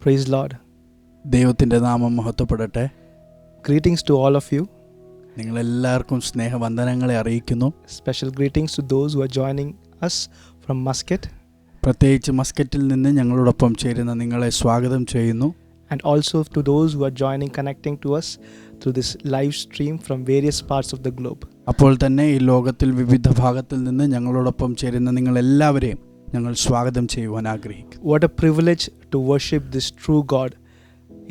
Praise Lord. ദൈവത്തിൻ്റെ നാമം മഹത്വപ്പെടട്ടെ. Greetings to all of you. നിങ്ങളെല്ലാവർക്കും സ്നേഹവന്ദനങ്ങളെ അറിയിക്കുന്നു. Special greetings to those who are joining us from Muscat. പ്രത്യേകിച്ച് മസ്കറ്റിൽ നിന്ന് ഞങ്ങളോടൊപ്പം ചേരുന്ന നിങ്ങളെ സ്വാഗതം ചെയ്യുന്നു. And also to those who are joining, connecting to us through this live stream from various parts of the globe. അപ്പോൾ തന്നെ ഈ ലോകത്തിൽ വിവിധ ഭാഗത്തിൽ നിന്ന് ഞങ്ങളോടൊപ്പം ചേരുന്ന നിങ്ങളെല്ലാവരെയും ഞങ്ങൾ സ്വാഗതം ചെയ്യുവാൻ ആഗ്രഹിക്കുന്നു. What a privilege to worship this true God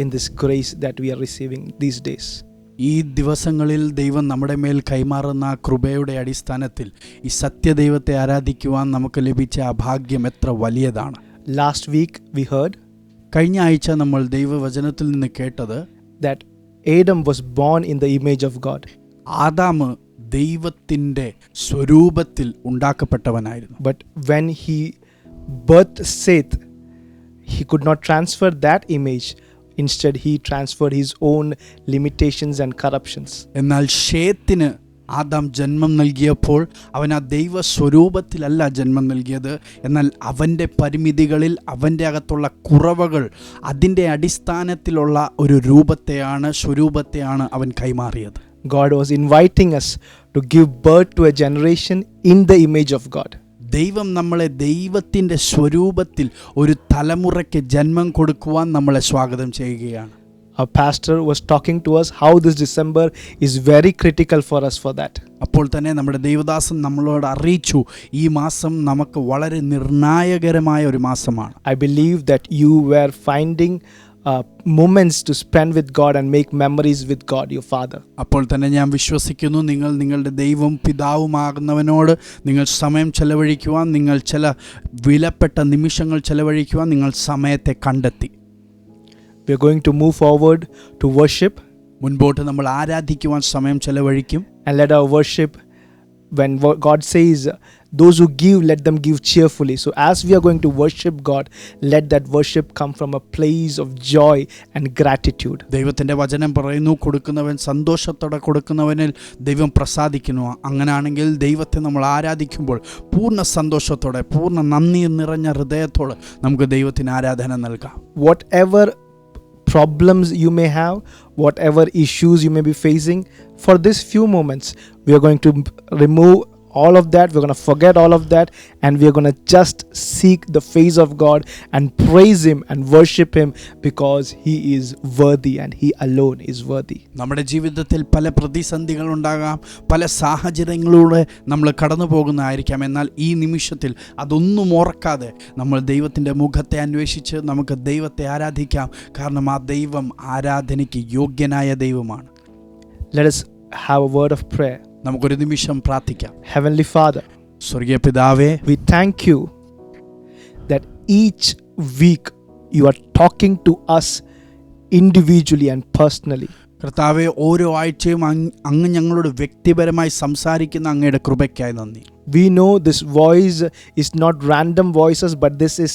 in this grace that we are receiving these days. ഈ ദിവസങ്ങളിൽ ദൈവം നമ്മുടെ മേൽ കൈമാറുന്ന കൃപയുടെ അടിസ്ഥാനത്തിൽ ഈ സത്യദൈവത്തെ ആരാധിക്കുവാൻ നമുക്ക് ലഭിച്ച ആ ഭാഗ്യം എത്ര വലിയതാണ്. Last week we heard കഴിഞ്ഞ ആഴ്ച നമ്മൾ ദൈവവചനത്തിൽ നിന്ന് കേട്ടത് that Adam was born in the image of God. Adam ദൈവത്തിൻ്റെ സ്വരൂപത്തിൽ ഉണ്ടാക്കപ്പെട്ടവനായിരുന്നു. But when he birthed Seth, he could not transfer that image. Instead, he transferred his own limitations and corruptions. എന്നാൽ ഷേത്തിന് Adam ജന്മം നൽകിയപ്പോൾ അവൻ ആ ദൈവ സ്വരൂപത്തിലല്ല ജന്മം നൽകിയത്, എന്നാൽ അവൻ്റെ പരിമിതികളിൽ അവൻ്റെ അകത്തുള്ള കുറവുകൾ അതിൻ്റെ അടിസ്ഥാനത്തിലുള്ള ഒരു സ്വരൂപത്തെയാണ് അവൻ കൈമാറിയത്. God was inviting us to give birth to a generation in the image of God. ദൈവം നമ്മളെ ദൈവത്തിൻ്റെ സ്വരൂപത്തിൽ ഒരു തലമുറയ്ക്ക് ജന്മം കൊടുക്കുവാൻ നമ്മളെ സ്വാഗതം ചെയ്യുകയാണ്. Our pastor was talking to us how this December is very critical for us for that. അപ്പോൾ തന്നെ നമ്മുടെ ദൈവദാസൻ നമ്മളോട് അറിയിച്ചു, ഈ മാസം നമുക്ക് വളരെ നിർണായകരമായ ഒരു മാസമാണ്. I believe that you were finding moments to spend with God and make memories with God, your Father. അപ്പോൾ തന്നെ ഞാൻ വിശ്വസിക്കുന്നു നിങ്ങൾ നിങ്ങളുടെ ദൈവം പിതാവുമാകുന്നവനോട് നിങ്ങൾ സമയം ചെലവഴിക്കുവാൻ, നിങ്ങൾ ചില വിലപ്പെട്ട നിമിഷങ്ങൾ ചെലവഴിക്കുവാൻ നിങ്ങൾ സമയത്തെ കണ്ടെത്തി. We are going to move forward to worship. മുൻപോട്ട് നമ്മൾ ആരാധിക്കുവാൻ സമയം ചെലവഴിക്കും. And let our worship, when God says those who give, let them give cheerfully. So as we are going to worship God, let that worship come from a place of joy and gratitude. ദൈവത്തിൻ്റെ വചനം പറയുന്നു, കൊടുക്കുന്നവൻ സന്തോഷത്തോടെ കൊടുക്കുന്നവനിൽ ദൈവം പ്രസാദിക്കുന്നു. അങ്ങനാണെങ്കിൽ ദൈവത്തെ നമ്മൾ ആരാധിക്കുമ്പോൾ പൂർണ്ണ സന്തോഷത്തോടെ പൂർണ്ണ നന്ദി നിറഞ്ഞ ഹൃദയത്തോടെ നമുക്ക് ദൈവത്തിന് ആരാധന നൽകാം. Whatever problems you may have, whatever issues you may be facing, for this few moments we are going to remove all of that. We're going to forget all of that, and we're going to just seek the face of God and praise Him and worship Him because He is worthy and He alone is worthy. നമ്മുടെ ജീവിതത്തിൽ പല പ്രതിസന്ധികൾ ഉണ്ടാകാം, പല സാഹചര്യങ്ങളിലൂടെ നമ്മൾ കടന്നു പോകുന്നതായിരിക്കാം. എന്നാൽ ഈ നിമിഷത്തിൽ അതൊന്നും ഓർക്കാതെ നമ്മൾ ദൈവത്തിൻ്റെ മുഖത്തെ അന്വേഷിച്ച് നമുക്ക് ദൈവത്തെ ആരാധിക്കാം. കാരണം ആ ദൈവം ആരാധനയ്ക്ക് യോഗ്യനായ ദൈവമാണ്. Let us have a word of prayer. നമുക്കൊരു നിമിഷം പ്രാർത്ഥിക്കാം. Heavenly Father, സ്വർഗീയ പിതാവേ, we thank you that each week you are talking to us individually and personally. കർത്താവേ, ഓരോ ആഴ്ചയും അങ്ങ് ഞങ്ങളോട് വ്യക്തിപരമായി സംസാരിക്കുന്ന അങ്ങയുടെ കൃപയ്ക്കായി നന്ദി. We know this voice is not random voices, but this is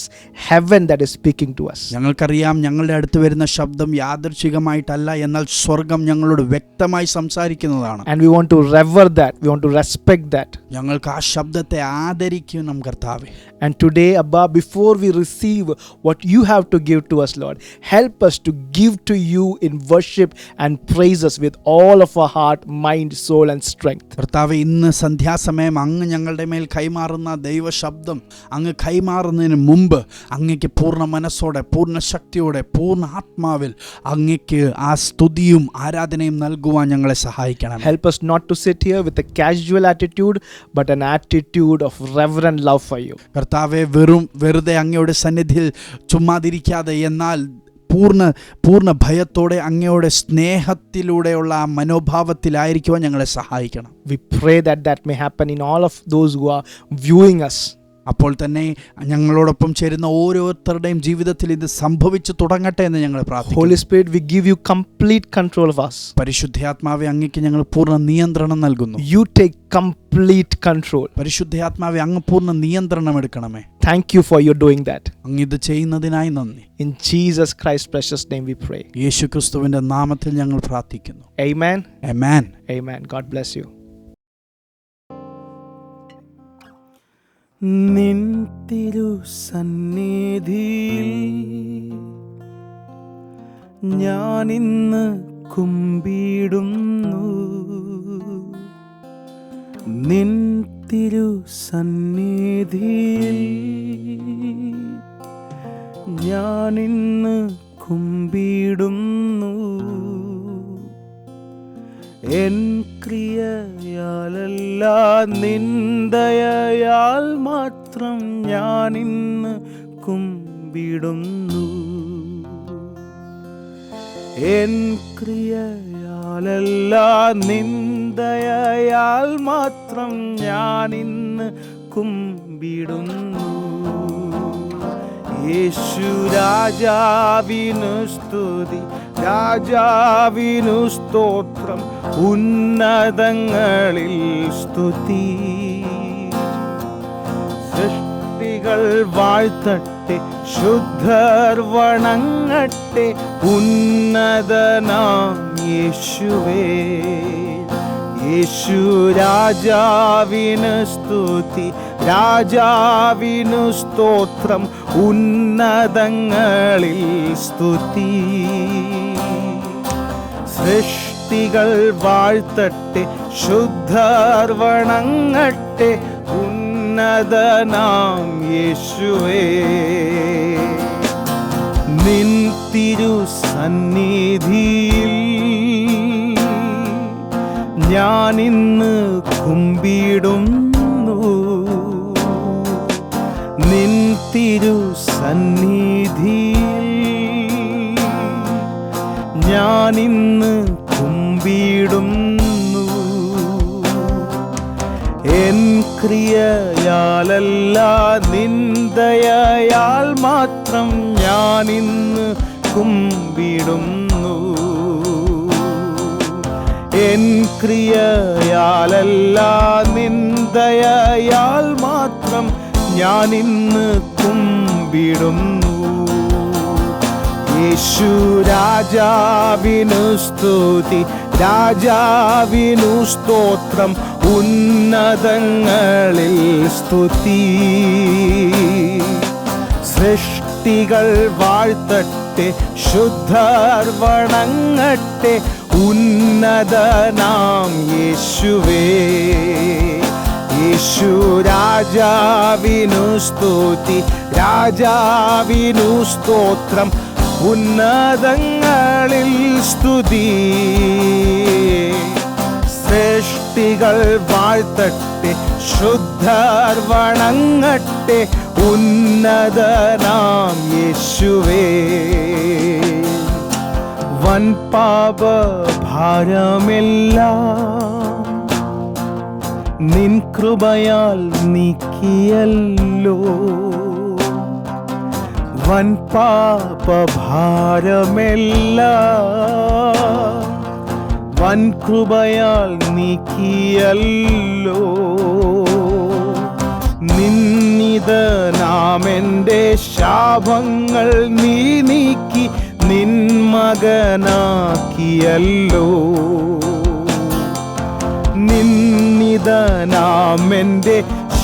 heaven that is speaking to us. ഞങ്ങൾക്കറിയാം ഞങ്ങളുടെ അടുത്ത് വരുന്ന ശബ്ദം യാദൃച്ഛികമായിട്ടല്ല, എന്നാൽ സ്വർഗം ഞങ്ങളോട് വ്യക്തമായി സംസാരിക്കുന്നതാണ്. And we want to revere that. We want to respect that. ഞങ്ങൾക്ക് ആ ശബ്ദത്തെ ആദരിക്കണം കർത്താവേ. And today, Abba, before we receive what you have to give to us, Lord, help us to give to you in worship and praise us with all of our heart, mind, soul and strength. കർത്താവേ, ഇന്ന് സന്ധ്യാസമയം അങ്ങ് ഞങ്ങളുടെ മേൽ കൈമാറുന്ന ദൈവശബ്ദം അങ്ങ് കൈമാറുന്നതിന് മുമ്പ് അങ്ങയ്ക്ക് പൂർണ്ണ മനസ്സോടെ, പൂർണ്ണ ശക്തിയോടെ, പൂർണ്ണ ആത്മാവിൽ അങ്ങയ്ക്ക് ആ സ്തുതിയും ആരാധനയും നൽകുവാൻ ഞങ്ങളെ സഹായിക്കണം. Help us not to sit here with a casual attitude, but an attitude of reverent love for you. കർത്താവെ, വെറുതെ അങ്ങയുടെ സന്നിധിയിൽ ചുമ്മാതിരിക്കാതെ, എന്നാൽ പൂർണ്ണ ഭയത്തോടെ അങ്ങയുടെ സ്നേഹത്തിലൂടെയുള്ള ആ മനോഭാവത്തിലായിരിക്കുവാൻ ഞങ്ങളെ സഹായിക്കണം. We pray that may happen in all of those who are viewing us. അപ്പോൾ തന്നെ ഞങ്ങളോടൊപ്പം ചേരുന്ന ഓരോരുത്തരുടെയും ജീവിതത്തിൽ ഇത് സംഭവിച്ചു തുടങ്ങട്ടെ എന്ന് ഞങ്ങൾ പ്രാർത്ഥിക്കുന്നു. Holy Spirit, we give you complete control of us. പരിശുദ്ധാത്മാവേ, അങ്ങേക്ക് ഞങ്ങൾ പൂർണ്ണ നിയന്ത്രണം നൽകുന്നു. You take complete control. പരിശുദ്ധാത്മാവേ, അങ്ങ് പൂർണ്ണ നിയന്ത്രണം എടുക്കണമേ. Thank you for your doing that. അങ്ങ് ഇത് ചെയ്യുന്നതിനായി നന്ദി. In Jesus Christ's precious name we pray. യേശുക്രിസ്തുവിന്റെ നാമത്തിൽ ഞങ്ങൾ പ്രാർത്ഥിക്കുന്നു. Amen. Amen. Amen. God bless you. നിൻ തിരു സന്നിധിയിൽ ഞാനിന്ന് കുമ്പിടുന്നു നിൻ തിരുസന്നിധിയിൽ. ഞാനിന്ന് കുമ്പിടുന്നു എൻ ക്രിയയാലല്ല നിന്ദയാൽ മാത്രം ഞാനിന്ന് കുമ്പിടുന്നു. എൻ ക്രിയയാലല്ല നിന്ദയാൽ മാത്രം ഞാനിന്ന് കുമ്പിടുന്നു. യേശു രാജാവിനു സ്തുതി, രാജാവിനു സ്തോത്രം, ഉന്നതങ്ങളിൽ സ്തുതി. സൃഷ്ടികൾ വാഴ്ത്തട്ടെ, ശുദ്ധർ വണങ്ങട്ടെ, ഉന്നതനാം യേശുവേ. യേശു രാജാവിനു സ്തുതി, രാജാവിനു സ്തോത്രം, ഉന്നതങ്ങളിൽ സ്തുതി. സൃഷ്ടികൾ വാഴ്ത്തട്ടെ, ശുദ്ധർ വണങ്ങട്ടെ, ഉന്നതനാം യേശുവേ. നിൻ തിരുസന്നിധിയിൽ ഞാനിന്ന് കുമ്പിടുന്നു. നിൻ തിരുസന്നിധിയിൽ ഞാനിന്ന് കുമ്പിടുന്നു. എൻ ക്രിയയാലല്ല നിന്ദയാൽ മാത്രം ഞാനിന്ന് കുമ്പിടുന്നു. എൻ ക്രിയയാലല്ല നിന്ദയാൽ മാത്രം ഞാനിന്ന് കുമ്പിടുന്നു. യേശു രാജാവിനു സ്തുതി, രാജാവിനു സ്തോത്രം, ഉന്നതങ്ങളിൽ സ്തുതി. സൃഷ്ടികൾ വാഴ്ത്തട്ടെ, ശുദ്ധർ വണങ്ങട്ടെ, ഉന്നതനാം യേശുവേ. യേശു രാജാവിനു സ്തുതി, രാജാവിനു സ്തോത്രം, ഉന്നതങ്ങളിൽ സ്തുതി. സൃഷ്ടികൾ വാഴ്ത്തട്ടെ, ശുദ്ധർ വണങ്ങട്ടെ, ഉന്നതനാം യേശുവേ. വൻ പാപഭാരമെല്ലാം നിൻ കൃപയാൽ നീക്കിയല്ലോ. വൻ പാപഭാരമെല്ലാം വൻ കൃപയാൽ നീക്കിയല്ലോ. നിന്നിതനാമെൻ്റെ ശാപങ്ങൾ നീ നീക്കി നിൻ മകനാക്കിയല്ലോ. നിന്നിതനാമെൻ്റെ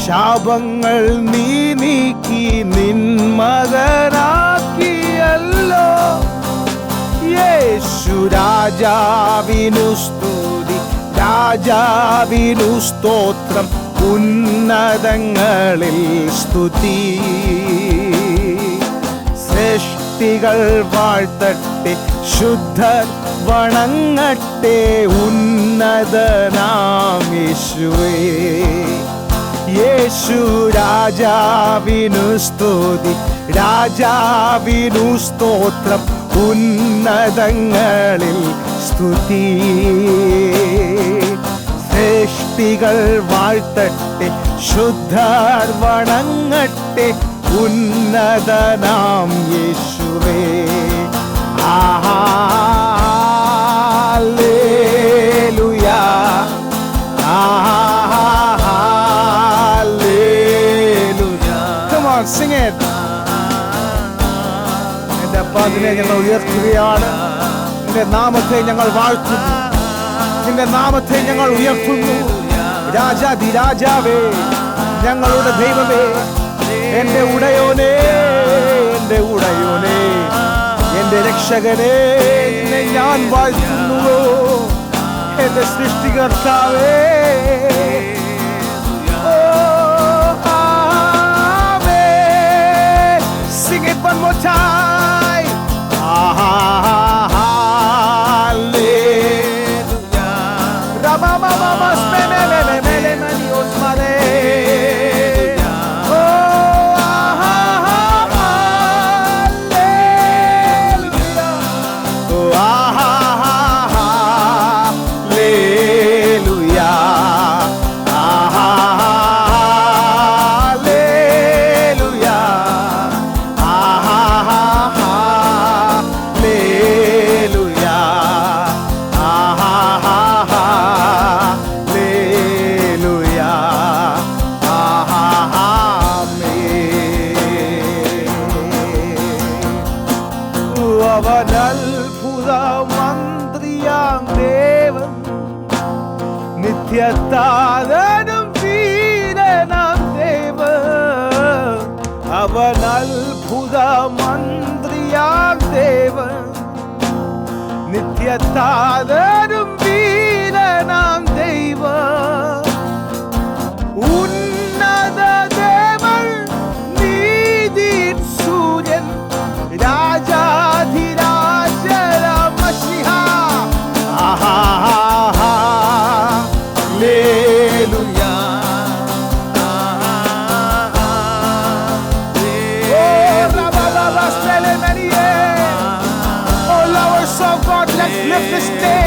ശാപങ്ങൾ നീ നീക്കി നിൻ മകനാക്കിയല്ലോ. യേശു രാജാവിനു സ്തുതി, രാജാവിനു സ്തോത്രം, ഉന്നതങ്ങളിൽ സ്തുതി. സൃഷ്ടികൾ വാഴ്ത്തട്ടെ, ശുദ്ധർ വണങ്ങട്ടെ, ഉന്നതനാം യേശുവേ. യേശു രാജാവിനു സ്തുതി, രാജാവിനു സ്തോത്രം, ഉന്നതങ്ങളിൽ സ്തുതി. സൃഷ്ടികൾ വാഴ്ത്തട്ടെ, ശുദ്ധർ വണങ്ങട്ടെ, ഉന്നതനാം യേശുവേ. Hallelujah, hallelujah. Come on, sing it. എൻ്റെ അപ്പാദിനെ ഞങ്ങൾ ഉയർത്തുകയാണ്. നിന്റെ നാമത്തെ ഞങ്ങൾ വാഴ്ത്തുന്നു, നിന്റെ നാമത്തെ ഞങ്ങൾ ഉയർത്തുന്നു. രാജാധിരാജാവേ, ഞങ്ങളുടെ ദൈവമേ, എൻ്റെ ഉടയോനേ, എൻ്റെ ഉടയോനേ, എൻ്റെ രക്ഷ രക്ഷകനെ നിന്നെ ഞാൻ വാഴ്ത്തുന്നു എന്റെ സൃഷ്ടികർത്താവേ. Sing it one more time. Hallelujah. Rama mama smene mele mele mani osmane. Oh hallelujah. Oh hallelujah. നിത്യത്താതനും വീരനാം ദേവൻ, അവൻ അത്ഭുത മന്ത്രിയാം ദേവൻ. നിത്യത്താതനും വീരനാം ദൈവം, ഉന്നത ദേവൻ നീതിൻ സൂര്യൻ, രാജാധിരാജരാം മശിഹ. Let's lift His name.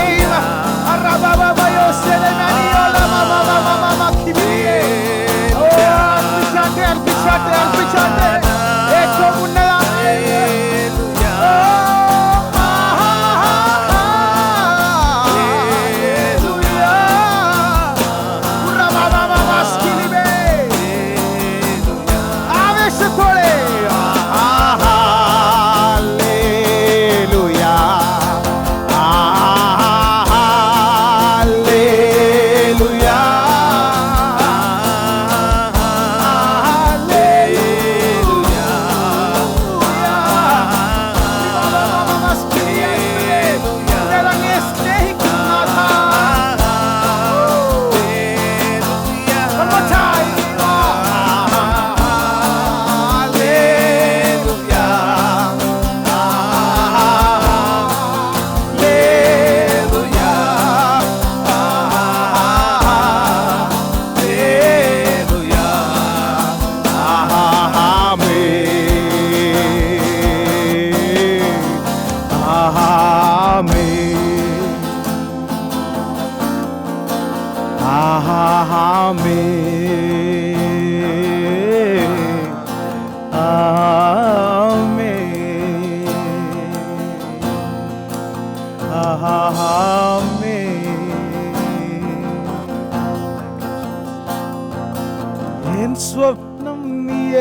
N സ്വപ്നം നീയേ,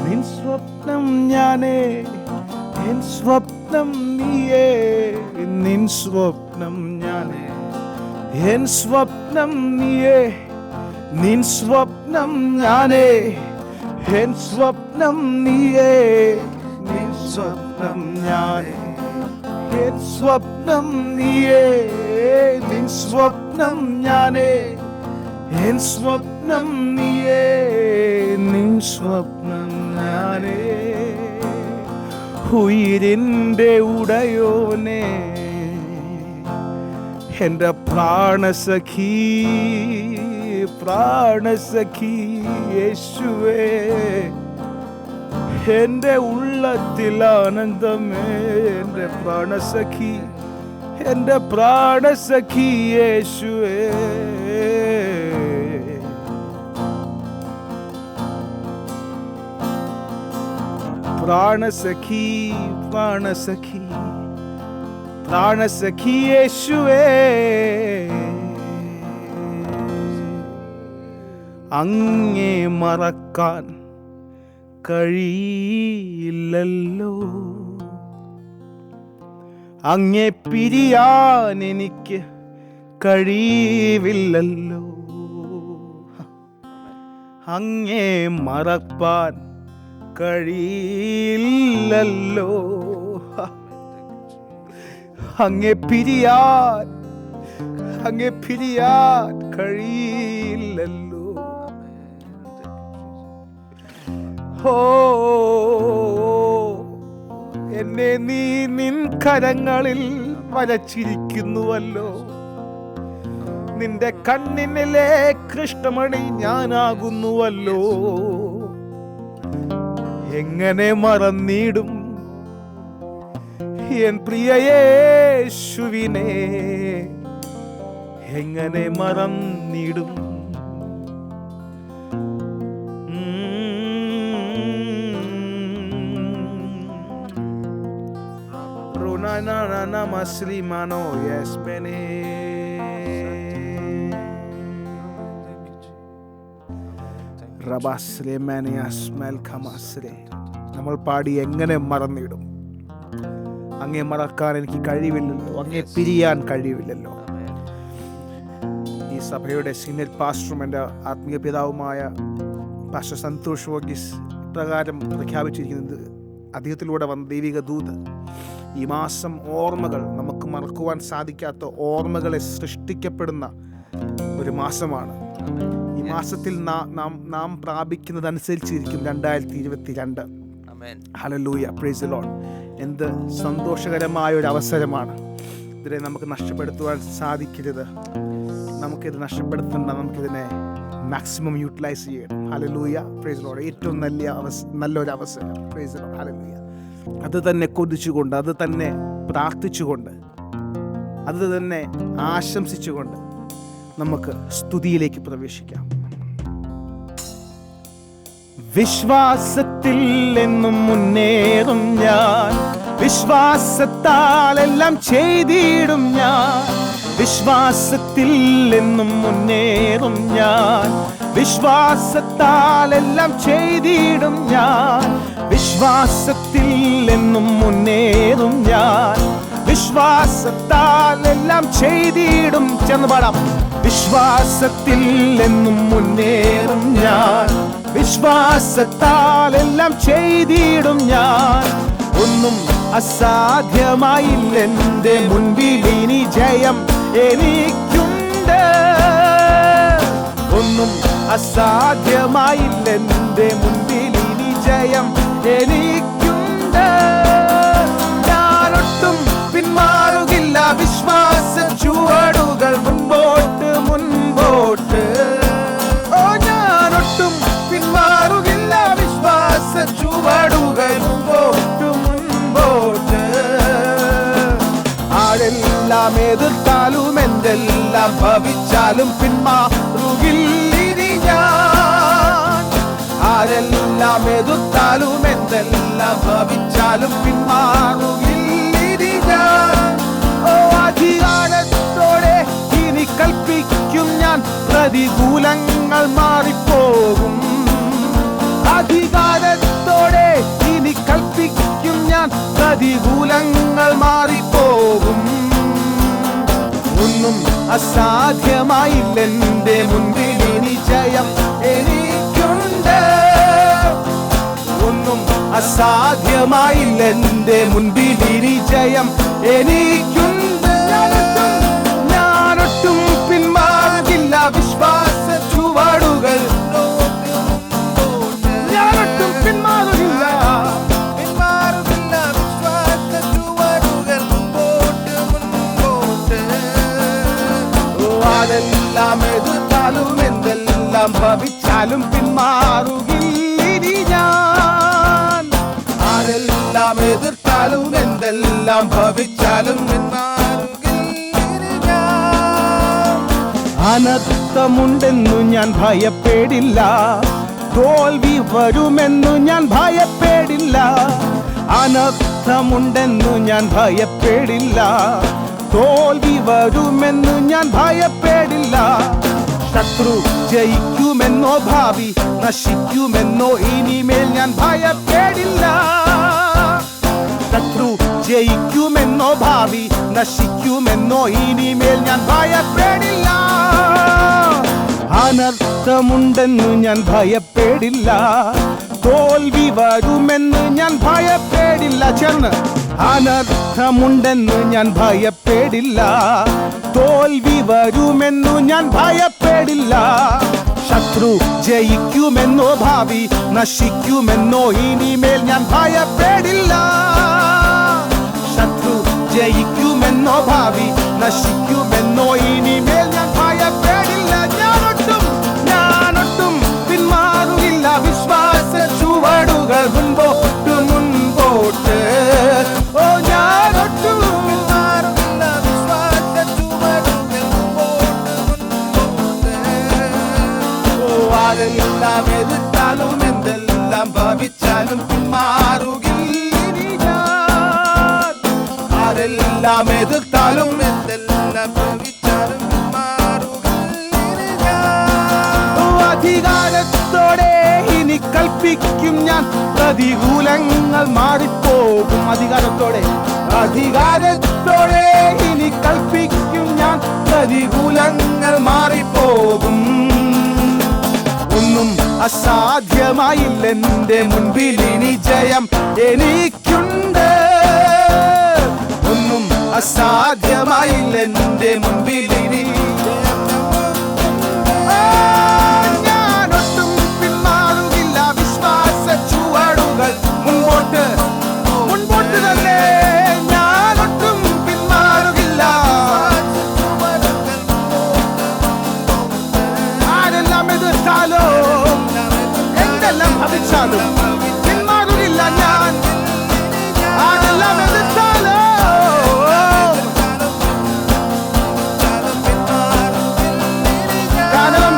നിൻ സ്വപ്നം ഞാനേ. എൻ സ്വപ്നം നീയേ, നിൻ സ്വപ്നം ഞാനേ. എൻ സ്വപ്നം നീയേ, നിൻ സ്വപ്നം ഞാനേ. എൻ സ്വപ്നം നീയേ, നിൻ സ്വപ്നം ഞാനേ. എൻ സ്വപ്നം നീയേ, നിൻ സ്വപ്നം ഞാനേ. എൻ സ്വപ്നം നീയേ, നിൻ സ്വപ്നം ഞാനേ. ഉയിരിൻ്റെ ഉടയോനെ, എൻ്റെ പ്രാണസഖി പ്രാണസഖി യേശുവേ. എൻ്റെ ഉള്ളത്തിൽ ആനന്ദമേ, എൻ്റെ പ്രാണസഖി, എൻ്റെ പ്രാണസഖി യേശുവേ. പ്രാണസഖി പ്രാണസഖി പ്രാണസഖി യേശുവേ. അങ്ങേ മറക്കാൻ കഴിയില്ലല്ലോ, അങ്ങേ പിരിയാൻ എനിക്ക് കഴിവില്ലല്ലോ. അങ്ങേ മറപ്പാൻ കഴിയില്ലല്ലോ, അങ്ങേ പിരിയാൻ കഴിയില്ലല്ലോ. ഓ എന്നെ നീ നിൻ കരങ്ങളിൽ വരച്ചിരിക്കുന്നുവല്ലോ. നിന്റെ കണ്ണിനിലെ കൃഷ്ണമണി ഞാനാകുന്നുവല്ലോ. എങ്ങനെ മറന്നിടും എൻ പ്രിയ യേശുവിനെ, എങ്ങനെ മറന്നിടും. നമ്മൾ പാടി എങ്ങനെ മറന്നിടും. അങ്ങേ മറക്കാൻ എനിക്ക് കഴിവില്ലല്ലോ, അങ്ങേ പിരിയാൻ കഴിവില്ലല്ലോ. ഈ സഭയുടെ സീനിയർ പാസ്റ്ററും എൻ്റെ ആത്മീയ പിതാവുമായ പാസ്റ്റർ സന്തോഷ് വർഗീസ് ഇപ്രകാരം പ്രഖ്യാപിച്ചിരിക്കുന്നത്, അദ്ദേഹത്തിലൂടെ വന്ന ദൈവിക ദൂത്, ഈ മാസം ഓർമ്മകൾ, നമുക്ക് മറക്കുവാൻ സാധിക്കാത്ത ഓർമ്മകളെ സൃഷ്ടിക്കപ്പെടുന്ന ഒരു മാസമാണ്. ഈ മാസത്തിൽ നാം പ്രാപിക്കുന്നതനുസരിച്ചിരിക്കും 2022. Hallelujah, praise the Lord. എന്ത് സന്തോഷകരമായ ഒരു അവസരമാണ്. ഇതിനെ നമുക്ക് നഷ്ടപ്പെടുത്തുവാൻ സാധിക്കരുത്. നമുക്കിത് നഷ്ടപ്പെടുത്തേണ്ട, നമുക്കിതിനെ മാക്സിമം യൂട്ടിലൈസ് ചെയ്യണം. Hallelujah, praise the Lord. ഏറ്റവും നല്ലൊരു അവസരം. Praise the Lord, hallelujah. അത് തന്നെ കൊതിച്ചുകൊണ്ട്, അത് തന്നെ പ്രാർത്ഥിച്ചുകൊണ്ട്, അത് തന്നെ ആശംസിച്ചുകൊണ്ട് നമുക്ക് സ്തുതിയിലേക്ക് പ്രവേശിക്കാം. വിശ്വാസത്തിൽ എന്നും മുന്നേറും ഞാൻ, വിശ്വാസത്താൽ എല്ലാം ചെയ്തിടും ഞാൻ. വിശ്വാസത്തിൽ എന്നും മുന്നേറും ഞാൻ, വിശ്വാസത്താൽ എല്ലാം ചെയ്തിടും ഞാൻ. വിശ്വാസത്തിൽ എന്നും മുന്നേറും ഞാൻ, വിശ്വാസത്താൽ എല്ലാം ചെയ്തിടും. ചെന്ന് പാടാം. വിശ്വാസത്തിൽ എന്നും മുന്നേറും ഞാൻ, വിശ്വാസത്താൽ എല്ലാം ചെയ്തിടും ഞാൻ. ഒന്നും അസാധ്യമായില്ലെന്റെ മുൻപിൽ ഇനി ജയം എനിക്കുണ്ട്. ഒന്നും അസാധ്യമായില്ലെന്റെ മുൻപിൽ ഇനി ജയം എനിക്കുണ്ട്. ഞാനൊട്ടും പിന്മാറുകില്ല, വിശ്വാസ ചുവടുകൾ മുൻപോട്ട് മുൻപോട്ട്. ഓ ഞാനൊട്ടും പിന്മാറുകില്ല, വിശ്വാസ ചുവടുകൾ മുൻപോട്ട് മുൻപോട്ട്. ആരെല്ലാം എതിർത്താലും എന്തെല്ലാം ഭവിച്ചാലും പിന്മാറുകില്ലിനി ഞാൻ. ആരെല്ലാം എതിർത്താലും എന്തെല്ലാം ഭവിച്ചാലും പിന്മാറുകില്ലിനി ഞാൻ. ഓ അധികാരത്തോടെ ഇനി കൽപ്പിക്കും ഞാൻ, പ്രതികൂലങ്ങൾ മാറിപ്പോകും. അധികാരത്തോടെ ഇനി കൽപ്പിക്കും ഞാൻ, പ്രതികൂലങ്ങൾ മാറിപ്പോകും. ഒന്നും അസാധ്യമായില്ലെന്റെ മുൻപിൽ ഇനി ജയം എനിക്കുണ്ട്. ഒന്നും അസാധ്യമായില്ലെന്റെ മുൻപിൽ ഇനി ജയം എനിക്കുണ്ട്. ഞാനൊട്ടും പിന്മാറില്ല, വിശ്വാസ ചുവടുകൾ. ഞാനൊട്ടും പിന്മാറില്ല, വിശ്വാസ ചുവടുകൾ മുൻപോട്ട് മുൻപോട്ട്. ആരെല്ലാം എതിർത്താലും എന്തെല്ലാം ഭവിച്ചാലും പിന്മാറുകില്ലിനി ഞാൻ. ആരെല്ലാം എതിർത്താലും എന്തെല്ലാം ഭവിച്ചാലും പിന്മാറുകില്ലിനി ഞാൻ. അനർത്ഥമുണ്ടെന്നു ഞാൻ ഭയപ്പെടില്ല, തോൽവി വരുമെന്നു ഞാൻ ഭയപ്പെടില്ല. അനർത്ഥമുണ്ടെന്നു ഞാൻ ഭയപ്പെടില്ല, തോൽവി വരുമെന്നു ഞാൻ ഭയപ്പെടില്ല. ശത്രു ജയിക്കുമെന്നോ ഭാവി നശിക്കുമെന്നോ ഇനിമേൽ ഞാൻ ഭയപ്പെടില്ല. ശത്രു ജയിക്കുമെന്നോ ഭാവി നശിക്കുമെന്നോ ഇനിമേൽ ഞാൻ ഭയപ്പെടില്ല. അനർത്ഥമുണ്ടെന്നു ഞാൻ ഭയപ്പെടില്ല, തോൽവി വരുമെന്ന് ഞാൻ ഭയപ്പെടില്ല. ചേർന്ന് അനർത്ഥമുണ്ടെന്ന് ഞാൻ ഭയപ്പെടില്ല, തോൽവി വരുമെന്നു ഞാൻ ഭയപ്പെടില്ല. ശത്രു ജയിക്കുമെന്നോ ഭാവി നശിക്കുമെന്നോ ഇനിമേൽ ഞാൻ ഭയപ്പെടില്ല. ശത്രു ജയിക്കുമെന്നോ ഭാവി നശിക്കുമെന്നോ ഇനിമേൽ ഞാൻ ഭയപ്പെടില്ല. ഞാനൊട്ടും പിന്മാറുകില്ല, വിശ്വാസ ചുവടുകൾ മുൻപോട്ട് മുൻപോട്ട്. ഓ ഞാനൊട്ടും പിന്മാറുകില്ല, വിശ്വാസ ചുവടുകൾ മുൻപോട്ട്. ഓ ആരെല്ലാം എതിർത്താലും എന്തെല്ലാം ഭാവിച്ചാലും പിന്മാറുകില്ല. ആരെല്ലാം എതിർത്താലും എന്തെല്ലാം ഭാവിച്ചാലും അധികാരത്തോടെ ഇനി കൽപ്പിക്കും ഞാൻ, പ്രതികൂലങ്ങൾ മാറിപ്പോകും. അധികാരത്തോടെ ഇനി കൽപ്പിക്കും ഞാൻ, പ്രതികൂലങ്ങൾ മാറിപ്പോകും. ഒന്നും അസാധ്യമായില്ലെന്റെ മുൻപിൽ ഇനി ജയം എനിക്കുണ്ട്. ഒന്നും അസാധ്യമായില്ലെന്റെ മുൻപിൽ ഇനി ജയം. ഞാനൊട്ടും പിന്മാറുകില്ല, വിശ്വാസ ചുവടുകൾ മുൻപോട്ട് മുൻപോട്ട് തന്നെ. ഞാനൊട്ടും പിന്മാറുകില്ല, ആരെല്ലാം എതിർത്താലോ എന്തെല്ലാം ഭവിച്ചാലും പിന്മാറുകില്ല ഞാൻ. ആരെല്ലാം എതിർത്താലോ കാരണം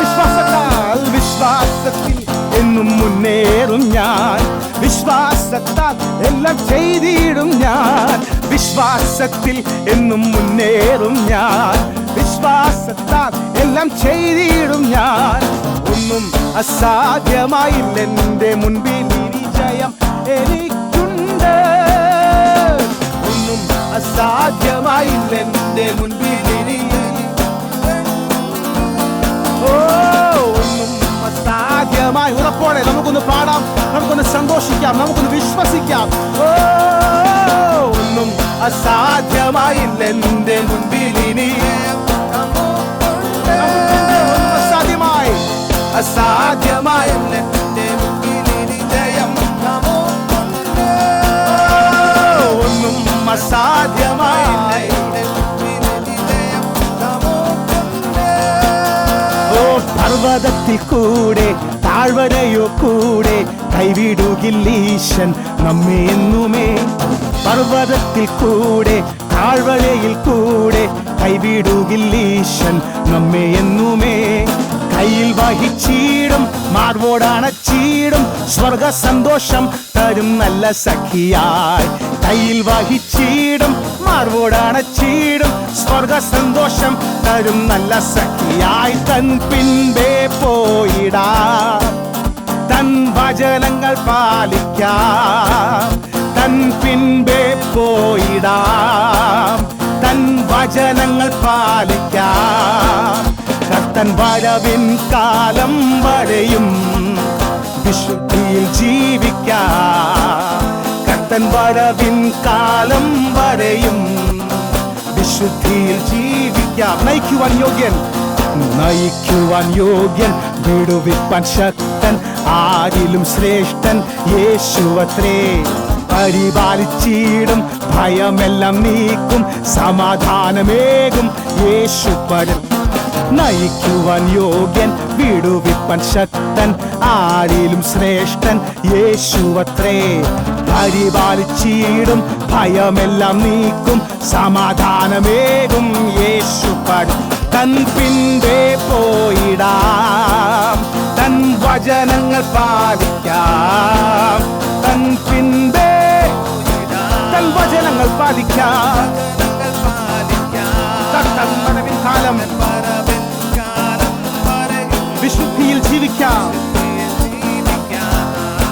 വിശ്വാസത്തിൽ എന്നും മുന്നേറും ഞാൻ. വിശ്വാസത്താൽ എല്ലാം ചെയ്തിടും ഞാൻ. വിശ്വാസത്തിൽ എന്നും മുന്നേറും ഞാൻ. വിശ്വാസത്താൽ എല്ലാം ചെയ്തിടും ഞാൻ. ഒന്നും അസാധ്യമായില്ലെന്റെ മുൻപിൽ ഇനി ജയം എനിക്കുണ്ട്. ഒന്നും അസാധ്യമായില്ലെന്റെ മുൻപിൽ ഇനി. ഒന്നും അസാധ്യമായി ഉറപ്പോടെ നമുക്കൊന്ന് പാടാം, നമുക്കൊന്ന് സന്തോഷിക്കാം, നമുക്കൊന്ന് വിശ്വസിക്കാം. ഒന്നും അസാധ്യമായില്ലെന്റെ മുൻപിൽ ഇനി. അസാധ്യമായില്ലെന്റെ മുൻപിൽ ഇനി ജയം. ഒന്നും അസാധ്യമായില്ലെന്റെ മുൻപിൽ ഇനി ജയം. പർവ്വതത്തിൽ കൂടെ താഴ്വരയോ കൂടെ കൈവിടുകില്ലീശൻ നമ്മെ എന്നുമേ. പർവ്വതത്തിൽ കൂടെ താഴ്വരയിൽ കൂടെ കൈവിടുകില്ലീശൻ നമ്മെ എന്നുമേ. കയ്യിൽ വഹിച്ചിടും, മാർവോടണച്ചിടും, സ്വർഗ സന്തോഷം തരും നല്ല സഖിയായി. കയ്യിൽ വഹിച്ചിടും, മാർവോടണച്ചിടും, സ്വർഗ സന്തോഷം തരും നല്ല സഖിയായി. തൻ പിൻപേ പോയിടാം, തൻ വചനങ്ങൾ പാലിക്കാം. തൻ പിൻപേ പോയിടാം, തൻ വചനങ്ങൾ പാലിക്കാം. കർത്തൻ വരവിൻ കാലം വരെയും വിശുദ്ധിയിൽ ജീവിക്കാം. കർത്തൻ വരവിൻ കാലം വരെയും വിശുദ്ധിയിൽ ജീവിക്കാം. നയിക്കുവാൻ യോഗ്യൻ, വിടുവിപ്പാൻ ശക്തൻ, ആരിലും ശ്രേഷ്ഠൻ യേശുവത്രേ. പരിപാലിച്ചിടും, ഭയമെല്ലാം നീക്കും, സമാധാനമേകും യേശു പരം. നയിക്കുവാൻ യോഗ്യൻ, വിടുവിപ്പാൻ ശക്തൻ, ആരിലും ശ്രേഷ്ഠൻ യേശുവത്രേ. പരിപാലിച്ചിടും, ഭയമെല്ലാം നീക്കും, സമാധാനമേകും യേശു പരം. തൻ പിൻപേ പോയിടാം, തൻ വചനങ്ങൾ പാലിക്കാം. തൻ പിൻപേ തൻ വചനങ്ങൾ പാലിക്കാം. കർത്തൻ വരവിൻ കാലം വിശുദ്ധിയിൽ ജീവിക്കാം.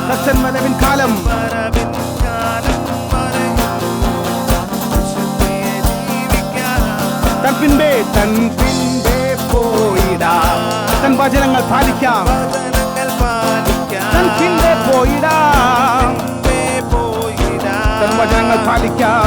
കർത്തൻ വരവിൻ കാലം തൻ പിൻപേ പോയിടാം, തൻ വചനങ്ങൾ പാലിക്കാം. തൻ പിൻപേ പോയിടാം, തൻ വചനങ്ങൾ പാലിക്കാം.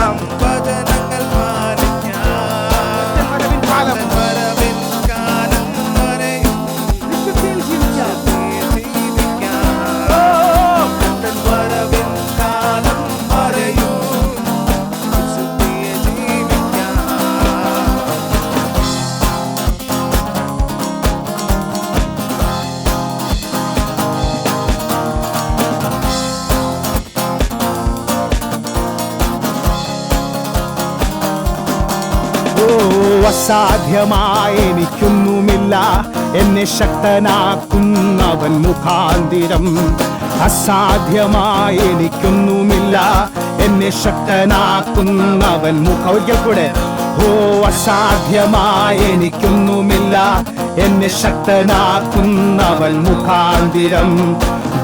അസാധ്യമായി എനിക്കൊന്നുമില്ല, എന്നെ ശക്തനാക്കുന്നവൻ മുഖാന്തിരം. അസാധ്യമായി എനിക്കൊന്നുമില്ല, എന്നെ ശക്തനാക്കുന്നവൻ ഒരിക്കൽ കൂടെ. അസാധ്യമായി എനിക്കൊന്നുമില്ല, എന്നെ ശക്തനാക്കുന്നവൻ മുഖാന്തിരം.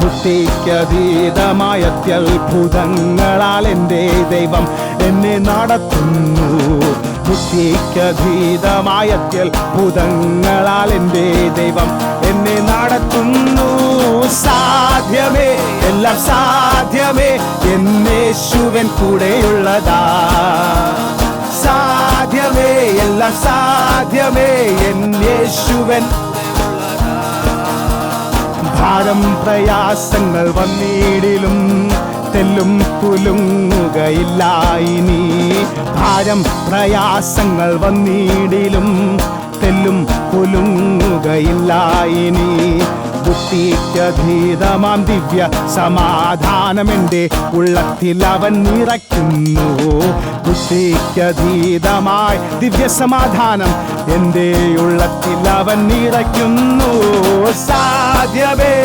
ബുദ്ധിക്കതീതമായ അത്യത്ഭുതങ്ങളാൽ എൻ്റെ ദൈവം എന്നെ നടത്തുന്നു. ബുദ്ധിക്കതീതമായ അത്യത്ഭുതങ്ങളാൽ എൻ്റെ ദൈവം എന്നെ നടത്തുന്നു. സാധ്യമേ, എല്ലാം സാധ്യമേ, എന്നേശുവൻ കൂടെയുള്ളതാ. സാധ്യമേ, എല്ലാം സാധ്യമേ, എന്നേശുവൻ. ഭാരം പ്രയാസങ്ങൾ വന്നിടിലും തെല്ലും കുലുങ്ങുകയില്ല ഇനി. ഭാരം പ്രയാസങ്ങൾ വന്നിടിലും തെല്ലും കുലുങ്ങുകയില്ല ഇനി. ബുദ്ധിക്കതീതമാം ദിവ്യ സമാധാനം എൻ്റെ ഉള്ളത്തിൽ അവൻ നിറയ്ക്കുന്നു. ബുദ്ധിക്കതീതമായ ദിവ്യ സമാധാനം എൻ്റെ ഉള്ളത്തിൽ അവൻ നിറയ്ക്കുന്നു. സാധ്യമേ,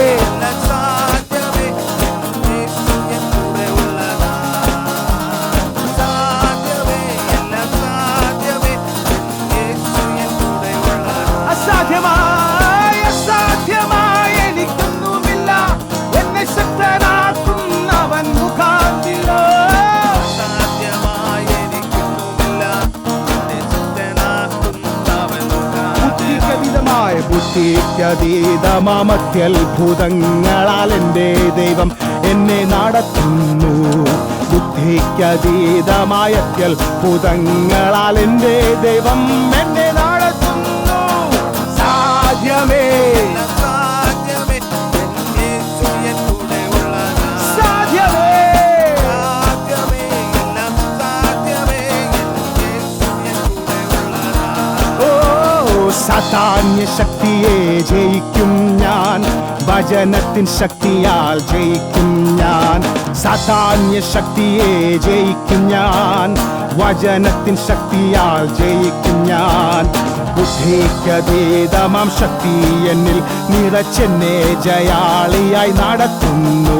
ബുദ്ധിക്കതീതമാം അത്യത്ഭുതങ്ങളാൽ എൻ്റെ ദൈവം എന്നെ നടത്തുന്നു. ബുദ്ധിക്കതീതമായ അത്യത്ഭുതങ്ങളാൽ എൻ്റെ ദൈവം എന്നെ നടത്തുന്നു. സാധ്യമേ, സാത്താന്യ ശക്തിയെ ജയിക്കും ഞാൻ, വചനത്തിൻ ശക്തിയാൽ ജയിക്കും ഞാൻ. സാത്താന്യ ശക്തിയെ ജയിക്കും ഞാൻ, വചനത്തിൻ ശക്തിയാൽ ജയിക്കും ഞാൻ. ബുദ്ധിക്കതീതമാം ശക്തി എന്നിൽ നിറച്ചെന്നെ ജയാളിയായി നടത്തുന്നു.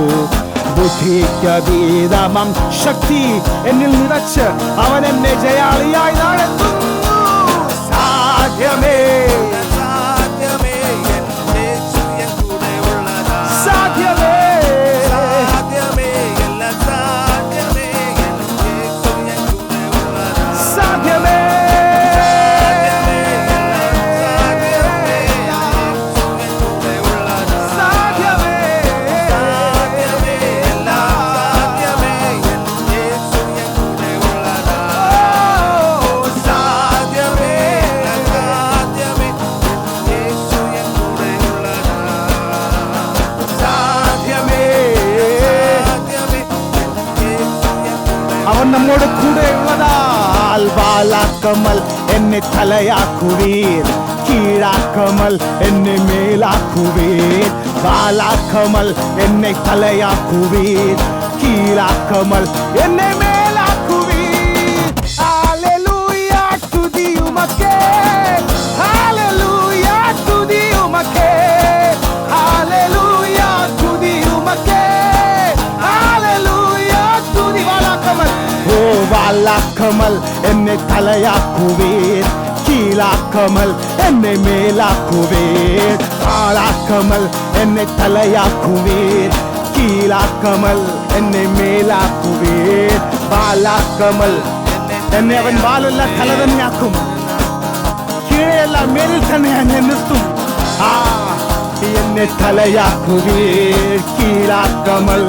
ബുദ്ധിക്കതീതമാം ശക്തി എന്നിൽ നിറച്ച് അവൻ എന്നെ ജയാളിയായി നടത്തുന്നു. സാധ്യമേ, സാധ്യമേ, എന്നേശുവൻ കൂടെയുള്ളതാ. സാധ്യമേ, സാധ്യമേ, എല്ലാം സാധ്യമേ, എന്നേശുവൻ കൂടെയുള്ളതാ. സാധ്യമേ, നമ്മോട് കൂടെയുള്ളതാൽ. വാലാക്കമൽ എന്നെ തലയാക്കുവീർ, കീഴാക്കമൽ എന്നെ മേലാക്കുവീർ. വാലാക്കമൽ എന്നെ തലയാക്കുവീർ, കീഴാക്കമൽ എന്നെ മേലാക്കുവീർ. ഹല്ലേലൂയ, തുതിയുമക്കേ, ഹല്ലേലൂയ, തുതിയുമക്കേ, ഹല്ലേലൂയ, തുതിയുമക്കേ, ഹല്ലേലൂയ, തുതി. വാലാക്കമൽ, വാലാക്കമൽ എന്നെ തലയാക്കുവീർ, കീഴാക്കമൽ എന്നെ മേലാക്കുവീർ. വാലാക്കമൽ എന്നെ തലയാക്കുവീർ, കീഴാക്കമൽ എന്നെ മേലാക്കുവീർ. വാലാക്കമൽ എന്നെ അവൻ വാലല്ല തല തന്നെയാക്കും, കീഴല്ല മേലിൽ തന്നെ എന്നെ നിർത്തും. എന്നെ തലയാക്കുവീർ, കീഴാക്കമൽ.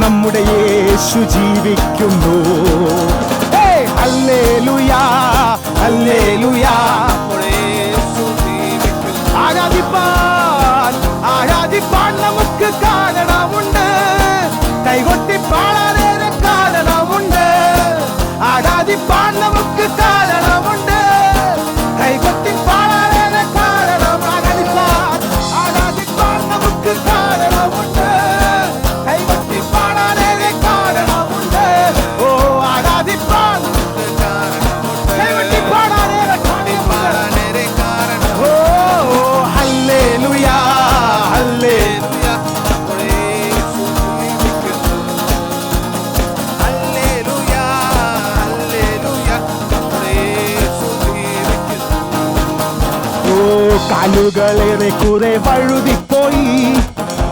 നമ്മുടെ യേശു ജീവിക്കുന്നു. ഹല്ലേലൂയ. ആരാധിപ്പാൻ ആരാധിപ്പാൻ നമുക്ക് കാരണമുണ്ട്, കൈകൊട്ടി പാടാനേറെ കാരണമുണ്ട്. ആരാധിപ്പാൻ നമുക്ക് കാരണമുണ്ട്, കൈകൊട്ടി പാടാനേറെ കാരണം. ആരാധിപ്പാൻ നമുക്ക് കാരണമുണ്ട്, കൈകൊട്ടി പാടാനേറെ കാരണമുണ്ട്. ഓ ആരാധിപ്പാൻ കൈകൊട്ടി പാടാനേറെ കാരണമുണ്ട്. ഓ ഹല്ലേലൂയ ഹല്ലേലൂയ. കാലുകളേറെ കുറെ വഴുതിപ്പോയി,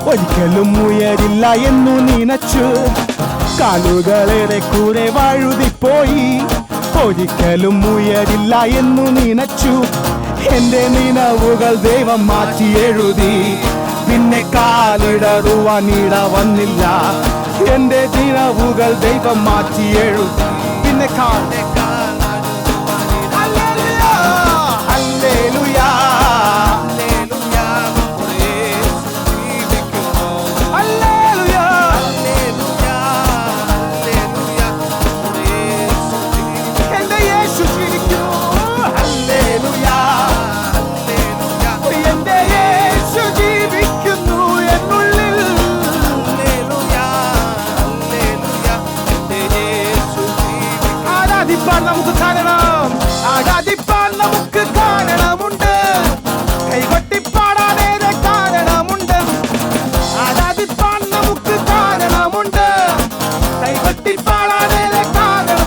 ഒരിക്കലും ഉയരില്ല എന്നു നനച്ചു. കാലുകളേറെ കുറെ വഴുതിപ്പോയി, ഒരിക്കലും ഉയരില്ല എന്നു നനച്ചു. എന്റെ നിലവുകൾ ദൈവം മാറ്റി എഴുതി, പിന്നെ കാലിടറുവാൻ ഇട വന്നില്ല. എന്റെ നിലവുകൾ ദൈവം മാറ്റി എഴുതി, പിന്നെ നമുക്ക് കാരണം. ആരാധിപ്പാൻ നമുക്ക് കാരണമുണ്ട്, കൈകൊട്ടി പാടാനേറെ കാരണമുണ്ട്. ആരാധിപ്പാൻ നമുക്ക് കാരണമുണ്ട്, കൈകൊട്ടി പാടാനേറെ കാരണം.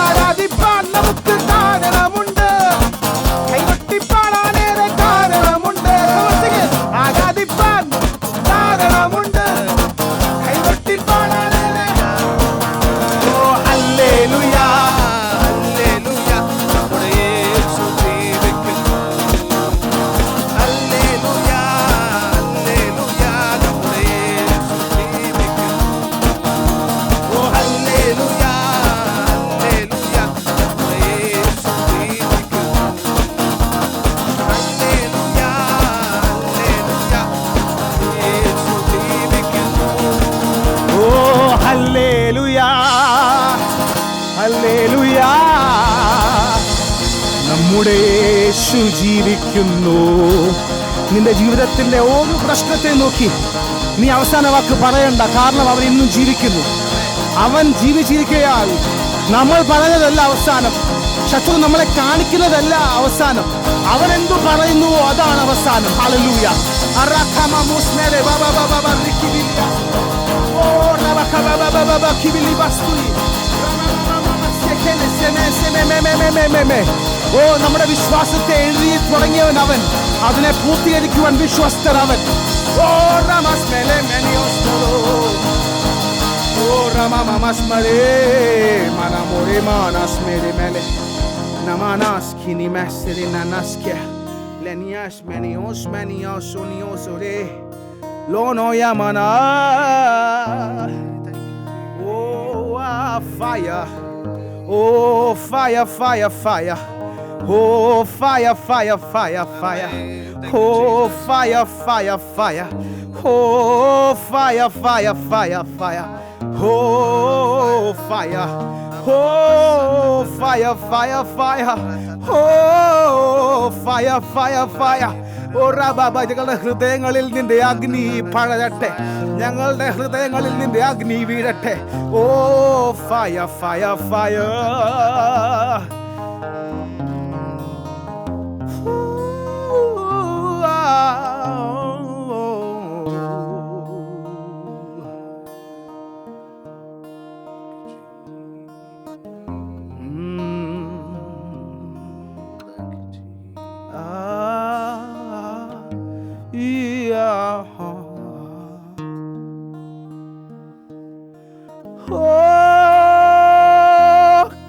ആരാധിപ്പാൻ നമുക്ക് കാരണമുണ്ട്, കൈകൊട്ടി പാടാനേറെ കാരണമുണ്ട്. ആരാധിപ്പാൻ കാരണമുണ്ട്, കൈകൊട്ടി പാടാനേറെ. ഓ ഹല്ലേലൂയ ഹല്ലേലൂയ. നമ്മുടെ യേശു ജീവിക്കുന്നു. ഹല്ലേലൂയ ഹല്ലേലൂയ. നമ്മുടെ യേശു ജീവിക്കുന്നു. ഓ ഹല്ലേലൂയ ഹല്ലേലൂയ. നമ്മുടെ യേശു ജീവിക്കുന്നു. ഹല്ലേലൂയ ഹല്ലേലൂയ. യേശു ജീവിക്കുന്നു. ഓ ഹല്ലേലൂയ ഹല്ലേലൂയ. നമ്മുടെ യേശു ജീവിക്കുന്നു. നിന്റെ ജീവിതത്തിന്റെ ഓരോ പ്രശ്നത്തെ നോക്കി നീ അവസാന വാക്ക് പറയണ്ട, കാരണം അവൻ ഇന്നും ജീവിക്കുന്നു. അവൻ ജീവിച്ചിരിക്കുകയാൽ നമ്മൾ പറഞ്ഞതല്ല അവസാനം, ശത്രു നമ്മളെ കാണിക്കുന്നതല്ല അവസാനം. അവൻ എന്തു പറയുന്നുവോ അതാണ് അവസാനം. ഹല്ലേലൂയ. ഓ നമ്മുടെ വിശ്വാസത്തെ എഴുതി തുടങ്ങിയവൻ അവൻ, അതിനെ പൂർത്തീകരിക്കുവാൻ വിശ്വസ്തർ അവൻ. ഓ ഓ റമമസ്മരേ മനമോരെ മാനസ്മേരെ മേലെ നമാനാസ്കിനി മെസ്സരി നനസ്കെ ലെനിയാസ് മെനിയോസ് മെനിയോസ് ഓനിയോസോരെ ലോനോയാമന. Fire, oh fire, fire, fire, oh fire, fire, fire, fire, oh fire, fire, fire, oh fire, fire, fire, fire, oh fire, oh fire, fire, fire, oh fire, fire, fire. ഓ റാബാബ, ഞങ്ങളുടെ ഹൃദയങ്ങളിൽ നിന്റെ അഗ്നി പഴരട്ടെ, ഞങ്ങളുടെ ഹൃദയങ്ങളിൽ നിന്റെ അഗ്നി വീഴട്ടെ. ഓ ഫയ ഫയ ഫയ.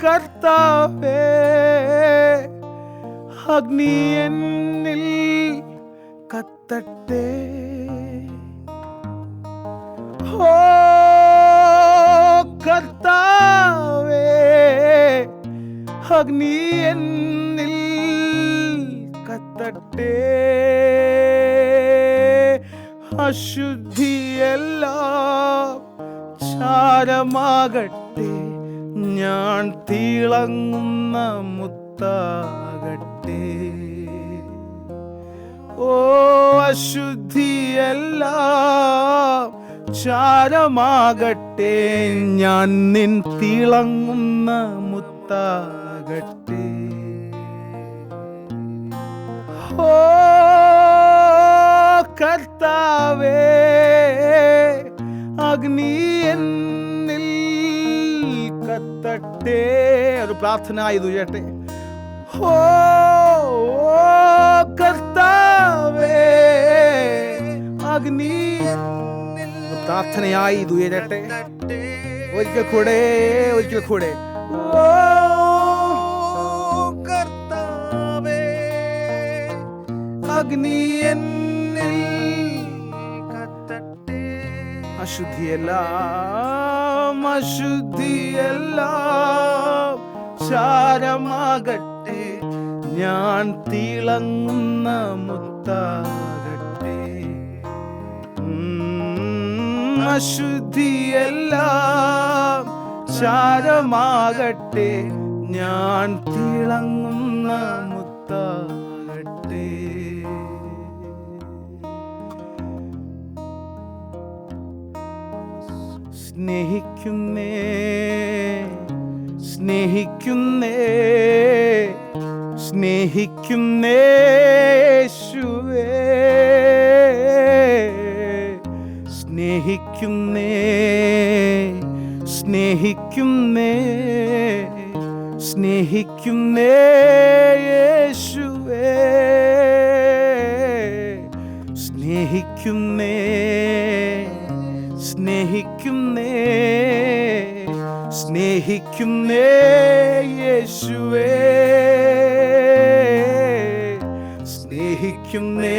കർത്താവേ, അഗ്നി എന്നിൽ കത്തട്ടെ. ഓ കർത്താവേ, അഗ്നി എന്നിൽ കത്തട്ടെ, അശുദ്ധിയെല്ലാം ചാരമാകട്ടെ, ഞാൻ തിളങ്ങുന്ന മുത്താകട്ടെ. ഓ അശുദ്ധിയെല്ലാം ചാരമാകട്ടെ, ഞാൻ നിൻ തിളങ്ങുന്ന മുത്താകട്ടെ. ഓ കർത്താവേ, അഗ്നി എന്നിൽ കത്തട്ടെ. ഒരു പ്രാർത്ഥന ഇത് ഉയരട്ടെ. ഓ കർത്താവേ, അഗ്നി പ്രാർത്ഥനയായി ഇത് ഉയരട്ടെ. ഒരിക്കൽ കൂടെ. ഓ കർത്താവേ, അഗ്നി എന്നിൽ കത്തട്ടെ, അശുദ്ധിയെല്ലാം ചാരമാകട്ടെ, ഞാൻ തിളങ്ങുന്ന മുത്താകട്ടെ. അശുദ്ധിയെല്ലാം ചാരമാകട്ടെ, ഞാൻ തിളങ്ങുന്ന മുത്താകട്ടെ. സ്നേഹിക്കുന്നേ യേശുവേ, സ്നേഹിക്കുന്നേ യേശുവേ, സ്നേഹിക്കുന്നേ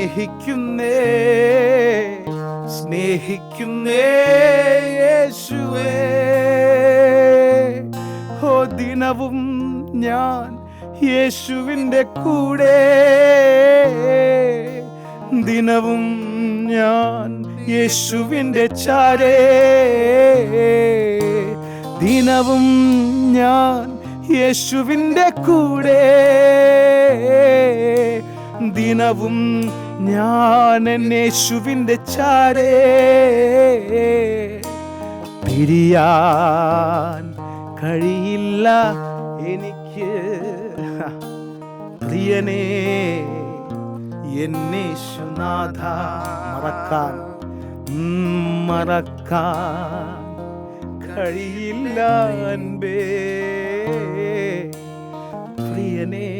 യേശുവേ, സ്നേഹിക്കുന്നേ യേശുവേ. ഓ ദിനവും ഞാൻ യേശുവിൻ്റെ കൂടെ, ദിനവും ഞാൻ യേശുവിൻ്റെ ചാരേ, ദിനവും ഞാൻ യേശുവിൻ്റെ കൂടെ, ദിനവും ഞാൻ യേശുവിൻ്റെ ചാരേ. പിരിയാൻ കഴിയില്ല എനിക്ക് പ്രിയനേ എന്നേശുനാഥ, മറക്കാൻ കഴിയില്ല അൻപേ, പ്രിയനേ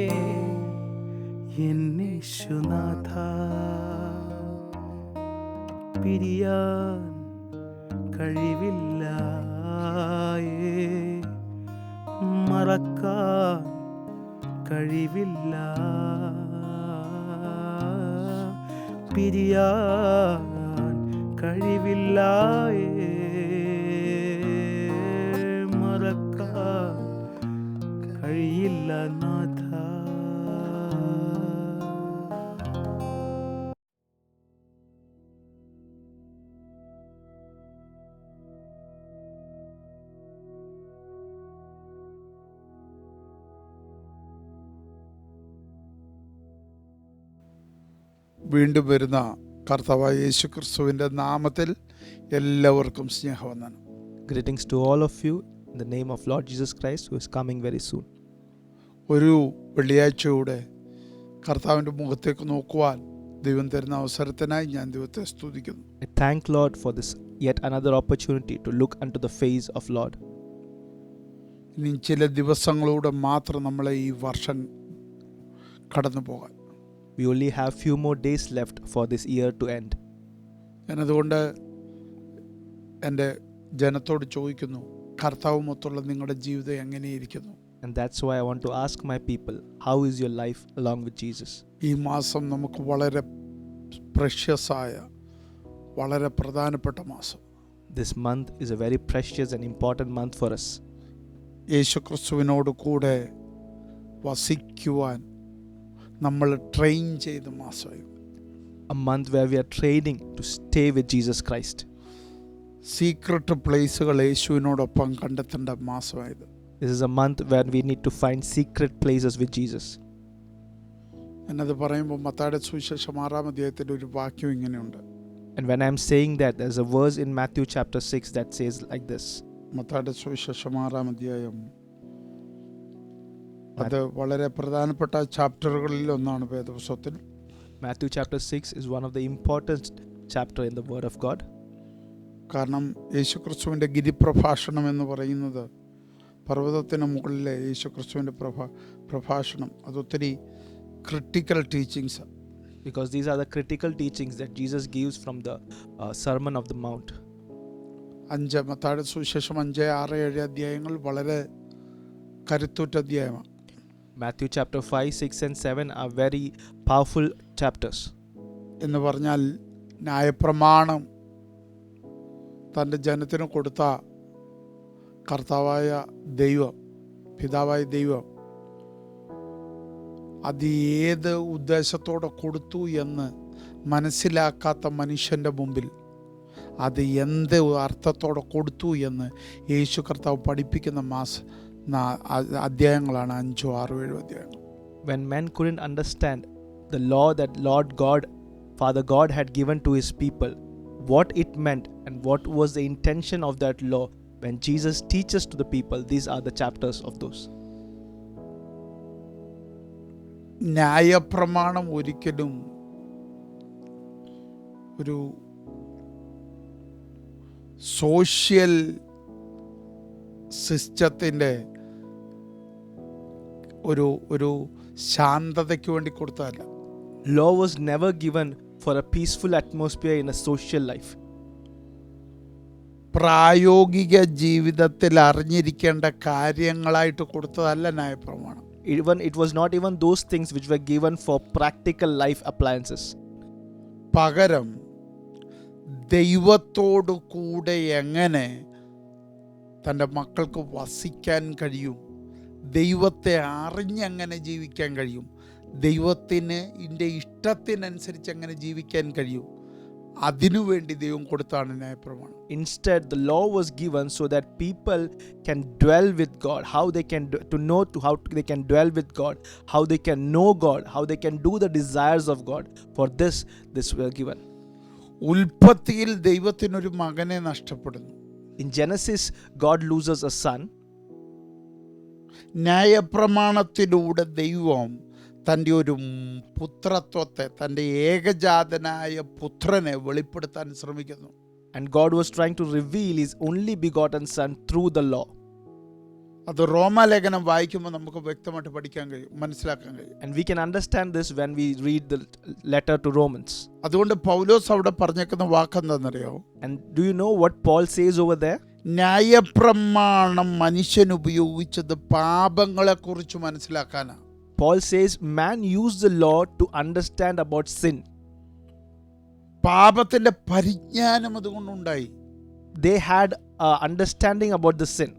എന്നേശുനാഥ, പിരിയാൻ കഴിവില്ല, മറക്കാൻ കഴിവില്ല, പിരിയാൻ കഴിവില്ല, മറക്കാൻ കഴിയില്ല നാഥ. വീണ്ടും വരുന്ന കർത്താവായ യേശു ക്രിസ്തുവിൻ്റെ നാമത്തിൽ എല്ലാവർക്കും സ്നേഹവന്ദനം. Greetings to all of you in the name of Lord Jesus Christ, who is coming very soon. ഒരു വെള്ളിയാഴ്ചയുടെ കർത്താവിൻ്റെ മുഖത്തേക്ക് നോക്കുവാൻ ദൈവം തരുന്ന അവസരത്തിനായി ഞാൻ ദൈവത്തെ സ്തുതിക്കുന്നു. I thank Lord for this yet another opportunity to look unto the face of Lord. ഇനി ചില ദിവസങ്ങളൂടെ മാത്രം നമ്മളെ ഈ വർഷം കടന്നു പോകാൻ. We only have few more days left for this year to end. ഞാനതുകൊണ്ട് എൻ്റെ ജനത്തോട് ചോദിക്കുന്നു, കർത്താവുമൊത്തുള്ള നിങ്ങളുടെ ജീവിതം എങ്ങനെയിരിക്കുന്നു? And that's why I want to ask my people, how is your life along with Jesus? ഈ മാസം നമുക്ക് വളരെ പ്രഷ്യസായ, വളരെ പ്രധാനപ്പെട്ട മാസം. This month is a very precious and important month for us. യേശുക്രിസ്തുവിനോട് കൂടെ വസിക്കുവാൻ നമ്മൾ ട്രെയിൻ ചെയ്ത മാസമായി. A month where we are training to stay with Jesus Christ. Secret പ്ലേസുകൾ യേശുവിനോടൊപ്പം കണ്ടെത്തേണ്ട മാസമായത്. This is a month where we need to find secret places with Jesus. എന്നത് പറയുമ്പോൾ മത്തായിയുടെ സുവിശേഷം 6-ാം അധ്യായത്തിൻ്റെ ഒരു വാക്യം ഇങ്ങനെയുണ്ട്. And when I'm saying that, there's a verse in Matthew chapter 6 that says like this. മത്തായിയുടെ സുവിശേഷം 6-ാം അധ്യായം, അത് വളരെ പ്രധാനപ്പെട്ട ചാപ്റ്ററുകളിൽ ഒന്നാണ് വേദപുസ്തകത്തിൽ. Matthew chapter 6 is one of the important chapter in the Word of God. കാരണം യേശുക്രിസ്തുവിൻ്റെ ഗിരിപ്രഭാഷണം എന്ന് പറയുന്നത്, പർവ്വതത്തിന് മുകളിലെ യേശുക്രിസ്തുവിൻ്റെ പ്രഭാഷണം, അതൊത്തിരി critical teachings. Because these are the critical teachings that Jesus gives from the Sermon of the Mount. മത്തായിയുടെ സുവിശേഷം 5, 6, 7 അധ്യായങ്ങൾ വളരെ കരുത്തുറ്റ അധ്യായമാണ്. Matthew chapter 5, 6 and 7 are very powerful chapters. എന്ന് പറഞ്ഞാൽ ന്യായപ്രമാണം തൻ്റെ ജനത്തിന് കൊടുത്ത കർത്താവായ ദൈവം, പിതാവായ ദൈവം, അത് ഏത് ഉദ്ദേശത്തോടെ കൊടുത്തു എന്ന് മനസ്സിലാക്കാത്ത മനുഷ്യൻ്റെ മുമ്പിൽ അത് എന്ത് അർത്ഥത്തോടെ കൊടുത്തു എന്ന് യേശു കർത്താവ് പഠിപ്പിക്കുന്ന അധ്യായങ്ങളാണ് 5, 6, 7 അധ്യായങ്ങൾ. When men couldn't understand the law that Lord God, Father God had given to his people, what it meant and what was the intention of that law, when Jesus teaches to the people, these are the chapters of those. ന്യായപ്രമാണം ഒരിക്കലും ഒരു social സിസ്റ്റത്തിൻ്റെ ഒരു ശാന്തതയ്ക്ക് വേണ്ടി കൊടുത്തതല്ല. Law was never given for a peaceful atmosphere in a social life. പ്രായോഗിക ജീവിതത്തിൽ അറിഞ്ഞിരിക്കേണ്ട കാര്യങ്ങളായിട്ട് കൊടുത്തതല്ല ന്യായപ്രമാണം. Even it was not even those things which were given for practical life appliances. പകരം ദൈവത്തോടു കൂടെ എങ്ങനെ തൻ്റെ മക്കൾക്ക് വസിക്കാൻ കഴിയും, ദൈവത്തെ അറിഞ്ഞെങ്ങനെ ജീവിക്കാൻ കഴിയും, ദൈവത്തിന് ഇതിൻ്റെ ഇഷ്ടത്തിനനുസരിച്ച് എങ്ങനെ ജീവിക്കാൻ കഴിയും, അതിനുവേണ്ടി ദൈവം കൊടുത്താണ് ന്യായപ്രമാണം. Instead, the law was given so that people can dwell with God, how they can how they can dwell with God, how they can know God, how they can do the desires of God. For this were given. ഉൽപ്പത്തിയിൽ ദൈവത്തിനൊരു മകനെ നഷ്ടപ്പെടുന്നു. In Genesis, God loses a son. ന്യായപ്രമാണത്തിലൂടെ ദൈവം തൻ്റെ ഒരു പുത്രത്വത്തെ, തൻ്റെ ഏകജാതനായ പുത്രനെ വെളിപ്പെടുത്താൻ ശ്രമിക്കുന്നു. And God was trying to reveal his only begotten son through the law. അത് റോമാലേഖനം വായിക്കുമ്പോൾ നമുക്ക് വ്യക്തമായിട്ട് പഠിക്കാൻ കഴിയും, മനസ്സിലാക്കാൻ കഴിയും. And we can understand this when we read the letter to Romans. അതുകൊണ്ട് പൗലോസ് അവിടെ പറഞ്ഞേക്കുന്ന വാക്കെന്താണെന്നറിയോ? And do you know what Paul says over there? ന്യായപ്രമാണം മനുഷ്യൻ ഉപയോഗിച്ചത് പാപങ്ങളെ കുറിച്ച് മനസ്സിലാക്കാനാണ്. Paul says man used the law to understand about sin. പാപത്തിന്റെ പരിജ്ഞാനം അതുകൊണ്ടുണ്ടായി. They had understanding about the sin.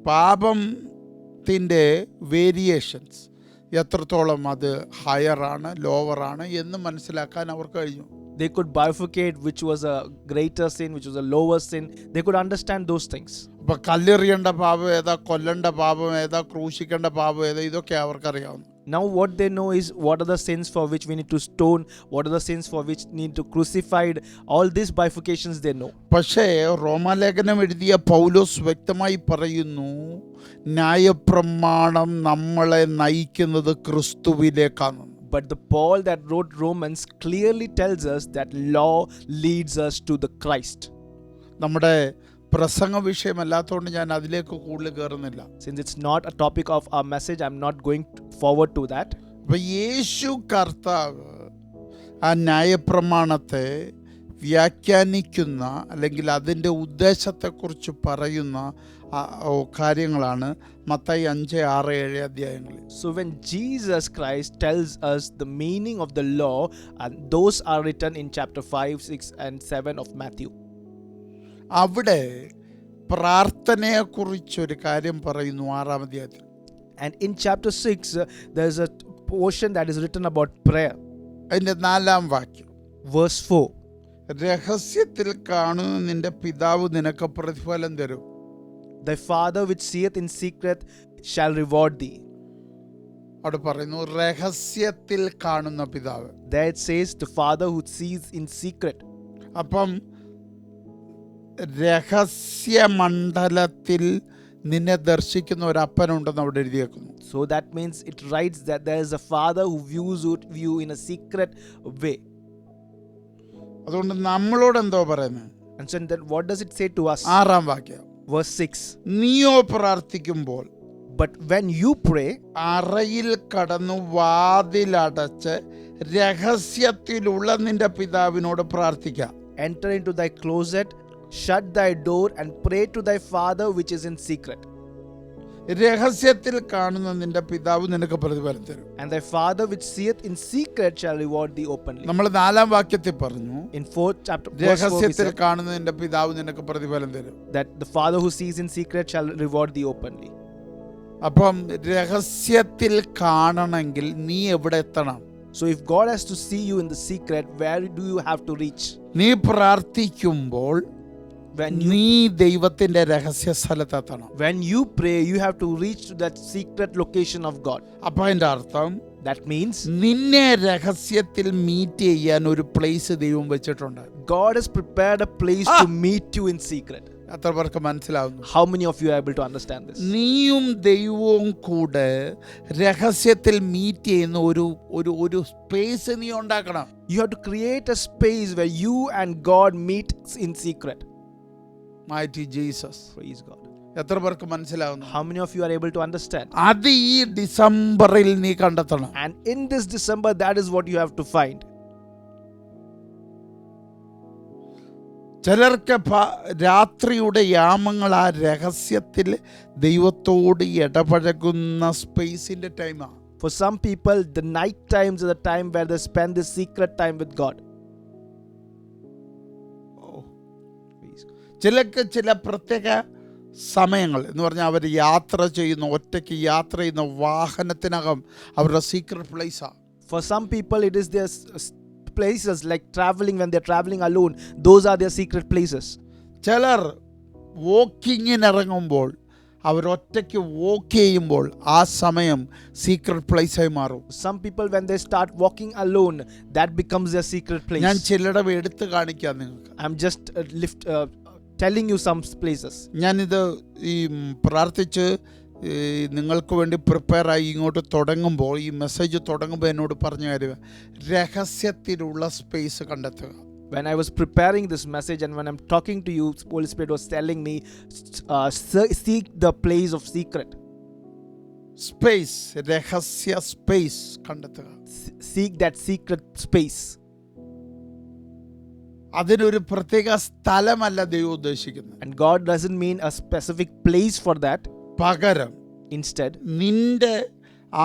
പാപത്തിൻ്റെ വേരിയേഷൻസ് എത്രത്തോളം അത് ഹയറാണ്, ലോവറാണ് എന്ന് മനസ്സിലാക്കാൻ അവർക്ക് കഴിഞ്ഞു. They could bifurcate which was a greater sin, which was a lower sin. They could understand those things. ഇപ്പം കല്ലെറിയേണ്ട പാപം ഏതാ, കൊല്ലേണ്ട പാപം ഏതാ, ക്രൂശിക്കേണ്ട പാപം ഏതാ, ഇതൊക്കെ അവർക്കറിയാവുന്നു. Now what they know is what are the sins for which we need to stone, what are the sins for which need to crucified. All these bifurcations they know. പക്ഷേ റോമാലേഖനം എഴുതിയ പൗലോസ് വ്യക്തമായി പറയുന്നു, ന്യായപ്രമാണം നമ്മളെ നയിക്കുന്നത് ക്രിസ്തുവിലേക്കാണ്. But the Paul that wrote Romans clearly tells us that law leads us to the Christ. നമ്മുടെ പ്രസംഗ വിഷയമല്ലാത്തതുകൊണ്ട് ഞാൻ അതിലേക്ക് കൂടുതൽ കയറുന്നില്ല. Since it's not a topic of our message, I'm not going forward to that. അപ്പോൾ യേശു കർത്താവ് ആ ന്യായപ്രമാണത്തെ വ്യാഖ്യാനിക്കുന്ന അല്ലെങ്കിൽ അതിൻ്റെ ഉദ്ദേശത്തെക്കുറിച്ച് പറയുന്ന കാര്യങ്ങളാണ് മത്തായി 5, 6, 7 അധ്യായങ്ങളിൽ. So when Jesus Christ tells us the meaning of the law, and those are written in chapter 5, 6 and 7 of Matthew. അവിടെ പ്രാർത്ഥനയെക്കുറിച്ചൊരു കാര്യം പറയുന്നു 6-ാം അധ്യായത്തിൽ. And in chapter 6, there's a portion that is written about prayer. അതിൻ്റെ 4-ാം വാക്യം, Verse 4. രഹസ്യത്തിൽ കാണുന്ന നിന്റെ പിതാവ് നിനക്ക് പ്രതിഫലം തരും. Thy Father which seeth in secret shall reward thee. അവിടെ പറയുന്നു രഹസ്യത്തിൽ കാണുന്ന പിതാവ്. There it says, the Father who sees in secret. അപ്പം രഹസ്യമണ്ഡലത്തിൽ നിന്നെ ദർശിക്കുന്ന ഒരു അപ്പനുണ്ടെന്ന് അവിടെ എഴുതിയേക്കുന്നു. So that means it writes that there is a Father who views you in a secret way. അതുകൊണ്ട് നമ്മളോട് എന്തോ പറയുന്നത്? And so then what does it say to us? 6-ാം വാക്യം, Verse 6. നീയോ പ്രാർത്ഥിക്കുമ്പോൾ But when you pray, അറയിൽ കടന്നു വാതിലടച്ച് രഹസ്യത്തിലുള്ള നിന്റെ പിതാവിനോട് പ്രാർത്ഥിക്കാം. enter into thy closet, shut thy door, and pray to thy Father which is in secret. രഹസ്യത്തിൽ കാണുന്ന നിന്റെ പിതാവ് നിനക്ക് പ്രതിഫലം തരും. And thy Father which seeth in secret shall reward thee openly. നമ്മൾ 4-ാം വാക്യത്തിൽ പറഞ്ഞു, In 4th chapter, verse 4, we രഹസ്യത്തിൽ said കാണുന്ന നിന്റെ പിതാവ് നിനക്ക് പ്രതിഫലം തരും. that the Father who sees in secret shall reward thee openly. അപ്പം രഹസ്യത്തിൽ കാണണമെങ്കിൽ നീ എവിടെ എത്തണം? So if God has to see you in the secret, where do you have to reach? നീ പ്രാർത്ഥിക്കുമ്പോൾ നീ ദൈവത്തിന്റെ രഹസ്യ സ്ഥലത്തെത്തണം. When you pray, you have to reach to that secret location of God. അപ്പൊ അതിന്റെ അർത്ഥം, That means നിന്നെ രഹസ്യത്തിൽ മീറ്റ് ചെയ്യാൻ ഒരു പ്ലേസ് ദൈവം വെച്ചിട്ടുണ്ട്. God has prepared a place to meet you in secret. എത്ര പേർക്ക് മനസ്സിലാവുന്നു? How many of you are able to understand this? നീയും ദൈവവും കൂടെ രഹസ്യത്തിൽ മീറ്റ് ചെയ്യുന്ന ഒരു സ്പേസ് നീ ഉണ്ടാക്കണം. You have to create a space where you and God meet in secret. Mighty Jesus. Praise God. എത്ര പേർക്ക് മനസ്സിലാവുന്നു? How many of you are able to understand? അത് ഈ ഡിസംബറിൽ നീ കണ്ടെത്തണം. And in this December, that is what you have to find. ചിലർക്ക് രാത്രിയുടെ യാമങ്ങൾ ആ രഹസ്യത്തിൽ ദൈവത്തോട് ഇടപഴകുന്ന സ്പേസിന്റെ ടൈമാണ്. For some people, the night times are the time where they spend this secret time with God. ചിലർക്ക് ചില പ്രത്യേക സമയങ്ങൾ എന്ന് പറഞ്ഞാൽ അവർ യാത്ര ചെയ്യുന്ന, ഒറ്റയ്ക്ക് യാത്ര ചെയ്യുന്ന വാഹനത്തിനകം അവരുടെ secret പ്ലേസാണ്. For some people, it is their places like traveling. When they're traveling alone, those are their secret places. ചിലർ വോക്കിങ്ങിന് ഇറങ്ങുമ്പോൾ, അവരൊറ്റയ്ക്ക് വോക്ക് ചെയ്യുമ്പോൾ ആ സമയം സീക്രട്ട് പ്ലേസായി മാറും. Some people, when they start walking alone, that becomes their secret place. ഞാൻ ചിലയിടം എടുത്തു കാണിക്കാം നിങ്ങൾക്ക്. I'm just telling you some places. ഞാനിത് ഈ പ്രാർത്ഥിച്ച് നിങ്ങൾക്ക് വേണ്ടി പ്രിപ്പയർ ആയി ഇങ്ങോട്ട് തുടങ്ങുമ്പോൾ, ഈ മെസ്സേജ് തുടങ്ങുമ്പോൾ എന്നോട് പറഞ്ഞ കാര്യം, രഹസ്യത്തിലുള്ള സ്പേസ് കണ്ടെത്തുക. When I was preparing this message and when I'm talking to you, Holy Spirit was telling me, seek the place of secret. Space, രഹസ്യ സ്പേസ് കണ്ടെത്തുക. Seek that secret space. അതിനൊരു പ്രത്യേക സ്ഥലമല്ല ദൈവം ഉദ്ദേശിക്കുന്നത്. And God doesn't mean a specific place for that. പകരം Instead, നിന്റെ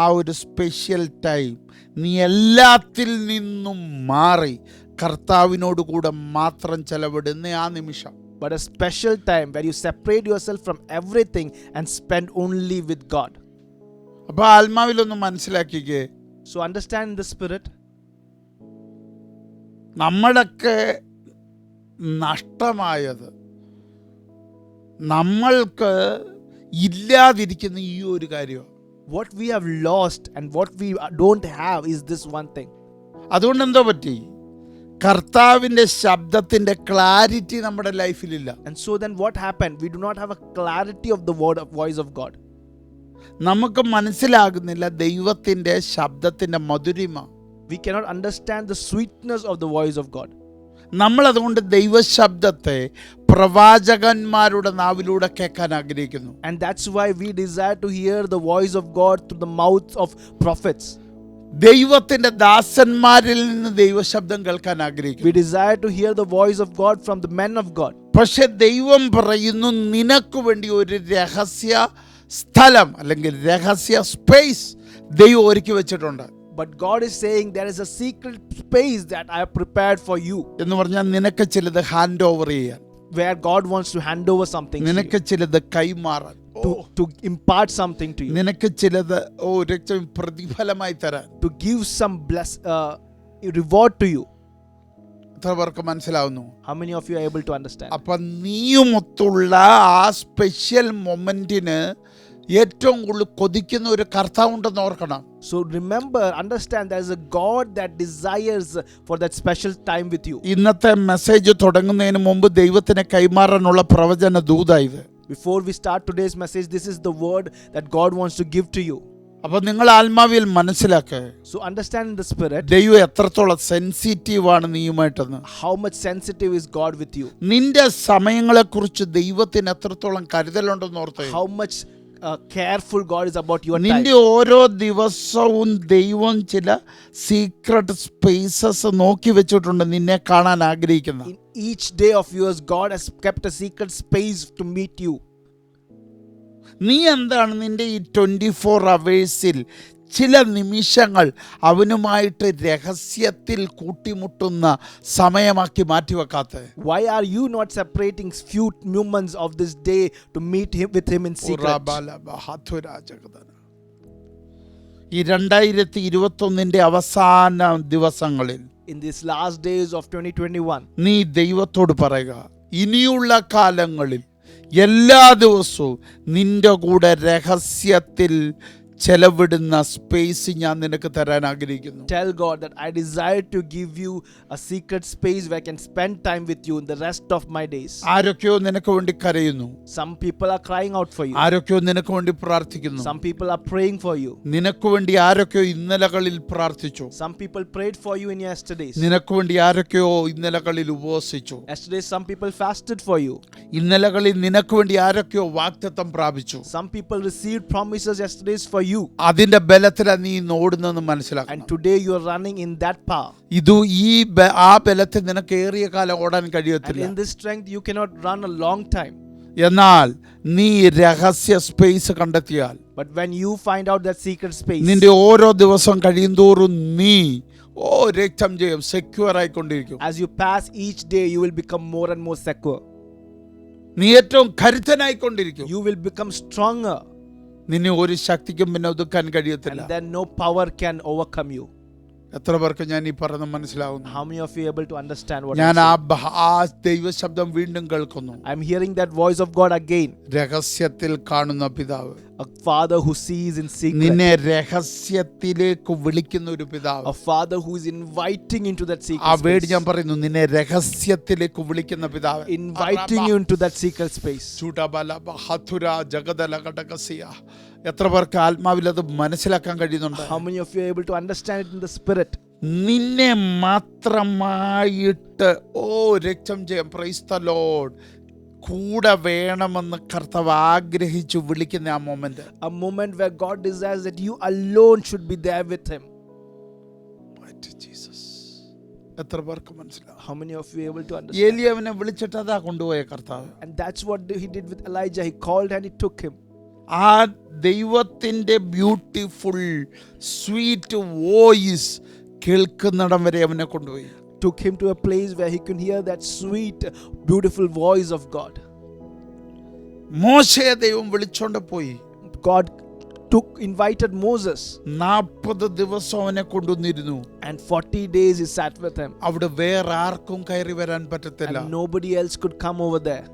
ആ ഒരു സ്പെഷ്യൽ ടൈം നീ എല്ലാത്തിൽ നിന്നും മാറി കർത്താവിനോട് കൂടെ മാത്രം ചെലവിടുന്ന ആ നിമിഷം. but a special time where you separate yourself from everything and spend only with God. അപ്പൊ ആത്മാവിലൊന്ന് മനസ്സിലാക്കിക്കേ, So understand in the spirit, നമ്മളൊക്കെ നഷ്ടമായത്, നമ്മൾക്ക് ഇല്ലാതിരിക്കുന്ന ഈ ഒരു കാര്യം. what we have lost and what we don't have is this one thing. അതുകൊണ്ട് എന്തോ പറ്റി? കർത്താവിൻ്റെ ശബ്ദത്തിൻ്റെ ക്ലാരിറ്റി നമ്മുടെ ലൈഫിലില്ല. And so then what happened? We do not have a clarity of the voice of God. നമുക്ക് മനസ്സിലാകുന്നില്ല ദൈവത്തിൻ്റെ ശബ്ദത്തിൻ്റെ Madhurima. We cannot understand the sweetness of the voice of God. നമ്മളതുകൊണ്ട് ദൈവശബ്ദത്തെ പ്രവാചകന്മാരുടെ നാവിലൂടെ കേൾക്കാൻ ആഗ്രഹിക്കുന്നു. And that's why we desire to hear the voice of God through the mouths of prophets. ദൈവത്തിന്റെ ദാസന്മാരിൽ നിന്ന് ദൈവശബ്ദം കേൾക്കാൻ ആഗ്രഹിക്കുന്നു. We desire to hear the voice of God from the men of God. പക്ഷെ ദൈവം പറയുന്നു, നിനക്ക് വേണ്ടി ഒരു രഹസ്യ സ്ഥലം അല്ലെങ്കിൽ രഹസ്യ സ്പേസ് ദൈവം ഒരുക്കി വെച്ചിട്ടുണ്ട്. But God is saying there is a secret space that I have prepared for you. എന്ന് പറഞ്ഞാൽ നിനക്ക് ചിലത് ഹാൻഡ് ഓവർ ചെയ്യാൻ. where God wants to hand over something to you, നിനക്ക് ചിലത് കൈമാറാൻ, to impart something to you, നിനക്ക് ചിലത് രക്ഷ പ്രതിഫലമായി തരാൻ. to give some reward to you. എത്ര പേർക്ക് മനസ്സിലാവുന്നു? How many of you are able to understand? അപ്പൊ നീയുമൊത്തുള്ള ആ സ്പെഷ്യൽ മൊമെന്റിന് ഏറ്റവും കൂടുതൽ കൊതിക്കുന്ന ഒരു കർത്താവുണ്ടെന്ന് ഓർക്കണം. So remember, understand, there is a God that desires for that special time with you. ഇന്നത്തെ മെസ്സേജ് തുടങ്ങുന്നതിന് മുമ്പ് ദൈവത്തിനെ കൈമാറാനുള്ള പ്രവചന ദൂതായത്. Before we start today's message, this is the word that God wants to give to you. അപ്പൊ നിങ്ങൾ ആത്മാവിൽ മനസ്സിലാക്കുക, So understand in the spirit ദൈവം എത്രത്തോളം സെൻസിറ്റീവ് ആണ് നീയുമായിട്ടെന്ന്. how much sensitive is God with you. നിന്റെ സമയങ്ങളെ കുറിച്ച് ദൈവത്തിന് എത്രത്തോളം കരുതലുണ്ടെന്ന് ഓർത്തേ. How much careful God is about your time. നിന്റെ ഓരോ ദിവസവും ദൈവം ചില സീക്രട്ട് സ്പേസസ് നോക്കി വെച്ചിട്ടുണ്ട് നിന്നെ കാണാൻ ആഗ്രഹിക്കുന്ന. In each day of yours, God has kept a secret space to meet you. നീ എന്താണ് നിന്റെ ഈ 24 hours ചില നിമിഷങ്ങൾ അവനുമായിട്ട് രഹസ്യത്തിൽ കൂട്ടിമുട്ടുന്ന സമയമാക്കി മാറ്റിവെക്കാത്ത? Why are you not separating few moments of this day to meet him with him in secret? ഈ 2021 അവസാന ദിവസങ്ങളിൽ In these last days of 2021, നീ ദൈവത്തോട് പറയുക, ഇനിയുള്ള കാലങ്ങളിൽ എല്ലാ ദിവസവും നിന്റെ കൂടെ രഹസ്യത്തിൽ ചെലവിടുന്ന സ്പേസ് ഞാൻ നിനക്ക് തരാൻ ആഗ്രഹിക്കുന്നു. tell God that I desire to give you a secret space where I can spend time with you in the rest of my days. ആരൊക്കെയോ നിനക്ക് വേണ്ടി കരയുന്നു, Some people are crying out for you. ആരൊക്കെയോ നിനക്ക് വേണ്ടി പ്രാർത്ഥിക്കുന്നു, Some people are praying for you. നിനക്ക് വേണ്ടി ആരൊക്കെയോ ഇന്നലകളിൽ പ്രാർത്ഥിച്ചു, Some people prayed for you in yesterdays. നിനക്ക് വേണ്ടി ആരൊക്കെയോ ഇന്നലകളിൽ ഉപവസിച്ചു, Yesterday some people fasted for you. ഇന്നലകളിൽ നിനക്ക് വേണ്ടി ആരൊക്കെയോ വാഗ്ദത്തം പ്രാപിച്ചു. Some people received promises yesterdays for you. അതിന്റെ ബലത്തിലാണ് നീ ഓടുന്നെന്ന് മനസ്സിലാക്കണം. And today you are running in that power. ഇത് ആ ബലത്തിൽ നിനക്ക് ഏറിയ കാലം ഓടാൻ And കഴിയത്തില്ല. in this strength you cannot run a long time. എന്നാൽ നീ രഹസ്യ സ്പേസ് കണ്ടെത്തിയാൽ, But when you find out that secret space, നിന്റെ ഓരോ ദിവസം കഴിയുന്തോറും നീ രക്തം ചെയ്യും secure ആയിക്കൊണ്ടിരിക്കും. as you pass each day, you will become more and more secure. നീ ഏറ്റവും കരുത്തനായിക്കൊണ്ടിരിക്കും. You will become stronger. നിന്നെ ഒരു ശക്തിക്കും പിന്നെ ഒതുക്കാൻ കഴിയത്തില്ല. And then no power can overcome you. എത്ര പേർക്ക് ഞാൻ ഈ പറഞ്ഞ മനസ്സിലാവുന്നു? How many of you are able to understand what ഞാൻ I'm saying? ആ ദൈവശബ്ദം വീണ്ടും കേൾക്കുന്നു. I'm hearing that voice of God again. രഹസ്യത്തിൽ കാണുന്ന പിതാവ്, A father who sees in secret. നിന്നെ രഹസ്യത്തിലേക്ക് വിളിക്കുന്ന ഒരു പിതാവ്. A father who is inviting into that ആ secret വേർഡ് space. ഞാൻ പറയുന്നു, നിന്നെ രഹസ്യത്തിലേക്ക് വിളിക്കുന്ന പിതാവ്. Inviting you into that secret space. എത്ര പേർക്ക് ആത്മാവിൽ അത് മനസ്സിലാക്കാൻ കഴിയുന്നുണ്ട്? How many of you are able to understand it in the spirit? നിന്നെ മാത്രമായിട്ട് രക്തം ചെയ്യാം, പ്രൈസ് ദ ലോർഡ്, കൂടെ വേണമെന്ന് കർത്താവ് ആഗ്രഹിച്ചു വിളിക്കുന്ന ആ moment. A moment where God desires that you alone should be there with him. എത്ര പേർക്ക് മനസ്സിലാവും? How many of you are able to understand? ഏലിയാവിനെ വിളിച്ചിട്ട് അതാ കൊണ്ടുപോയ കർത്താവ്. And that's what he did with Elijah. He called and he took him. ആ ദൈവത്തിന്റെ ബ്യൂട്ടിഫുൾ സ്വീറ്റ് വോയിസ് കേൾക്കുന്നിടം വരെ അവനെ കൊണ്ടുപോയി. Took him to a place where he could hear that sweet, beautiful voice of God. മോശയെ ദൈവം വിളിച്ചോണ്ട് പോയി. God invited Moses. 40 ദിവസം അവനെ കൊണ്ടുവന്നിരുന്നു. And 40 days he sat with him. അവിടെ വേറെ ആർക്കും കയറി വരാൻ പറ്റത്തില്ല. And nobody else could come over there.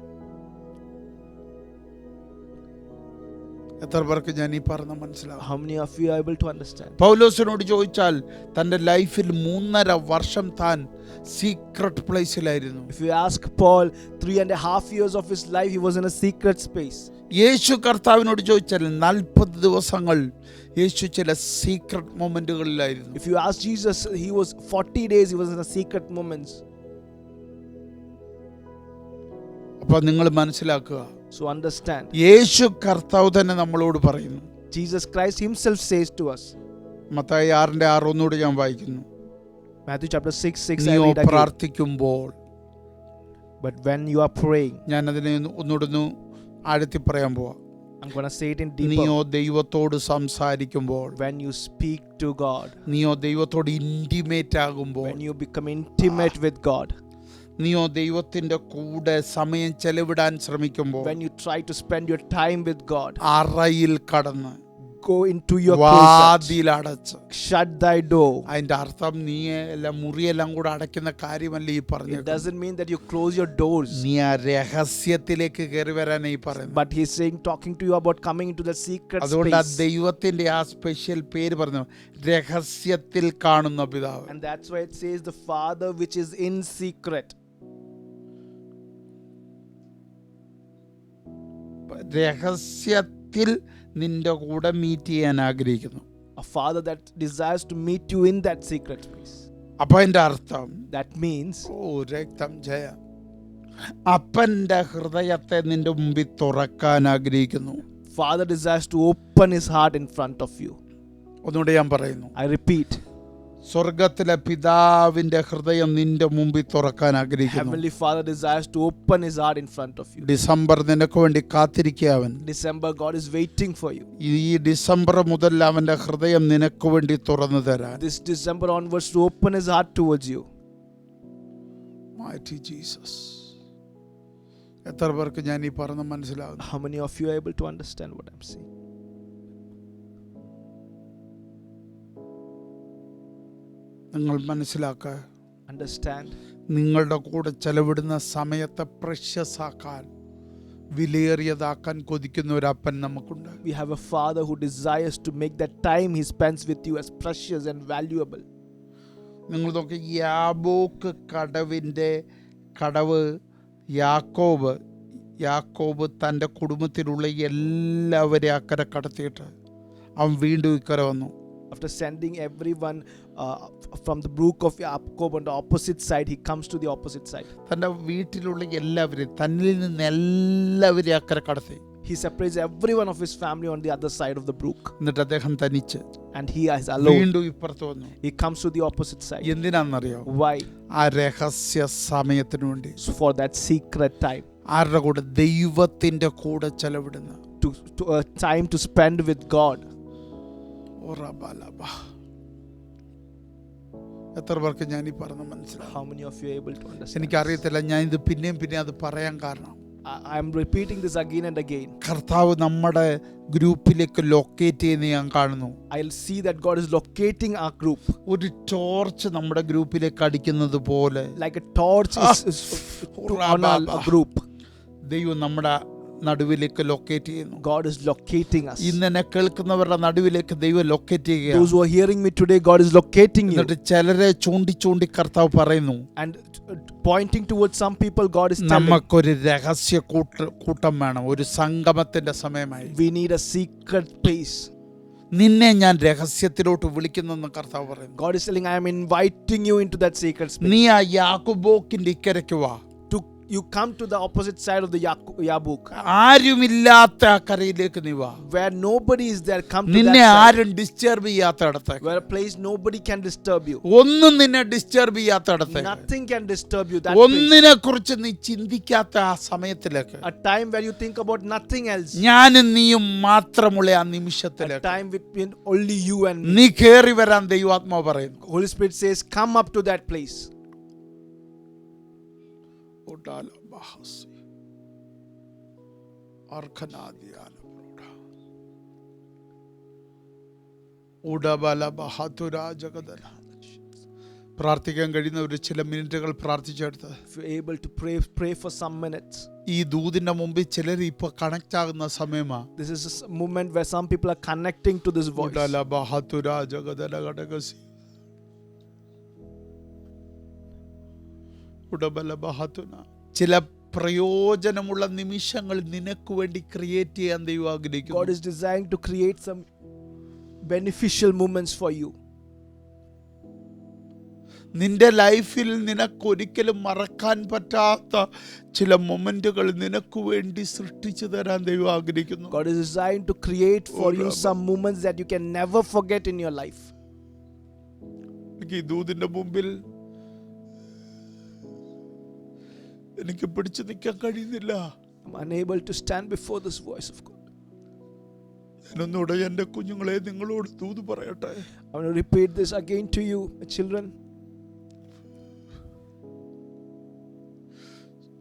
എത്ര പേർക്ക് ഞാൻ ഈ പറഞ്ഞ മനസ്സിലാവും? How many of you are able to understand? പൗലോസിനോട് ചോദിച്ചാൽ തന്റെ ലൈഫിൽ 3.5 വർഷം താൻ secret പ്ലേസിലായിരുന്നു. If you ask Paul, 3.5 years of his life he was in a secret space. യേശു കർത്താവിനോട് ചോദിച്ചാൽ 40 ദിവസങ്ങൾ യേശു ചില secret മൊമെന്റുകളിലായിരുന്നു. If you ask Jesus, he was 40 days he was in a secret moments. അപ്പൊ നിങ്ങൾ മനസ്സിലാക്കുക, So understand, യേശു കർത്താവ് തന്നെ നമ്മളോട് പറയുന്നു. Jesus Christ himself says to us. Mathai 6:6 ഒന്നുകൂടി ഞാൻ വായിക്കുന്നു. Matthew chapter 6:6 I നീയോ read again. പ്രാർത്ഥിക്കുമ്പോൾ, But when you are praying, ഞാൻ അതിനെ ഒന്നുകൂടെ ആഴത്തി പറയാൻ പോവാ. I'm going to say it in നീയോ deeper. ദൈവത്തോട് സംസാരിക്കുമ്പോൾ, When you speak to God, നീയോ ദൈവത്തോട് ഇന്റിമേറ്റ് ആകുമ്പോൾ, when you become intimate with God, നീയോ ദൈവത്തിന്റെ കൂടെ സമയം ചെലവിടാൻ ശ്രമിക്കുമ്പോൾ when you try to spend your time with God, അറയിൽ കടന്ന് go into your closet, വാതിലടച്ച് shut thy door. അതിന്റെ അർത്ഥം നീ എല്ലാം മുറിയെല്ലാം കൂടെ അടയ്ക്കുന്ന കാര്യമല്ല ഈ It പറഞ്ഞത്. doesn't mean that you close your doors, നീ ആ രഹസ്യത്തിലേക്ക് കയറി വരാനാ ഈ പറയുന്നത്. but he's saying, talking to you about coming into the secret അതുകൊണ്ട് ആ space. ദൈവത്തിന്റെ ആ സ്പെഷ്യൽ പേര് പറഞ്ഞു, രഹസ്യത്തിൽ കാണുന്ന പിതാവ്. And that's why it says the Father which is in secret. രഹസ്യത്തിൽ നിന്റെ കൂടെ മീറ്റ് ചെയ്യാൻ ആഗ്രഹിക്കുന്നു. A Father that desires to meet you in that secret space. അപ്പൊ അതിന്റെ അർത്ഥം That means രക്തം ജയ അപ്പന്റെ ഹൃദയത്തെ നിന്റെ മുമ്പിൽ തുറക്കാൻ ആഗ്രഹിക്കുന്നു. Father desires to open his heart in front of you. ഒന്നുകൂടെ ഞാൻ പറയുന്നു, I repeat, സ്വർഗത്തിലെ പിതാവിന്റെ ഹൃദയം നിന്റെ മുമ്പിൽ തുറക്കാൻ ആഗ്രഹിക്കുന്നു. Heavenly Father desires to open his heart in front of you. December നിനക്ക് വേണ്ടി കാത്തിരിക്കുക അവൻ. December, God is waiting for you. ഈ ഡിസംബർ മുതൽ അവന്റെ ഹൃദയം നിനക്ക് വേണ്ടി തുറന്നു തരാൻ. This December onwards to open his heart towards you. Mighty Jesus. എത്ര പേർക്ക് ഞാൻ ഈ പറഞ്ഞ മനസ്സിലാകുന്നു? How many of you are able to understand what I'm saying? നിങ്ങൾ മനസ്സിലാക്കുക, Understand. നിങ്ങളുടെ കൂടെ ചെലവിടുന്ന സമയത്തെ പ്രഷ്യസ് ആക്കാൻ, വിലയേറിയതാക്കാൻ കൊതിക്കുന്ന ഒരു അപ്പൻ നമുക്കുണ്ട്. We have a Father who desires to make that time he spends with you as precious and valuable. നിങ്ങൾ നോക്കി, യാബോക്ക് കടവ് യാക്കോബ് തൻ്റെ കുടുംബത്തിലുള്ള എല്ലാവരെയും അക്കരെ കടത്തിയിട്ട് അവൻ വീണ്ടും ഇക്കരെ വന്നു. After sending everyone from the brook of Jacob on the opposite side, he comes to the opposite side. തൻ്റെ വീട്ടിലുള്ള എല്ലാവരെയും, തന്നിൽ നിന്ന് എല്ലാവരെയും അക്കരെ കടത്തി. He separates everyone of his family on the other side of the brook. എന്നിട്ട് അദ്ദേഹം തനിച്ച് And he is alone. വീണ്ടും ഇപ്പുറത്ത് വന്നു. He comes to the opposite side. എന്തിനാണെന്നറിയോ? Why? ആ രഹസ്യ സമയത്തിന് വേണ്ടി. So for that secret time. ആരുടെ കൂടെ? ദൈവത്തിന്റെ കൂടെ ചെലവിടുന്ന To a time to spend with God. എത്ര പേർക്ക് ഞാൻ ഈ പറഞ്ഞ മനസ്സിലാവും? How many of you are able to understand? എനിക്കറിയത്തില്ല, ഞാൻ ഇത് പിന്നെയും അത് പറയാൻ കാരണം I am repeating this again and again. കർത്താവ് നമ്മുടെ ഗ്രൂപ്പിലേക്ക് ലൊക്കേറ്റ് ചെയ്യുന്ന ഞാൻ കാണുന്നു. I'll see that God is locating our group. ഒരു ടോർച്ച് നമ്മുടെ ഗ്രൂപ്പിലേക്ക് അടിക്കുന്നത് പോലെ Like a torch is on our group. ദൈവം നമ്മുടെ നടുവിലേക്ക് ലൊക്കേറ്റ് ചെയ്യുന്നു. God is locating us. ഇന്നെന്നെ കേൾക്കുന്നവരുടെ നടുവിലേക്ക് ദൈവം ലൊക്കേറ്റ് ചെയ്യുക. Those who are hearing me today, God is locating you. എന്നിട്ട് ചിലരെ ചൂണ്ടി കർത്താവ് പറയുന്നു, And pointing towards some people, God is telling, നമുക്കൊരു രഹസ്യ കൂട്ടം വേണം, ഒരു സംഗമത്തിന്റെ സമയമായി. we need a secret place. നിന്നെ ഞാൻ രഹസ്യത്തിലോട്ട് വിളിക്കുന്നെന്ന് കർത്താവ് പറയുന്നു. God is telling, I am inviting you into that secret space. നീ ആ യാക്കോബോക്കിന്റെ ഇക്കരയ്ക്ക് വാ. You come to the opposite side of the Yabuk. ആരുമില്ലാത്ത ആ കരയിലേക്ക് നീ വാ. Where nobody is there, come to നിന്നെ that side. ആരും ഡിസ്റ്റർബ് ചെയ്യാത്തടത്തേക്ക്. Where a place nobody can disturb you. ഒന്നും നിന്നെ ഡിസ്റ്റർബ് ചെയ്യാത്തടത്തേക്ക്. Nothing can disturb you. That place. ഒന്നിനെ കുറിച്ച് നീ ചിന്തിക്കാത്ത ആ സമയത്തിലേക്ക്. A time where you think about nothing else. ഞാനും നീയും മാത്രമുള്ള ആ A നിമിഷത്തിലേക്ക് time between only you and me. നീ കേറി വരാൻ ദൈവാത്മാവ് പറയുന്നു. Holy Spirit says, come up to that place. പ്രാർത്ഥിക്കാൻ കഴിയുന്ന ഒരു ചില മിനിറ്റുകൾ പ്രാർത്ഥിച്ചെടുത്ത്, If you're able to pray for some minutes. ഈ ദൂതിന്റെ മുമ്പിൽ ചിലർ ഇപ്പൊ കണക്ട് ആകുന്ന സമയമാ. This is a moment where some people are connecting to this voice. ചില പ്രയോജനമുള്ള നിമിഷങ്ങൾ നിനക്ക് വേണ്ടി ക്രിയേറ്റ് ചെയ്യാൻ ദൈവം ആഗ്രഹിക്കുന്നു. God is desiring to create some beneficial moments for you. നിന്റെ ലൈഫിൽ നിനക്കൊരിക്കലും മറക്കാൻ പറ്റാത്ത ചില മൊമെന്റുകൾ നിനക്ക് വേണ്ടി സൃഷ്ടിച്ചു തരാൻ ദൈവം ആഗ്രഹിക്കുന്നു. God is desiring to create for you some moments that you can never forget in your life. എനിക്ക് ഈ ദൂതിന്റെ മുമ്പിൽ എനിക്ക് പിടിച്ചു നിൽക്കാൻ കഴിയുന്നില്ല. I'm unable to stand before this voice of God. ഞാനൊന്നുകൂടെ എൻ്റെ കുഞ്ഞുങ്ങളെ നിങ്ങളോട് ദൂത് പറയട്ടെ. I want to repeat this again to you, children.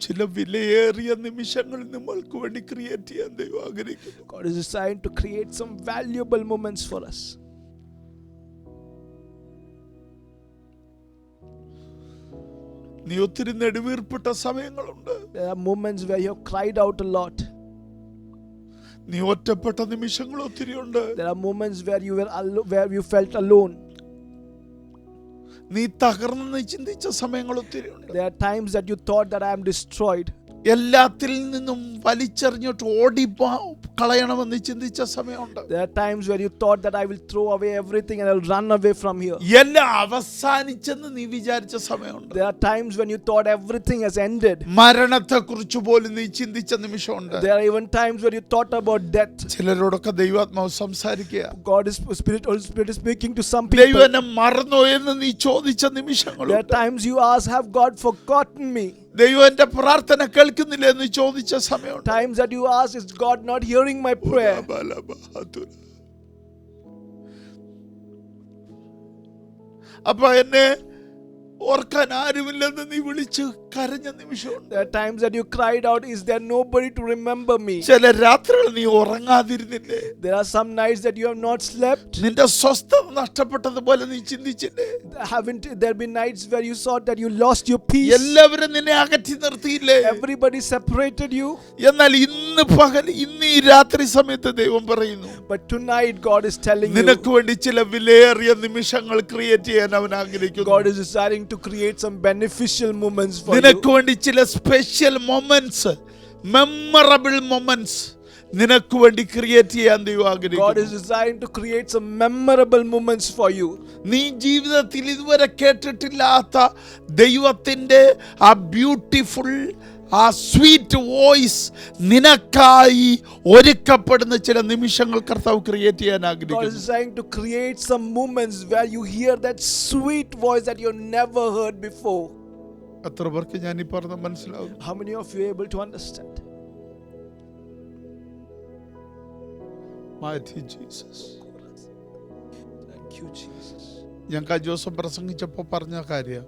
ചില വിലയേറിയ നിമിഷങ്ങൾ നമ്മൾക്ക് വേണ്ടി ക്രിയേറ്റ് ചെയ്യാൻ ദൈവം ആഗ്രഹിക്കുന്നു. God is designed to create some valuable moments for us. നീ ഒത്തിരി നെടുവീർപ്പിട്ട സമയങ്ങളുണ്ട്. There are moments where you have cried out a lot. നീ ഒറ്റപ്പെട്ട നിമിഷങ്ങൾ ഒത്തിരി ഉണ്ട്. There are moments where you felt alone. നീ തകർന്ന് ചിന്തിച്ച സമയങ്ങൾ ഒത്തിരി ഉണ്ട്. There are times that you thought that I am destroyed. എല്ലാത്തിൽ നിന്നും വലിച്ചെറിഞ്ഞിട്ട് ഓടി കളയണമെന്ന് ചിന്തിച്ച സമയമുണ്ട്. There are times where you thought that I will throw away everything and I will run away from here. എല്ലാം അവസാനിച്ചെന്ന് നീ വിചാരിച്ച സമയമുണ്ട്. There are times when you thought everything has ended. മരണത്തെ കുറിച്ച് പോലും നീ ചിന്തിച്ച നിമിഷമുണ്ട്. There are even times where you thought about death. ചിലരോടൊക്കെ ദൈവാത്മാവ് സംസാരിക്കുക. God is Holy Spirit is speaking to some people. ദൈവം എന്നെ മറന്നോ എന്ന് നീ ചോദിച്ച നിമിഷങ്ങളുണ്ട്. There are times you ask, have God forgotten me? ദൈവം എന്റെ പ്രാർത്ഥന കേൾക്കുന്നില്ല എന്ന് ചോദിച്ച സമയമുണ്ട്. Times that you ask, is God not hearing my prayer? അപ്പൊ എന്നെ ഓർക്കാൻ ആരുമില്ലെന്ന് നീ വിളിച്ച് കരഞ്ഞ നിമിഷമുണ്ട്. There are times that you cried out, is there nobody to remember me? ചില രാത്രികൾ നീ ഉറങ്ങാതിരുന്നില്ലേ? There are some nights that you have not slept. നിന്റെ സ്വസ്ഥത നഷ്ടപ്പെട്ടതുപോലെ നീ ചിന്തിച്ചില്ലേ? Haven't there been nights where you thought that you lost your peace? എല്ലാവരും നിന്നെ അകറ്റി നിർത്തിയില്ലേ? Everybody separated you. എന്നാൽ ഇന്ന് ഈ രാത്രി സമയത്ത് ദൈവം പറയുന്നു, But tonight God is telling you, നിനക്ക് വേണ്ടി ചില വിലയേറിയ നിമിഷങ്ങൾ ക്രിയേറ്റ് ചെയ്യാൻ അവൻ ആഗ്രഹിക്കുന്നു. God is desiring to create some beneficial moments for you. നിനക്ക് വേണ്ടി ചില സ്പെഷ്യൽ മൊമെന്റ്സ്, മെമ്മറബിൾ മൊമെന്റ്സ് നിനക്ക് വേണ്ടി ക്രിയേറ്റ് ചെയ്യാൻ ദൈവം God ആഗ്രഹിക്കുന്നു. is desiring to create some memorable moments for you. നീ ജീവിതത്തിൽ ഇതുവരെ കേട്ടിട്ടില്ലാത്ത ദൈവത്തിന്റെ ആ ബ്യൂട്ടിഫുൾ, ആ സ്വീറ്റ് വോയിസ് നിനക്കായി ഒരുക്കപ്പെടുന്ന ചില നിമിഷങ്ങൾ കർത്താവ് ക്രിയേറ്റ് ചെയ്യാൻ God is ആഗ്രഹിക്കുന്നു. desiring to create some moments where you hear that sweet voice that you never heard before. എത്ര പേർക്ക് ഞാൻ ഈ പറഞ്ഞ മനസ്സിലാവും? How many of you are able to understand? Mighty Jesus. Thank you, Jesus. ഞാൻ കഴിഞ്ഞ ദിവസം പ്രസംഗിച്ചപ്പോൾ പറഞ്ഞ കാര്യം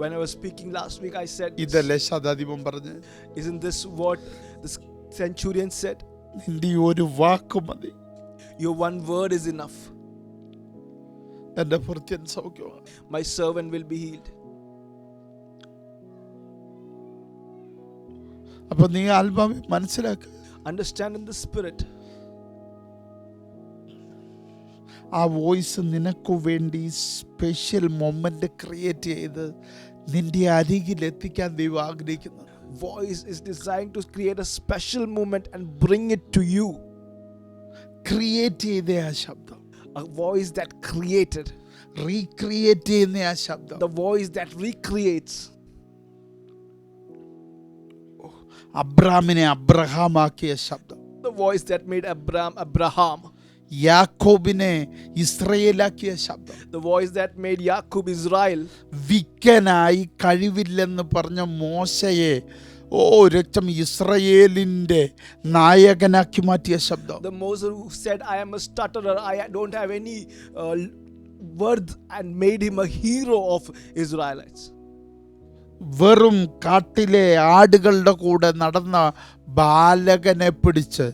When I was speaking last week, I said, ഇതല്ലേ ശതാധിപൻ പറഞ്ഞ്, isn't this what the centurion said? നിന്റെ ഈ ഒരു വാക്ക് മതി, Your one word is enough. എന്റെ ഭൃത്യൻ സൗഖ്യമാണ്. My servant will be healed. അപ്പൊ നീ ആത്മാവിൽ മനസ്സിലാക്കുക, Understand in the spirit. ആ വോയിസ് നിനക്ക് വേണ്ടി സ്പെഷ്യൽ മൊമെന്റ് ക്രിയേറ്റ് ചെയ്ത് നിന്റെ അരികിൽ എത്തിക്കാൻ ദൈവം ആഗ്രഹിക്കുന്നു. Voice is designed to create a special moment and bring it to you. Create ചെയ്ത ആ ശബ്ദം, A voice that created. Recreate ചെയ്യുന്ന ആ ശബ്ദം, The voice that recreates. അബ്രാമിനെ അബ്രഹാമാക്കിയ ശബ്ദം, The voice that made Abraham. യാക്കോബിനെ ഇസ്രയേലാക്കിയ ശബ്ദം, The voice that made Jacob Israel. വിക്കനായി കഴിവില്ലെന്ന് പറഞ്ഞ മോശയെ രക്തം ഇസ്രയേലിന്റെ നായകനാക്കി മാറ്റിയ ശബ്ദം, The Moses who said, I am a stutterer, I don't have any words, and made him a hero of Israelites. വെറും കാട്ടിലെ ആടുകളുടെ കൂടെ നടന്ന ബാലകനെ പിടിച്ച്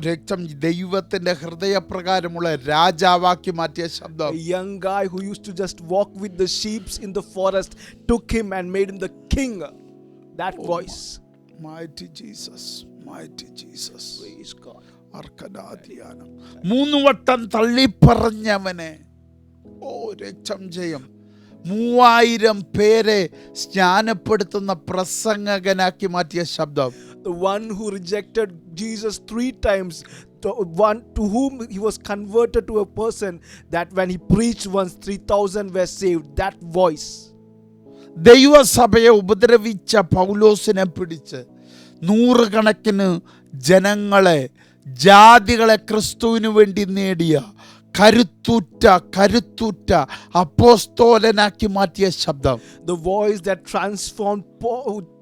രക്തം ദൈവത്തിന്റെ ഹൃദയപ്രകാരമുള്ള രാജാവാക്കി മാറ്റിയ ശബ്ദം, A young guy who used to just walk with the sheep in the forest took him and made him the king. That voice. Mighty Jesus, mighty Jesus. Praise God. അർക്കനാദിയാനം 3 വട്ടം തള്ളിപ്പറഞ്ഞവനെ രക്തം ജയം 3000 പേരെ സ്നാനപ്പെടുത്തുന്ന പ്രസംഗകനാക്കി മാറ്റിയ ശബ്ദം, The one who rejected Jesus 3 times, the one to whom he was converted to a person that when he preached once 3,000 were saved. That voice. ദൈവസഭയെ ഉപദ്രവിച്ച പൗലോസിനെ പിടിച്ച് 100 കണക്കിന് ജനങ്ങളെ, ജാതികളെ ക്രിസ്തുവിനു വേണ്ടി നേടിയ കരുത്തുറ്റ അപ്പോസ്തലനാക്കി മാറ്റിയ ശബ്ദം, The voice that transformed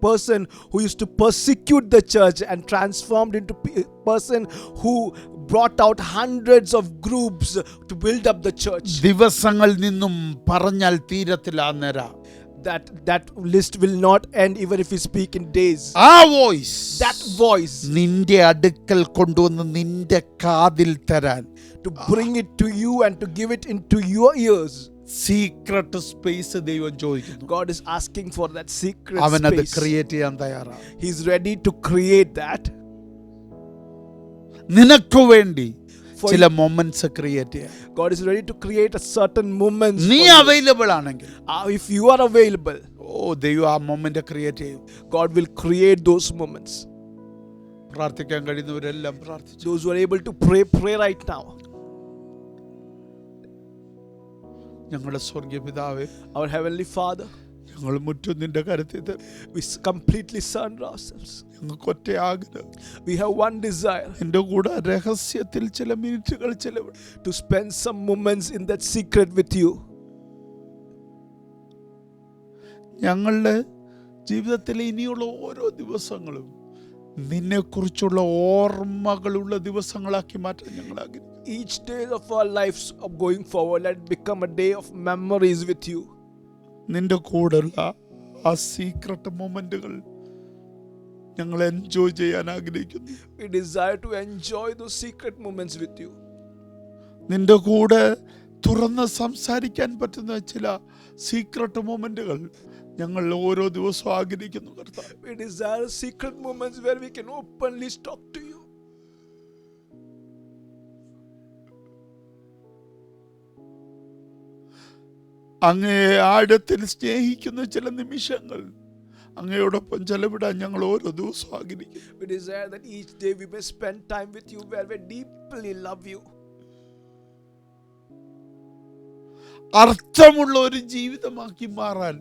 person who used to persecute the church and transformed into person who brought out hundreds of groups to build up the church. ദിവസങ്ങൾ നിന്നും പറഞ്ഞാൽ തീരത്തില്ല നിര. that list will not end even if we speak in days. ആ voice That voice നിന്റെ അടുക്കൽ കൊണ്ടുവന്ന് നിന്റെ കാതിൽ തരാൻ, to bring it to you and to give it into your ears. Secret space ദൈവം ചോദിക്കുന്നു. God is asking for that secret അവൻ അത് space. ക്രിയേറ്റ് ചെയ്യാൻ തയ്യാറാണ്. He's ready to create that നിനക്ക് വേണ്ടി for ചില you. മൊമെന്റ്സ് ക്രിയേറ്റ് ചെയ്യാൻ God is ready to create a certain moments നീ for you. അവൈലബിൾ ആണെങ്കിൽ If you are available, ദൈവം ആ മൊമെന്റ് ക്രിയേറ്റ് ചെയ്യും. God will create those moments. പ്രാർത്ഥിക്കാൻ കഴിയുന്നവരെല്ലാം പ്രാർത്ഥിച്ചു. Those who are able to pray right now. ഞങ്ങളുടെ സ്വർഗീയ പിതാവേ, Our Heavenly Father, ഞങ്ങൾ മുറ്റും നിന്റെ കരുത്തിൽ തരും. we completely surrender ourselves. ഞങ്ങൾക്ക് ഒറ്റ ആഗ്രഹം, We have one desire, നിന്റെ കൂടെ രഹസ്യത്തിൽ ചില മിനിറ്റുകൾ ചെലവിടും. to spend some moments in that secret with you. ഞങ്ങളുടെ ജീവിതത്തിലെ ഇനിയുള്ള ഓരോ ദിവസങ്ങളും നിന്നെക്കുറിച്ചുള്ള ഓർമ്മകളുള്ള ദിവസങ്ങളാക്കി മാറ്റാൻ ഞങ്ങൾ ആഗ്രഹിക്കുന്നു. Each day of our lives of going forward, let it become a day of memories with you. നിന്റെ കൂടെയുള്ള ആ സീക്രട്ട് മൊമെന്റുകൾ ഞങ്ങൾ എൻജോയ് ചെയ്യാൻ ആഗ്രഹിക്കുന്നു. We desire to enjoy those secret moments with you. നിന്റെ കൂടെ തുറന്ന് സംസാരിക്കാൻ പറ്റുന്ന ചില സീക്രട്ട് മൊമെന്റുകൾ ഞങ്ങൾ ഓരോ ദിവസവും ആഗ്രഹിക്കുന്നു കർത്താവേ. We desire secret moments where we can openly talk to you. അങ്ങയെ ആഴത്തിൽ സ്നേഹിക്കുന്ന ചില നിമിഷങ്ങൾ അങ്ങയോടൊപ്പം ചെലവിടാൻ ഞങ്ങൾ ഓരോ ദിവസവും ആഗ്രഹിക്കുന്നു. We desire that each day we may spend time with you where we deeply love you. അർത്ഥമുള്ള ഒരു ജീവിതമാക്കി മാറാൻ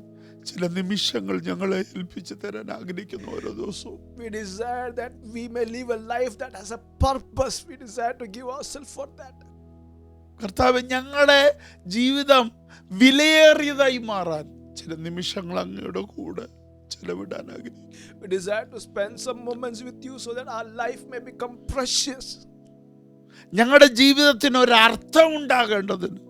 ചില നിമിഷങ്ങൾ ഞങ്ങളെ ഏൽപ്പിച്ചു തരാൻ ആഗ്രഹിക്കുന്നു ഓരോ ദിവസവും. We desire that we may live a life that has a purpose. We desire to give ourselves for that. കർത്താവേ, ഞങ്ങളുടെ ജീവിതം വിലയേറിയതായി മാറാൻ ചില നിമിഷങ്ങൾ അങ്ങയുടെ കൂടെ ചെലവിടാൻ ആഗ്രഹിക്കുന്നു. We desire to spend some moments with you so that our life may become precious. ഞങ്ങളുടെ ജീവിതത്തിന് ഒരു അർത്ഥം ഉണ്ടാകേണ്ടതിന്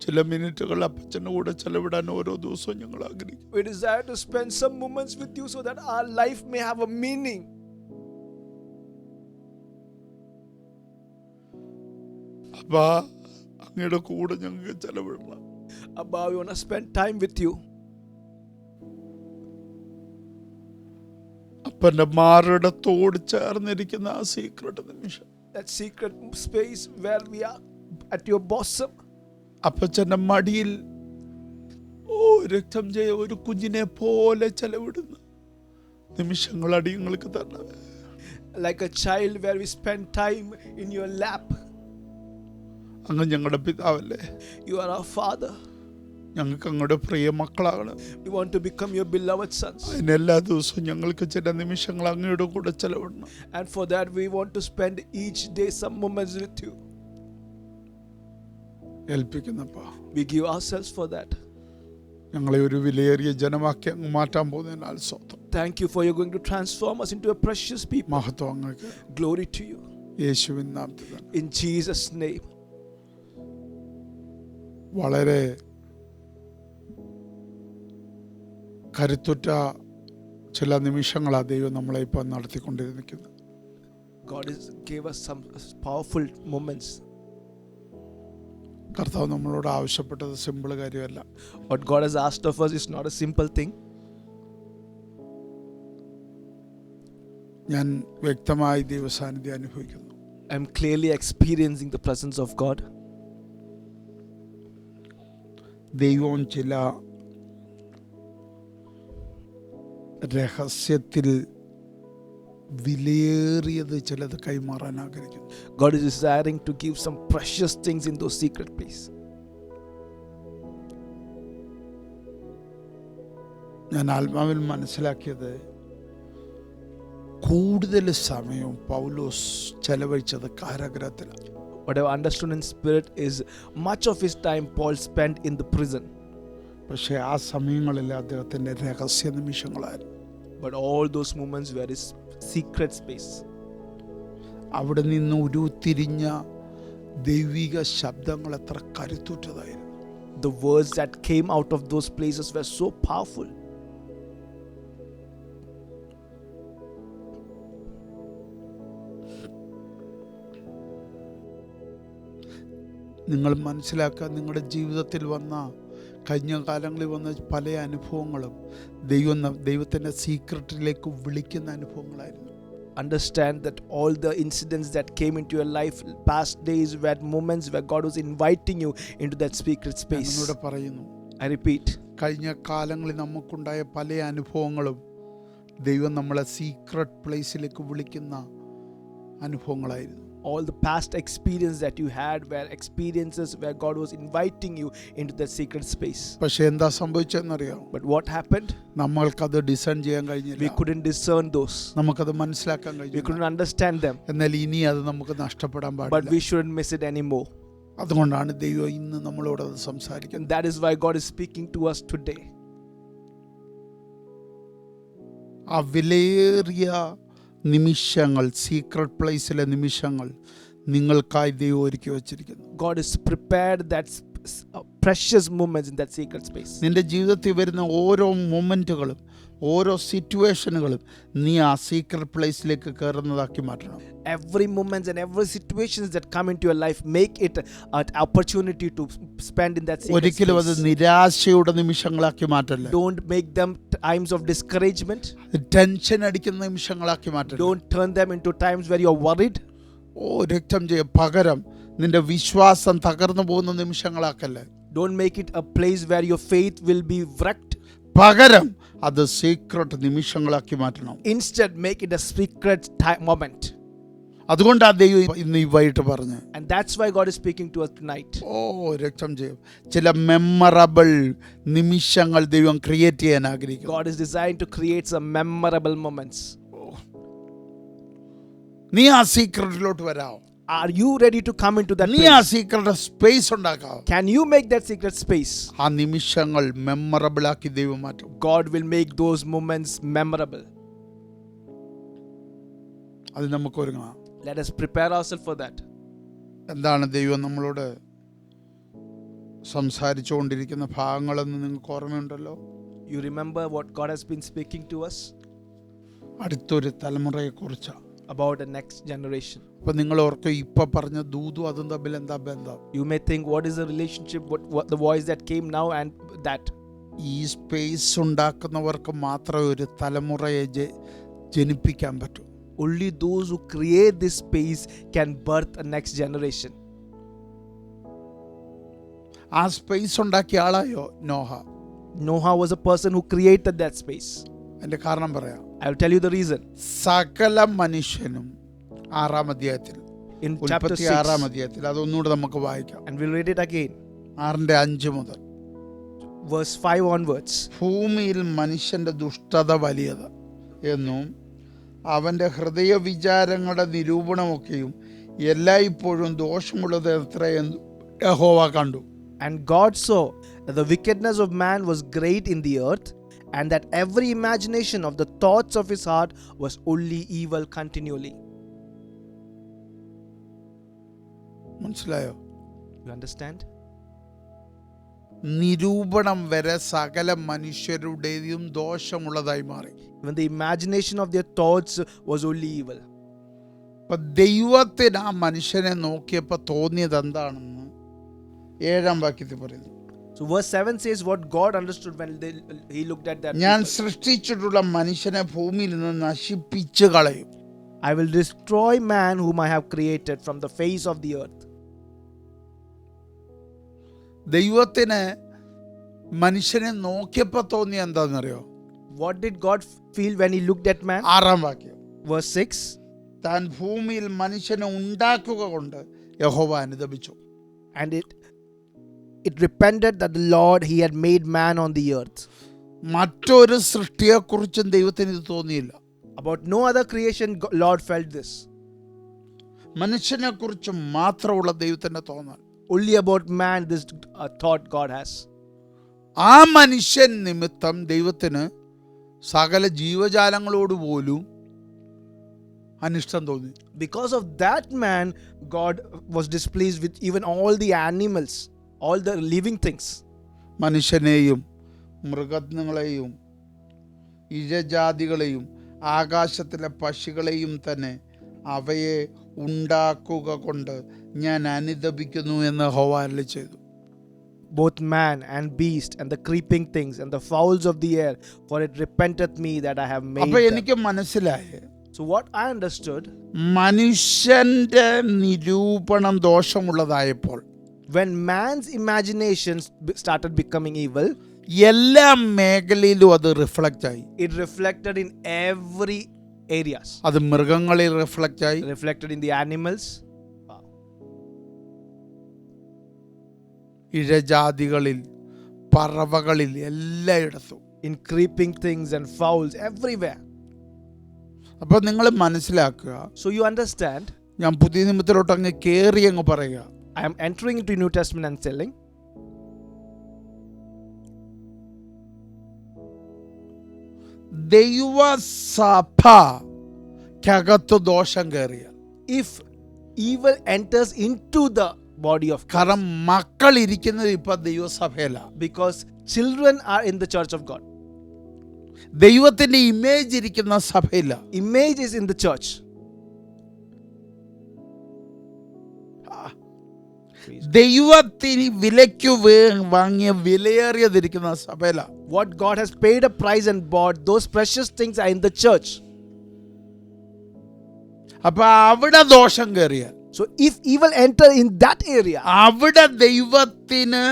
ചില മിനിറ്റുകൾ അപ്പച്ചൻ്റെ കൂടെ ചെലവിടാൻ ഓരോ ദിവസവും ഞങ്ങൾ ആഗ്രഹിക്കുന്നു. We desire to spend some moments with you so that our life may have a meaning. അപ്പാ, അങ്ങയുടെ കൂടെ ഞങ്ങൾക്ക് ചെലവിടണം. Abba, we want to spend time with you. അപ്പൻ്റെ മാറിടത്തോട് ചേർന്നിരിക്കുന്ന ആ സീക്രട്ട് നിമിഷം, That secret space where we are at your bosom. അപ്പച്ചൻ്റെ മടിയിൽ രക്തം ചെയ്യ ഒരു കുഞ്ഞിനെ പോലെ ചെലവിടുന്ന നിമിഷങ്ങൾ അടിയങ്ങൾക്ക് തരണം. Like a child where we spend time in your lap. അങ്ങ് ഞങ്ങളുടെ പിതാവല്ലേ, You are our Father. ഞങ്ങൾക്ക് അങ്ങയുടെ പ്രിയ മക്കളാകണം. We want to become your beloved sons. അതിന് എല്ലാ ദിവസവും ഞങ്ങൾക്ക് ചില നിമിഷങ്ങൾ അങ്ങയുടെ കൂടെ ചെലവിടണം. And for that we want to spend each day some moments with you. ഏൽപ്പിക്കുന്നപ്പാ, We give ourselves for that. ഞങ്ങളെ ഒരു വിലയേറിയ ജനമാക്കി അങ്ങ് മാറ്റാൻ പോകുന്നതിനാൽ സ്വന്തം Thank you for you're going to transform us into a precious people. മഹത്വം അങ്ങക്ക്. Glory to you. യേശുവിൻ നാമത്തിൽ തന്നെ. In Jesus' name. വളരെ കരുത്തുറ്റ ചില നിമിഷങ്ങളാണ് ദൈവം നമ്മളെ ഇപ്പം നടത്തിക്കൊണ്ടിരിക്കുന്നത്. God gave us some powerful moments. കർത്താവ് നമ്മളോട് ആവശ്യപ്പെട്ടത് സിമ്പിൾ കാര്യമല്ല. What God has asked of us is not a simple thing. ഞാൻ വ്യക്തമായി ദൈവസാന്നിധ്യം അനുഭവിക്കുന്നു. I am clearly experiencing the presence of God. ദൈവം ചില രഹസ്യത്തിൽ വിലയേറിയത് ചിലത് കൈമാറാൻ ആഗ്രഹിക്കുന്നു. God is desiring to give some precious things in those secret places. ഞാൻ ആത്മാവിൽ മനസ്സിലാക്കിയത് കൂടുതൽ സമയവും പൗലോസ് ചെലവഴിച്ചത് കാരാഗ്രഹത്തിലാണ്. What I understood in spirit is much of his time Paul spent in the prison. പക്ഷേ ആ സമയങ്ങളിൽ അദ്ദേഹത്തിൻ്റെ രഹസ്യ നിമിഷങ്ങളായിരുന്നു. But all those moments were his secret space. അവിടെ നിന്ന് ഉരുത്തിരിഞ്ഞ ദൈവിക ശബ്ദങ്ങൾ എത്ര കരുത്തുറ്റതായിരുന്നു. the words that came out of those places were so powerful. നിങ്ങൾ മനസ്സിലാക്കുക, നിങ്ങളുടെ ജീവിതത്തിൽ വന്ന കഴിഞ്ഞ കാലങ്ങളിൽ വന്ന പല അനുഭവങ്ങളും ദൈവത്തിൻ്റെ സീക്രട്ടിലേക്ക് വിളിക്കുന്ന അനുഭവങ്ങളായിരുന്നു. Understand that all the incidents that came into your life, past days, were moments where God was inviting you into that secret space. എന്നോട് പറയുന്നു, I repeat, കഴിഞ്ഞ കാലങ്ങളിൽ നമുക്കുണ്ടായ പല അനുഭവങ്ങളും ദൈവം നമ്മളെ സീക്രട്ട് പ്ലേസിലേക്ക് വിളിക്കുന്ന അനുഭവങ്ങളായിരുന്നു. all the past experience that you had were experiences where God was inviting you into that secret space. പക്ഷെ എന്താ സംഭവിച്ചെന്നറിയാം? But what happened? നമ്മൾക്കത് ഡിസൈൻ ചെയ്യാൻ We കഴിഞ്ഞില്ല, couldn't discern those. നമുക്കത് മനസ്സിലാക്കാൻ We കഴിഞ്ഞില്ല. couldn't understand them. എന്നാൽ ഇനി അത് നമുക്ക് നഷ്ടപ്പെടാൻ But പാടില്ല. we shouldn't miss it anymore. അതുകൊണ്ടാണ് ദൈവം ഇന്ന് നമ്മളോട് അത് സംസാരിക്കുന്നത്. And that is why God is speaking to us today. ആ വിലയേറിയ നിമിഷങ്ങൾ, സീക്രട്ട് പ്ലേസിലെ നിമിഷങ്ങൾ നിങ്ങൾക്കായി ദൈവം ഒരുക്കി വച്ചിരിക്കുന്നു. God is prepared that precious moments in that secret space. നിന്റെ ജീവിതത്തിൽ വരുന്ന ഓരോ മൊമെൻറ്റുകളും ഓരോ സിറ്റുവേഷനുകളും നീ ആ സീക്രട്ട് പ്ലേസിലേക്ക് കയറുന്നതാക്കി മാറ്റണം. Every moment and every situations that come into your life, make it an opportunity to spend in that secret ഒരിക്കലും അത് space. നിരാശയുടെ നിമിഷങ്ങളാക്കി മാറ്റല്ല. Don't make them times of discouragement. Tension അടിക്കുന്ന നിമിഷങ്ങളാക്കി മാറ്റല്ല. Don't turn them into times where you're worried. രക്തം ചെയ്യ പകരം നിന്റെ വിശ്വാസം തകർന്നു പോകുന്ന നിമിഷങ്ങളാക്കല്ലേ. Don't make it a place where your faith will be wrecked. പകരം അത് സീക്രട്ട് നിമിഷങ്ങളാക്കി മാറ്റണം. Instead, make it a secret moment. അതുകൊണ്ടാണ് ദൈവം ഇന്ന് ഈ വൈകിട്ട് പറഞ്ഞ്, And that's why God is speaking to us tonight. രക്തം ചെയ്യും ചില മെമ്മറബിൾ നിമിഷങ്ങൾ ദൈവം ക്രിയേറ്റ് ചെയ്യാൻ ആഗ്രഹിക്കുന്നു. God is designed to create some memorable moments. നീ ആ സീക്രട്ടിലോട്ട് വരാമോ? Are you ready to come into that നീ ആ place? സീക്രട്ട് സ്പേസ് ഉണ്ടാക്കാവോ? Can you make that secret space? ആ നിമിഷങ്ങൾ മെമ്മറബിൾ ആക്കി ദൈവം മാറ്റും. God will make those moments memorable. അത് നമുക്ക് ഒരുങ്ങാം. Let us prepare ourselves for that. എന്താണ് ദൈവം നമ്മളോട് സംസാരിച്ചുകൊണ്ടിരിക്കുന്ന ഭാഗങ്ങളെന്ന് നിങ്ങൾക്ക് ഓർമ്മയുണ്ടല്ലോ? You remember what God has been speaking to us അടുത്തൊരു തലമുറയെക്കുറിച്ചാണ്. about the next generation. അപ്പം നിങ്ങൾ ഓർക്കും, ഇപ്പം പറഞ്ഞ ദൂതും അതും തമ്മിൽ എന്താ ബന്ധം? You may think, what is the relationship, what the voice that came now and that? ഈ സ്പേസ് ഉണ്ടാക്കുന്നവർക്ക് മാത്രമേ ഒരു തലമുറയെ ജനിപ്പിക്കാൻ പറ്റൂ. Only those who create this space can birth a next generation. ആ സ്പേസ് ഉണ്ടാക്കിയ ആളായോ Noah? Noah was a person who created that space. അതിൻ്റെ കാരണം പറയാം. I will tell you the reason. സകല മനുഷ്യനും 6-ാം അധ്യായത്തിൽ, In chapter 6, 6-ാം അധ്യായത്തിൽ, അതൊന്നുകൂടെ നമുക്ക് വായിക്കാം. and we'll read it again, 6:5 മുതൽ. verse 5 onwards. ഭൂമിയിൽ മനുഷ്യന്റെ ദുഷ്ടത വലിയത് എന്നും അവൻ്റെ ഹൃദയ വിചാരങ്ങളുടെ നിരൂപണമൊക്കെയും എല്ലായ്പ്പോഴും ദോഷമുള്ളത് എത്രയെന്ന് യഹോവ കണ്ടു. And God saw that the wickedness of man was great in the earth, and that every imagination of the thoughts of his heart was only evil continually. മനസ്സിലായോ? You understand? നിരൂപണം വരെ സകല മനുഷ്യരുടേതും ദോഷമുള്ളതായി മാറി. Even the imagination of their thoughts was only evil. അപ്പൊ ദൈവത്തിന് ആ മനുഷ്യനെ നോക്കിയപ്പോൾ തോന്നിയത് എന്താണെന്ന് 7-ാം വാക്യത്തിൽ പറയുന്നു. So verse 7 says what God understood when he looked at that. ഞാൻ people. സൃഷ്ടിച്ചിട്ടുള്ള മനുഷ്യനെ ഭൂമിയിൽ നിന്ന് നശിപ്പിച്ചു കളയും. I will destroy man whom I have created from the face of the earth. ദൈവത്തിന് മനുഷ്യനെ നോക്കിയപ്പോൾ തോന്നിയ എന്താണെന്നറിയോ? What did God feel when he looked at man? 6-ാം വാക്യം. Verse 6. താൻ ഭൂമിയിൽ മനുഷ്യനെ ഉണ്ടാക്കുക കൊണ്ട് യഹോവ അനുതപിച്ചു. And it repented that the Lord he had made man on the earth. മറ്റൊരു സൃഷ്ടിയെക്കുറിച്ചും ദൈവത്തിന് ഇത് തോന്നിയില്ല. About no other creation Lord felt this. മനുഷ്യനെ കുറിച്ച് മാത്രമുള്ള ദൈവത്തിന്റെ തോന്നൽ. Only about man this thought God has. ആ മനുഷ്യൻ നിമിത്തം ദൈവത്തിന് സകല ജീവജാലങ്ങളോട് പോലും അനിഷ്ടം തോന്നി. Because of that man, God was displeased with even all the animals, all the living things. മനുഷ്യനെയും മൃഗങ്ങളെയും ഇഴജാതികളെയും ആകാശത്തിലെ പക്ഷികളെയും തന്നെ അവയെ ഉണ്ടാക്കുക കൊണ്ട് ഞാൻ അനുതപിക്കുന്നു എന്ന് യഹോവ അരുളിച്ചെയ്തു. Both man and beast and the creeping things and the fowls of the air, for it repenteth me that I have made അപ്പൊ them. എനിക്ക് മനസ്സിലായി, So what I understood, മനുഷ്യന്റെ നിരൂപണം ദോഷമുള്ളതായപ്പോൾ when man's imaginations started becoming evil, എല്ലാ മേഖലയിലും അത് reflect ആയി. it reflected in every areas. അത് മൃഗങ്ങളിൽ റിഫ്ലക്റ്റ് ആയി, Reflected in the animals, ഇഴജാതികളിൽ, പറവകളിൽ, എല്ലായിടത്തും. in creeping things and fowls, everywhere. അപ്പൊ നിങ്ങൾ മനസ്സിലാക്കുക, So you understand, ഞാൻ പുതിയ നിയമത്തിലോട്ട് അങ്ങ് കേറി അങ്ങ് പറയുക, I am entering into New Testament and telling, ദൈവസഭയ്ക്കകത്ത് ദോഷം കയറിയ, if evil enters into the body of Christ, കാരണം മക്കൾ ഇരിക്കുന്നത് ഇപ്പൊ ദൈവസഭയല്ല, because children are in the church of God. ദൈവത്തിന്റെ ഇമേജ് ഇരിക്കുന്ന സഭയില്ല. Image is in the church. ദൈവത്തിന് വിലയ്ക്ക് വാങ്ങിയ വിലയേറിയതിരിക്കുന്ന സഭയില. What God has paid a price and bought, those precious things are in the church. അപ്പൊ അവിടെ ദോഷം കയറിയ, So if evil enter in that area, അവിടെ ദൈവത്തിന്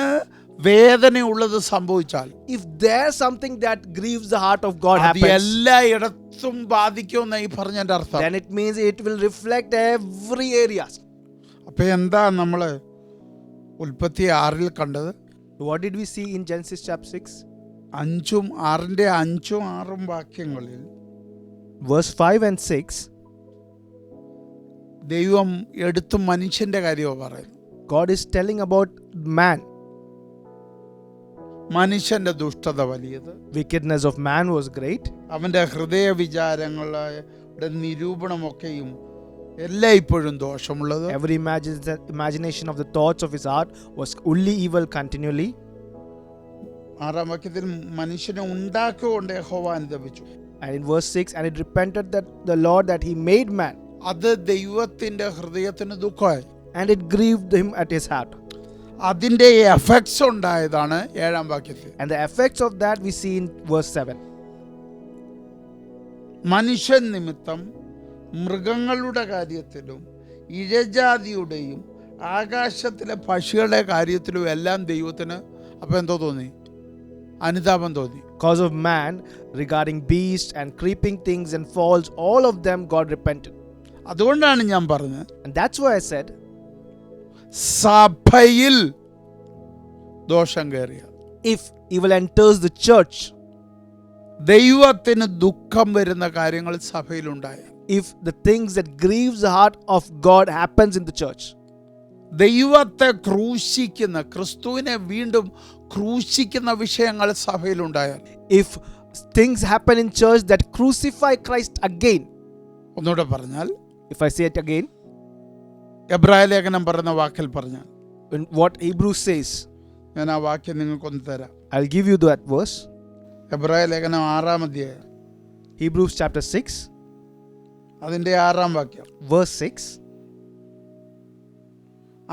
വേദനയുള്ളത് സംഭവിച്ചാൽ, if there's something that grieves the heart of God അത് happens, എല്ലായിടത്തും ബാധിക്കുമെന്ന് ഈ പറഞ്ഞതിന്റെ അർത്ഥം. then it means it will reflect every area. അപ്പൊ എന്താ നമ്മള് ഉൽപ്പത്തി 6 കണ്ടത്? What did we see in Genesis chapter 6? 5 6 വാക്യങ്ങളിൽ Verse 5 and 6, ദൈവം എടുത്ത് മനുഷ്യന്റെ കാര്യമാണ് പറയുന്നത്. God is telling about man. മനുഷ്യന്റെ ദുഷ്ടത വലിയത്, Wickedness of man was great. അവന്റെ ഹൃദയ വിചാരങ്ങളുടെ നിരൂപണമൊക്കെയും എല്ലാം ഇപ്പോഴും ദോഷമുള്ളത്. Every imagination of the thoughts of his heart was only evil continually. 6 വാക്യത്തിൽ മനുഷ്യനെ ഉണ്ടാക്കുകൊണ്ട് യഹോവ അനുതപിച്ചു. And in verse 6, and it repented that the Lord that he made man, അത് ദൈവത്തിന്റെ ഹൃദയത്തിന് ദുഃഖമായി. and it grieved him at his heart. അതിന്റെ effects ഉണ്ടായതാണ് 7 വാക്യത്തിൽ. And the effects of that we see in verse 7. മനുഷ്യൻ നിമിത്തം മൃഗങ്ങളുടെ കാര്യത്തിലും ഇഴജാതിയുടെയും ആകാശത്തിലെ പക്ഷികളുടെ കാര്യത്തിലും എല്ലാം ദൈവത്തിന് അപ്പം എന്തോ തോന്നി? അനുതാപം തോന്നി. Cause of man, regarding beasts and creeping things and falls, all of them God repented. അതുകൊണ്ടാണ് ഞാൻ പറഞ്ഞത്, And that's why I said, സഭയിൽ ദോഷം കയറിയ, if evil enters the church, ദൈവത്തിന് ദുഃഖം വരുന്ന കാര്യങ്ങൾ സഭയിലുണ്ടായ, if the things that grieves the heart of God happens in the church, ദൈവത്തെ ക്രൂശിക്കുന്ന, ക്രിസ്തുവിനെ വീണ്ടും ക്രൂശിക്കുന്ന വിഷയങ്ങൾ സഭയിലുണ്ടായാൽ, if things happen in church that crucify Christ again, ഒന്നുകൂടെ പറഞ്ഞാൽ, if I say it again, എബ്രായ ലേഖനം പറയുന്ന വാക്കിൽ പറഞ്ഞാൽ, in what Hebrews says, ഞാൻ ആ വാക്യം നിങ്ങൾക്കൊന്ന് തരാം. I'll give you that verse. എബ്രായ ലേഖനം 6 അധ്യായം Hebrews chapter 6, അതിന്റെ 6 വാക്യം, verse 6,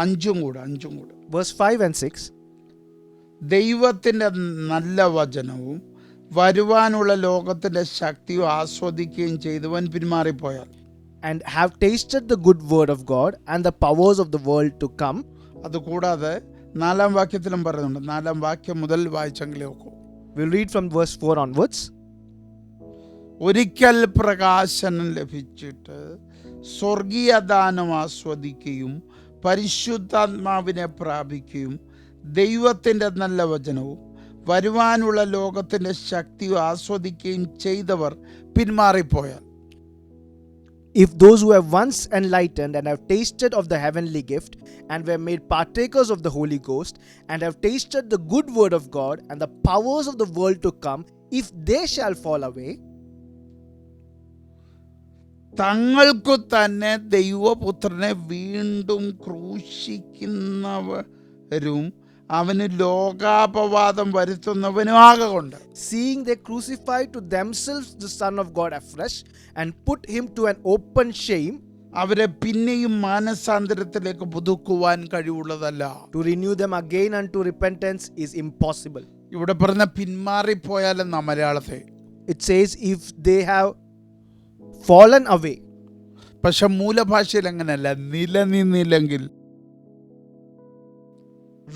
5 കൂടെ. verse 5 and 6. ദൈവത്തിന്റെ നല്ല വചനവും വരുവാനുള്ള ലോകത്തിന്റെ ശക്തിയും ആസ്വദിക്കുകയും ചെയ്തവൻ പിന്മാറിപ്പോയാൽ, And have tasted the good word of God and the powers of the world to come. അതുകൂടാതെ 4 വാക്യത്തിലും പറയുന്നുണ്ട്. 4 വാക്യം മുതൽ വായിച്ചെങ്കിലേ നോക്കൂ. We'll read from verse 4 onwards. ഒരിക്കൽ പ്രകാശനം ലഭിച്ചിട്ട് സ്വർഗീയ ദാനം ആസ്വദിക്കുകയും പരിശുദ്ധാത്മാവിനെ പ്രാപിക്കുകയും ദൈവത്തിൻ്റെ നല്ല വചനവും വരുവാനുള്ള ലോകത്തിൻ്റെ ശക്തിയും ആസ്വദിക്കുകയും ചെയ്തവർ പിന്മാറിപ്പോയാൽ, If those who have once enlightened and have tasted of the heavenly gift and were made partakers of the Holy Ghost and have tasted the good word of God and the powers of the world to come, if they shall fall away, തങ്ങൾക്കു തന്നെ ദൈവപുത്രനെ വീണ്ടും ക്രൂശിക്കുന്നവരും അവന് ലോകാപവാദം വരുത്തുന്നവനും ആകൊണ്ട്. Seeing they crucified to themselves the Son of God afresh and put him to an open shame, അവരെ പിന്നെയും മാനസാന്തരത്തിലേക്ക് പുതുക്കുവാൻ കഴിവുള്ളതല്ല. to renew them again unto repentance is impossible. ഇവിടെ പറഞ്ഞ പിന്മാറിപ്പോയാലെന്ന മലയാളത്തെ. It says if they have fallen away. പക്ഷെ മൂലഭാഷയിൽ അങ്ങനെയല്ല, നിലനിന്നില്ലെങ്കിൽ.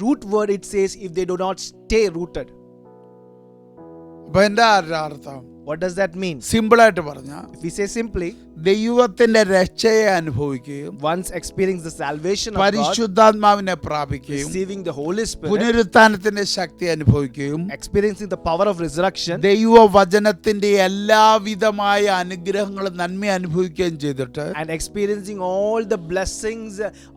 Root word it says if they do not stay rooted. അപ്പൊ എന്താ അർത്ഥം? What does that mean? സിമ്പിളായിട്ട് പറഞ്ഞ, If we say simply, ദൈവത്തിന്റെ രക്ഷയെ അനുഭവിക്കുകയും once experience the salvation of God, പരിശുദ്ധാത്മാവിനെ പ്രാപിക്കുകയും receiving the Holy Spirit, പുനരുത്ഥാനത്തിന്റെ ശക്തി അനുഭവിക്കുകയും experiencing the power of resurrection, ദൈവവചനത്തിന്റെ എല്ലാവിധമായ അനുഗ്രഹങ്ങളും നന്മ അനുഭവിക്കുകയും ചെയ്തിട്ട് and experiencing all the blessings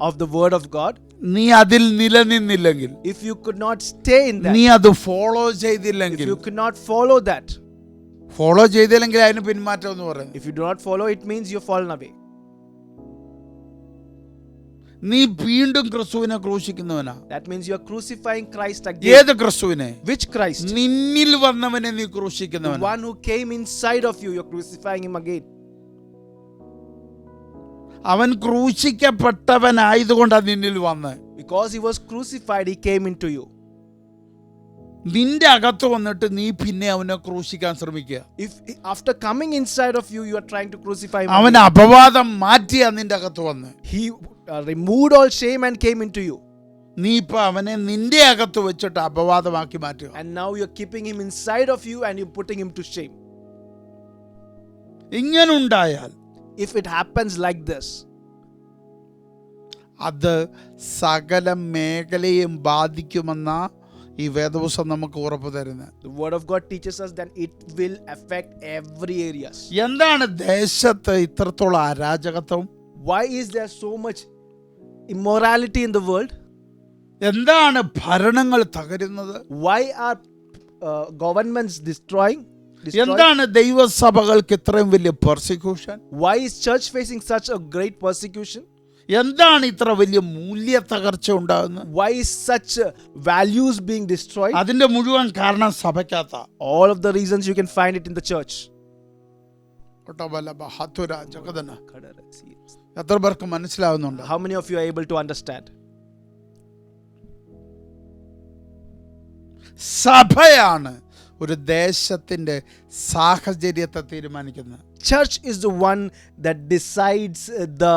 of the word of God, നീ അതിൽ നിലനിന്നില്ലെങ്കിൽ, if you could not stay in that, നീ അത് ഫോളോ if ചെയ്തില്ലെങ്കിൽ, you could not follow that, follow ചെയ്തില്ലെങ്കിൽ അതിന് പിന്മാറ്റം എന്ന് പറയുന്നത്. if you do not follow, it means you've fallen away. നീ വീണ്ടും ക്രിസ്തുവിനെ ക്രൂശിക്കുന്നവനാ. That means you are crucifying Christ again. ഏത് ക്രിസ്തുവിനെ? Which Christ? നിന്നിൽ വന്നവനെ നീ The ക്രൂശിക്കുന്നവനാ. one who came inside of you, you're crucifying him again. അവൻ ക്രൂശിക്കപ്പെട്ടവനായതുകൊണ്ടാണ് നിന്നിൽ വന്ന്. Because he was crucified, he came into you. നിന്റെ അകത്ത് വന്നിട്ട് നീ പിന്നെ അവനെ ക്രൂശിക്കാൻ ശ്രമിക്കുക. If after coming inside of you, you are trying to crucify him അവൻ again, അപവാദം മാറ്റിയാ നിന്റെ അകത്ത് വന്ന്. he removed all shame and came into you. നീ ഇപ്പൊ അവനെ നിന്റെ അകത്ത് വെച്ചിട്ട് അപവാദമാക്കി മാറ്റുക. And now you're keeping him inside of you and you're putting him to shame. ഇങ്ങനുണ്ടായാൽ If it happens like this, അത് സകല മേഖലയും ബാധിക്കുമെന്ന ഈ വേദപുസ്തകം നമുക്ക് ഉറപ്പ് തരുന്നത്. the word of God teaches us that it will affect every areas. എന്താണ് ദേശത്ത് ഇത്രത്തോളം അരാജകത്വം? Why is there so much immorality in the world? എന്താണ് ഭരണങ്ങൾ തകരുന്നത്? Why are governments destroyed? എന്താണ് ദൈവസഭകൾക്ക് ഇത്രയും വലിയ persecution? Why is church facing such a great persecution? എന്താണ് ഇത്ര വലിയ മൂല്യ തകർച്ച ഉണ്ടാകുന്നത്? Why is such values being destroyed? അതിന്റെ മുഴുവൻ കാരണം സഭയ്ക്കകത്ത. All of the reasons you can find it in the church. എത്ര പേർക്ക് മനസ്സിലാവുന്നുണ്ട്? How many of you are able to understand? സഭയാണ് ഒരു ദേശത്തിന്റെ സാഹചര്യത്തെ തീരുമാനിക്കുന്നത്. Church is the one that decides the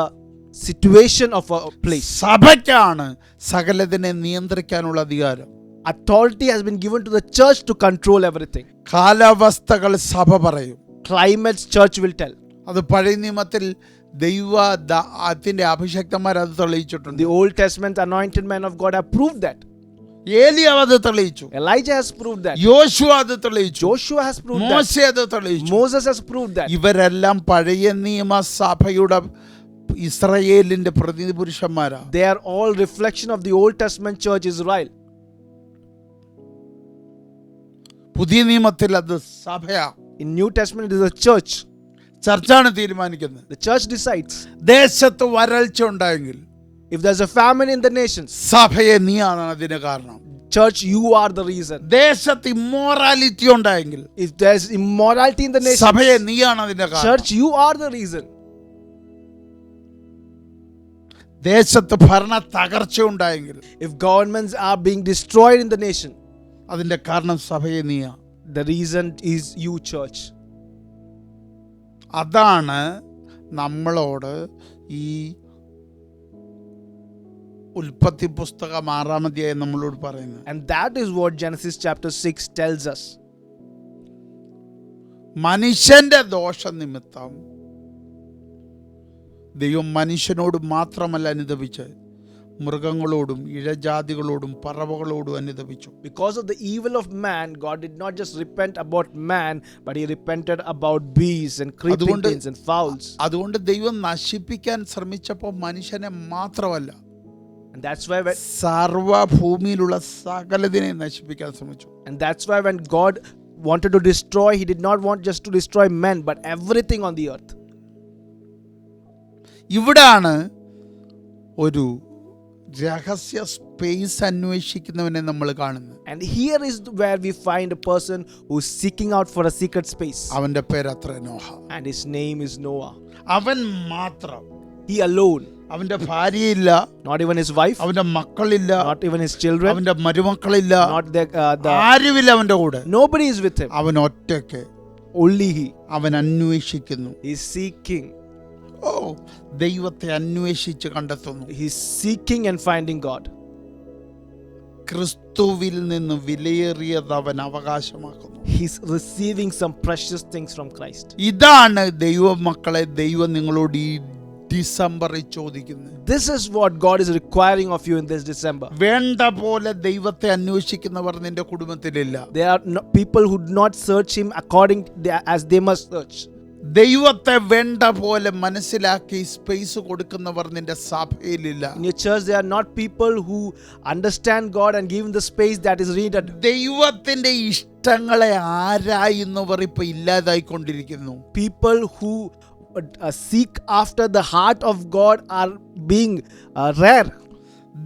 situation of a place. സഭയ്ക്കാണ് സകലതിനെ നിയന്ത്രിക്കാനുള്ള അധികാരം. Authority has been given to the church to control everything. കാലാവസ്ഥകൾ സഭ പറയും. Climates church will tell. അത് പഴയ നിയമത്തിൽ ദൈവത്തിന്റെ അഭിഷക്തന്മാർ അത് തെളിയിച്ചിട്ടുണ്ട്. The Old Testament anointed men of God have proved that. ഏലിയാവ് അത് തെളിയിച്ചു. Elijah has proved that. യോശുവ അത് തെളിയിച്ചു. Joshua has proved that. മോശെ അത് തെളിയിച്ചു. Moses has proved that. ഇവരെല്ലാം പഴയ നിയമ സഭയുടെ ഇസ്രായേലിന്റെ പ്രതിനിധി പുരുഷന്മാരാ. They are all reflection of the Old Testament church Israel. പുതിയ നിയമത്തിൽ അത് സഭയാ. In New Testament it is the church. ചർച്ചാണ് തീരുമാനിക്കുന്നത്. The church decides. ദേശത്ത് വരൾച്ച ഉണ്ടായെങ്കിൽ, If there's a famine in the nations, സഭയെ നീയാണ് അതിന് കാരണം. church, you are the reason. ദേശത്ത് immorality ഉണ്ടായെങ്കിൽ, If there's immorality in the nations, സഭയെ നീയാണ് അതിന്റെ കാരണം. church, you are the reason. ദേശത്ത് ഭരണ തകർച്ച ഉണ്ടായെങ്കിൽ, If governments are being destroyed in the nation, അതിന്റെ കാരണം സഭയെ നീയാ. the reason is you, church. അതാണ് നമ്മളോട് ഈ ഉൽപ്പത്തി പുസ്തകം 6-ാം അധ്യായം നമ്മളോട് പറയുന്നത്. And that is what Genesis chapter 6 tells us. മനുഷ്യന്റെ ദോഷ നിമിത്തം ദൈവം മനുഷ്യനോട് മാത്രമല്ല അനുതപിച്ച്, മൃഗങ്ങളോടും ഇഴജാതികളോടും പറവകളോടും അനുതപിച്ചു. Because of the evil of man, God did not just repent about man, but he repented about beasts and creeping things and fowls. അതുകൊണ്ട് ദൈവം നശിപ്പിക്കാൻ ശ്രമിച്ചപ്പോൾ മനുഷ്യനെ മാത്രമല്ല, And that's why when, സർവ്വഭൂമിയിലുള്ള സകലതിനെ നശിപ്പിക്കാൻ ശ്രമിച്ചു. and that's why when God wanted to destroy, he did not want just to destroy men, but everything on the earth. ഇവിടാണ് ഒരു രഹസ്യ സ്പേസ് അന്വേഷിക്കുന്നവനെ നമ്മൾ കാണുന്നു. And here is where we find a person who is seeking out for a secret space. അവന്റെ പേരത്ര Noah. And his name is Noah. അവൻ മാത്രം, He alone, അവന്റെ ഭാര്യയില്ല, not even his wife, അവന്റെ മക്കളില്ല, not even his children, അവന്റെ മരുമക്കളില്ല, not the ആരുമില്ല അവന്റെ കൂടെ. nobody is with him. അവൻ ഒറ്റയ്ക്ക്, Only he. അവൻ അന്വേഷിക്കുന്നു. He is seeking. ഓ, ദൈവത്തെ അന്വേഷിച്ച് കണ്ടെത്തുന്നു. He is seeking and finding God. ക്രിസ്തുവിൽ നിന്ന് വിലയേറിയത് അവൻ അവകാശമാക്കുന്നു. He's receiving some precious things from Christ. ഇതാണ് ദൈവമക്കളെ ദൈവം നിങ്ങളോട് ഈ ഡിസംബറിൽ ചോദിക്കുന്നത്. This is what God is requiring of you in this December. വേണ്ട പോലെ ദൈവത്തെ അന്വേഷിക്കുന്നവർ നിന്റെ കുടുംബത്തിലില്ല. There are people who do not search him according as they must search. ദൈവത്തെ വേണ്ട പോലെ മനസ്സിലാക്കി സ്പേസ് കൊടുക്കുന്നവർ നിന്റെ സഭയിലില്ല. In your church there are not people who understand God and give him the space that is needed. ദൈവത്തിന്റെ ഇഷ്ടങ്ങളെ ആരായുന്നവർ ഇപ്പൊ ഇല്ലാതായിക്കൊണ്ടിരിക്കുന്നു. People who seek after the heart of God are being rare.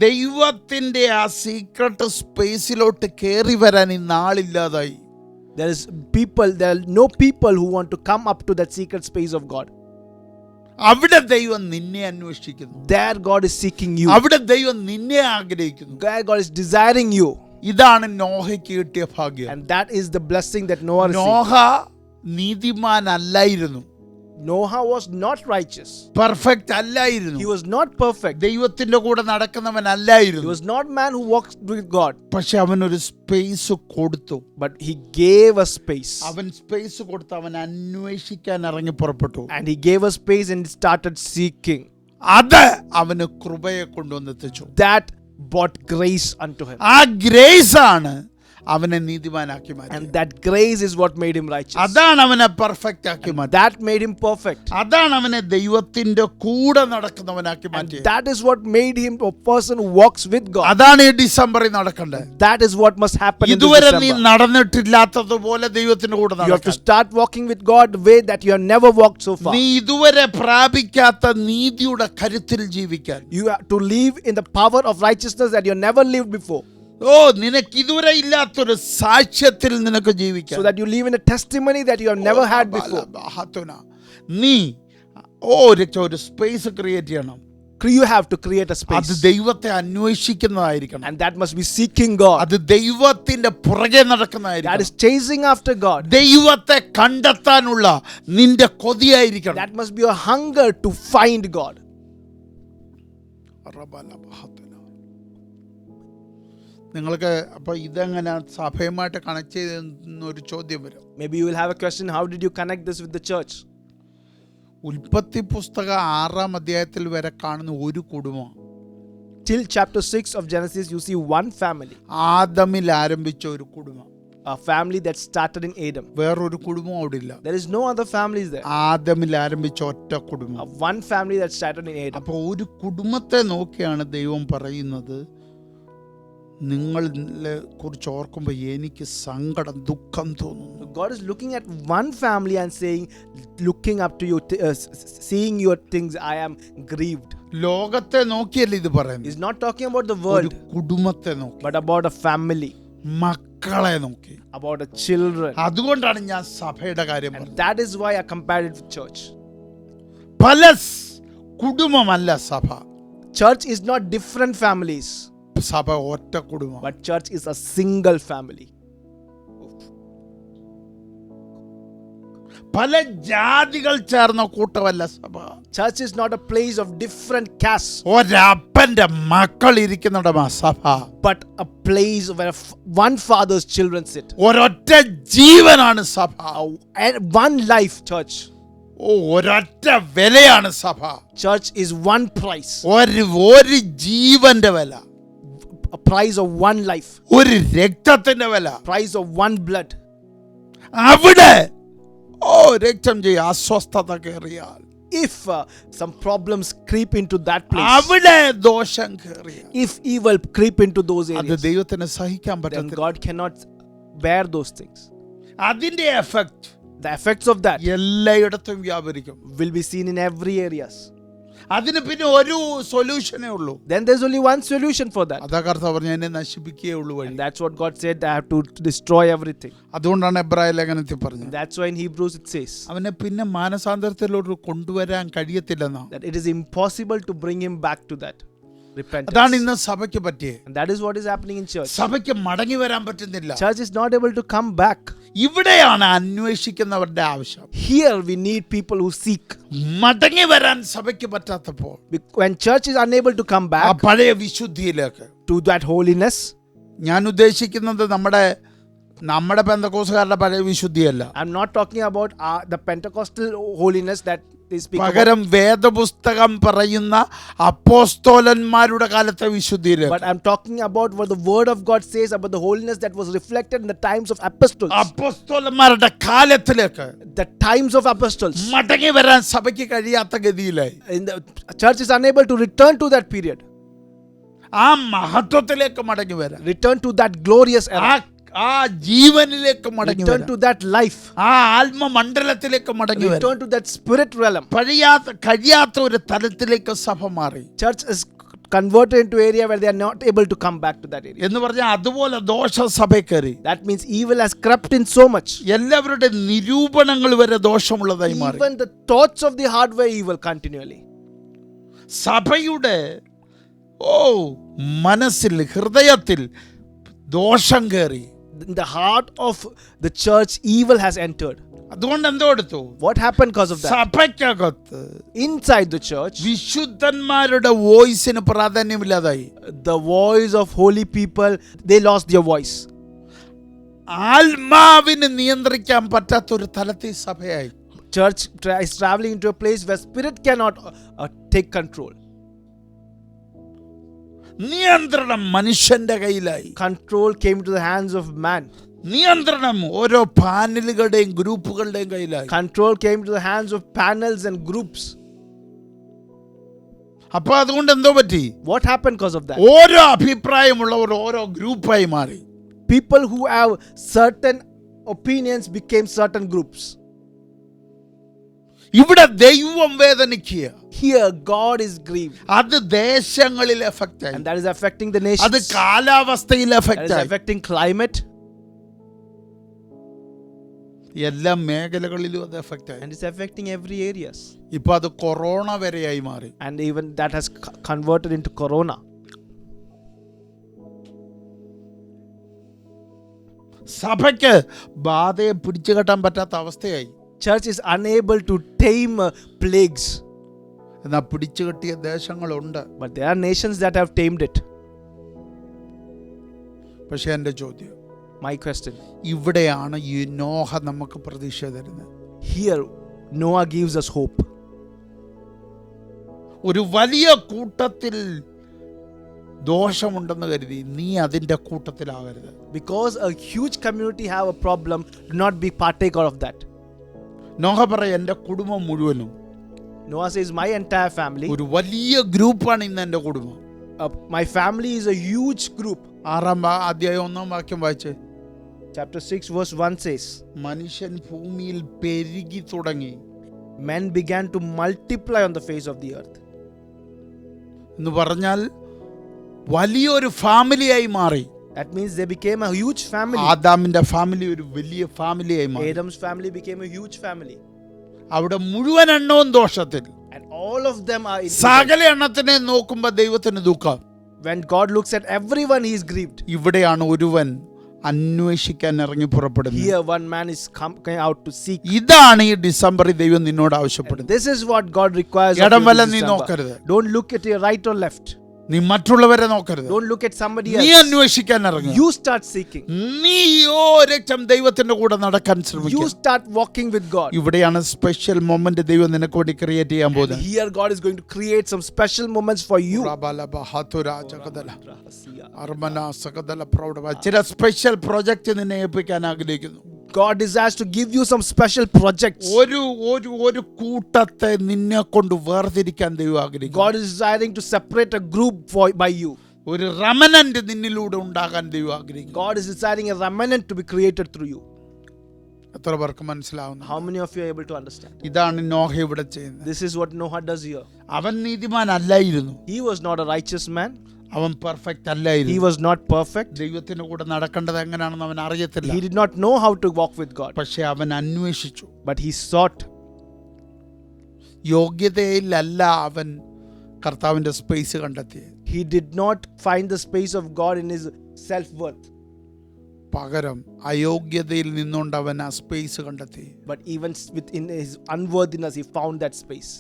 ദൈവത്തിന്റെ ആ secret സ്പേസിലോട്ട് കയറി വരാൻ ഇന്ന് ആളില്ലാതായി. There are no people who want to come up to that secret space of God. അവിടെ ദൈവം നിന്നെ അന്വേഷിക്കുന്നു. There God is seeking you. അവിടെ ദൈവം നിന്നെ ആഗ്രഹിക്കുന്നു. There God is desiring you. ഇതാണ് നോഹയ്ക്ക് കിട്ടിയ ഭാഗ്യം. And that is the blessing that Noah received. Noah നീതിമാനല്ലായിരുന്നു. Noah was not righteous. Perfect അല്ലായിരുന്നു. He was not perfect. ദൈവത്തിന്റെ കൂടെ He നടക്കുന്നവനല്ലായിരുന്നു. was not man who walks with God. പക്ഷെ അവനൊരു space കൊടുത്തു. But he gave a space. അവൻ space കൊടുത്ത് അവൻ അന്വേഷിക്കാൻ ഇറങ്ങി പുറപ്പെട്ടു. And he gave a space and started seeking. അത് അവന് കൃപയെ കൊണ്ടുവന്നെത്തിച്ചു. That brought grace unto him. ആ ഗ്രേസ് ആണ് അവനെ നീതിമാനാക്കി മാറ്റി. And that grace is what made him righteous. അതാണ് അവനെ പെർഫെക്റ്റ് ആക്കി മാറ്റി. That made him perfect. അതാണ് അവനെ ദൈവത്തിന്റെ കൂടെ നടക്കുന്നവനാക്കി മാറ്റി. And that is what made him a person who walks with God. അതാണ് ഈ ഡിസംബറിൽ നടക്കേണ്ടത്. That is what must happen in this ഇതുവരെ നീ December. നടന്നിട്ടില്ലാത്തതുപോലെ ദൈവത്തിന്റെ കൂടെ You have to നടക്കണം. start walking with God the way that you have never walked so far. നീ ഇതുവരെ പ്രാപിക്കാത്ത നീതിയുടെ കരുത്തിൽ ജീവിക്കാൻ. You have to live in the power of righteousness that you have never lived before. ഓ, നിനക്ക് ഇതുവരെ ഇല്ലാത്തൊരു സാക്ഷ്യത്തിൽ നിനക്ക് ജീവിക്കാൻ. So that you live in a testimony that you have never had before. നീ ഒരു സ്പേസ് ക്രിയേറ്റ് ചെയ്യണം. You have to create a അത് space. ദൈവത്തെ അന്വേഷിക്കുന്നതായിരിക്കണം. And that must be seeking God. അത് ദൈവത്തിന്റെ പുറകെ That നടക്കുന്നതായിരിക്കണം. is chasing after God. ദൈവത്തെ കണ്ടെത്താനുള്ള നിന്റെ കൊതിയായിരിക്കണം. That must be a hunger to find God. നിങ്ങൾക്ക് അപ്പൊ ഇതെങ്ങനെ സഭയുമായിട്ട് കണക്ട് ചെയ്തെന്നൊരു ചോദ്യം വരും. Maybe you will have a question, how did you connect this with the church? ഉൽപ്പത്തി പുസ്തകം 6-ാം അധ്യായത്തിൽ വരെ കാണുന്ന ഒരു കുടുംബം. Till chapter 6 of Genesis, you see one family. ആദമിൽ ആരംഭിച്ച ഒരു കുടുംബം. A family that started in Adam. വേറൊരു കുടുംബം അവിടെ ഇല്ല. There is no other families there. ആദമിൽ ആരംഭിച്ച ഒറ്റ കുടുംബം. One family that started in Adam. അപ്പോൾ ഒരു കുടുംബത്തെ നോക്കിയാണ് ദൈവം പറയുന്നത്, നിങ്ങളെ കുറിച്ച് ഓർക്കുമ്പോൾ എനിക്ക് സങ്കടം, ദുഃഖം തോന്നുന്നു. God is looking at one family and saying, looking up to you, seeing your things, I am grieved. ലോകത്തെ നോക്കിയല്ല ഇത് പറയുന്നത്. He's not talking about the ഒരു world, കുടുംബത്തെ നോക്കി, but about a family, മക്കളെ നോക്കി. about the children. അതുകൊണ്ടാണ് ഞാൻ സഭയുടെ കാര്യം And പറഞ്ഞത്. that is why I compared it with church. പല കുടുംബമല്ല സഭ. Church is not different families, സഭ ഒറ്റ കുടുംബം. but church is a single family. പല ജാതികൾ ചേർന്ന കൂട്ടമല്ല സഭ. Church is not a place of different castes, ഒരപ്പന്റെ മക്കൾ ഇരിക്കുന്നിടമാ സഭ. but a place where one father's children sit. ഒരൊറ്റ ജീവനാണ് സഭ. And one life, church. ഒരൊറ്റ വിലയാണ് സഭ. Church is one price. ഒരു ജീവന്റെ വില, A price of one life. ഒരു രക്തത്തിന്റെ വില. Price of one blood. അവിടെ രക്തം ചെയ്യ അസ്വസ്ഥത കയറിയാൽ, If some problems creep into that place, അവിടെ ദോഷം കയറിയാൽ, if evil creep into those അത് areas, ദൈവത്തിന് സഹിക്കാൻ then പറ്റത്തില്ല. God cannot bear those things. അതിന്റെ effect The effects of that എല്ലായിടത്തും വ്യാപരിക്കും. will be seen in every areas. അതിന് പിന്നെ ഒരു സൊല്യൂഷനേ ഉള്ളൂ. Then there's only one solution for that. അതാ കർത്താവ് പറഞ്ഞു എന്നെ നശിപ്പിക്കുകയേ ഉള്ളൂ വഴി. And that's what God said, I have to destroy everything. അതുകൊണ്ടാണ് എബ്രായ ലേഖനത്തിൽ പറഞ്ഞത്. That's why in Hebrews it says അവനെ പിന്നെ മാനസാന്തരത്തിലോട്ട് കൊണ്ടുവരാൻ കഴിയത്തില്ലെന്നാ. that it is impossible to bring him back to that repentance. അതാണ് ഇന്ന് സഭയ്ക്ക് പറ്റിയത്. And that is what is happening in church. സഭയ്ക്ക് മടങ്ങി വരാൻ പറ്റുന്നില്ല. Church is not able to come back. ഇവിടെയാണ് അന്വേഷിക്കുന്നവരുടെ ആവശ്യം. Here we need people who seek. മടങ്ങി വരാൻ സഭയ്ക്ക് പറ്റാത്തപ്പോൾ, When church is unable to come ആ back പഴയ വിശുദ്ധിയിലേക്ക്, to that holiness, ഞാൻ ഉദ്ദേശിക്കുന്നത് നമ്മുടെ പെന്തക്കോസ്തുകാരുടെ പഴയ വിശുദ്ധിയല്ല. I'm not talking about the Pentecostal holiness that they speak about, പകരം വേദപുസ്തകം പറയുന്ന അപ്പോസ്തോലന്മാരുടെ കാലത്തെ വിശുദ്ധിയിലേക്ക്. but I'm talking about what the word of God says about the holiness that was reflected in the times of apostles. അപ്പോസ്തോലന്മാരുടെ കാലത്തിലേക്ക്, The times of apostles. മടങ്ങി വരാൻ സഭയ്ക്ക് കഴിയാത്ത ഗതിയിലായി. In the church is unable to return to that period, ആ മഹത്വത്തിലേക്ക് മടങ്ങി വരാൻ, return to that glorious era, ആ ജീവനിലേക്ക് മടങ്ങി return വരാൻ, to that life, ആ ആത്മമണ്ഡലത്തിലേക്ക് മടങ്ങി വരാൻ return to that spirit realm. കഴിയാത്ത ഒരു തലത്തിലേക്ക് സഭ മാറി Church is converted into area where they are not able to come back to that area. എന്ന് പറഞ്ഞാൽ അതുപോലെ ദോഷം സഭയിൽ കയറി. That means evil has crept in so much. എല്ലാവരുടെ നിരൂപണങ്ങൾ വരെ ദോഷമുള്ളതായി മാറി. Even the thoughts of the heart were evil continually. സഭയുടെ മനസ്സിൽ, ഹൃദയത്തിൽ ദോഷം കയറി. In the heart of the church, evil has entered. അതുകൊണ്ട് എന്തോ എടുത്തു? What happened because of that? സഭയ്ക്കകത്ത് Inside the church, വിശുദ്ധന്മാരുടെ വോയിസിന് പ്രാധാന്യമില്ലാതായി. the voice of holy people, they lost their voice. ആത്മാവിന് നിയന്ത്രിക്കാൻ പറ്റാത്ത ഒരു തലത്തിൽ സഭയായി. Church is traveling into a place where spirit cannot take control. നിയന്ത്രണം മനുഷ്യന്റെ കയ്യിലായി. Control came to the hands of man. നിയന്ത്രണം ഓരോ പാനലുകളുടെയും ഗ്രൂപ്പുകളുടെയും കയ്യിലായി. Control came to the hands of panels and groups. അപ്പൊ അതുകൊണ്ട് എന്തോ പറ്റി? What happened because of that? ഓരോ അഭിപ്രായമുള്ളവർ ഓരോ ഗ്രൂപ്പായി മാറി. People who have certain opinions became certain groups. ഇവിടെ ദൈവം വേദനിക്കുക. Here God is grieved. അത് ദേശങ്ങളിൽ എഫക്റ്റ് ആയി. And that is affecting the അത് nations. കാലാവസ്ഥയിൽ That എഫക്റ്റ് is ആയി. affecting climate. എല്ലാ മേഖലകളിലും അത് എഫക്റ്റ് ആയി. And it's affecting every areas. ഇപ്പൊ അത് കൊറോണ വരെയായി മാറി. And even that has converted into corona. സഭയ്ക്ക് ബാധയെ പിടിച്ചു കെട്ടാൻ പറ്റാത്ത അവസ്ഥയായി. Church is unable to tame plagues. എന്നാ പിടിച്ചു കെട്ടിയ ദേശങ്ങളുണ്ട്. But there are nations that have tamed it. പക്ഷെ എൻ്റെ ചോദ്യം, My question, ഇവിടെയാണ് ഈ നോഹ നമുക്ക് പ്രതീക്ഷ തരുന്നത്. here Noah gives us hope. ഒരു വലിയ കൂട്ടത്തിൽ ദോഷമുണ്ടെന്ന് കരുതി നീ അതിൻ്റെ കൂട്ടത്തിലാകരുത്. Because a huge community have a problem, do not be partaker of that. Noah പറയും എൻ്റെ കുടുംബം മുഴുവനും. Noah says, my entire family, ഒരു വലിയ ഗ്രൂപ്പാണ് ഇന്ന് എൻ്റെ കുടുംബം. my family is a huge group. 6 അധ്യായം 1 വാക്യം വായിച്ച്. Chapter 6 verse 1 says, മനുഷ്യൻ ഭൂമിയിൽ പെരുകി തുടങ്ങി. men began to multiply on the face of the earth. എന്ന് പറഞ്ഞാൽ വലിയൊരു ഫാമിലിയായി മാറി. That means they became a huge family. ആദാമിന്റെ ഫാമിലി ഒരു വലിയ ഫാമിലിയായി മാറി. Adam's family became a huge family. അവിടെ മുഴുവൻ എണ്ണവും ദോഷത്തിൽ. And all of them are in evil. സകല എണ്ണത്തിനെ നോക്കുമ്പോൾ ദൈവത്തിന് ദുഃഖം. When God looks at everyone, he is grieved. ഇവിടെയാണ് ഒരുവൻ അന്വേഷിക്കാൻ ഇറങ്ങി പുറപ്പെടുന്നത്. Here one man is coming out to seek. ഇതാണ് ഈ ഡിസംബറിൽ ദൈവം നിന്നോട് ആവശ്യപ്പെടുന്നത്. This is what God requires of ഇടം you വലം this നീ December. നോക്കരുത്. Don't look at your right or left. നീ മറ്റുള്ളവരെ നോക്കരുത്. Don't look at somebody നീ else. അന്വേഷിക്കാൻ ഇറങ്ങുക. You start seeking. നീ രക്ഷം ദൈവത്തിന്റെ കൂടെ നടക്കാൻ You ശ്രമിക്കുക. start walking with God. ഇവിടെയാണ് സ്പെഷ്യൽ മൊമെന്റ് ദൈവം നിനക്ക് വേണ്ടി ക്രിയേറ്റ് ചെയ്യാൻ And പോകുന്നത്. here God is going to create some special moments for you. ചില സ്പെഷ്യൽ പ്രോജക്റ്റ് നിന്നെ ഏൽപ്പിക്കാൻ ആഗ്രഹിക്കുന്നു. God desires to give you some special projects. ഒരു കൂട്ടത്തെ നിന്നെ കൊണ്ട് വേർതിരിക്കാൻ ദൈവം ആഗ്രഹിക്കുന്നു. God is desiring to separate a group by you. ഒരു റെമനന്റ് നിന്നിലൂടെ ഉണ്ടാകാൻ ദൈവം ആഗ്രഹിക്കുന്നു. God is desiring a remnant to be created through you. എത്ര പേർക്ക് മനസ്സിലാവുന്നു? How many of you are able to understand? ഇതാണ് നോഹ ഇവിടെ ചെയ്യുന്നത്. This is what Noah does here. അവൻ നീതിമാനല്ലായിരുന്നു, He was not a righteous man. അവൻ പെർഫെക്റ്റ് He അല്ലായിരുന്നു. was not perfect. ദൈവത്തിന്റെ കൂടെ നടക്കേണ്ടത് എങ്ങനെയാണെന്ന് അവൻ അറിയത്തില്ല. He did not know how to walk with God. പക്ഷെ അവൻ അന്വേഷിച്ചു. But he sought. യോഗ്യതയിലല്ല അവൻ കർത്താവിന്റെ സ്പേസ് കണ്ടെത്തിയത്. He did not find the space of God in his self-worth. പകരം അയോഗ്യതയിൽ നിന്നുകൊണ്ട് അവൻ ആ സ്പേസ് കണ്ടെത്തി. But even within his unworthiness, he found that space.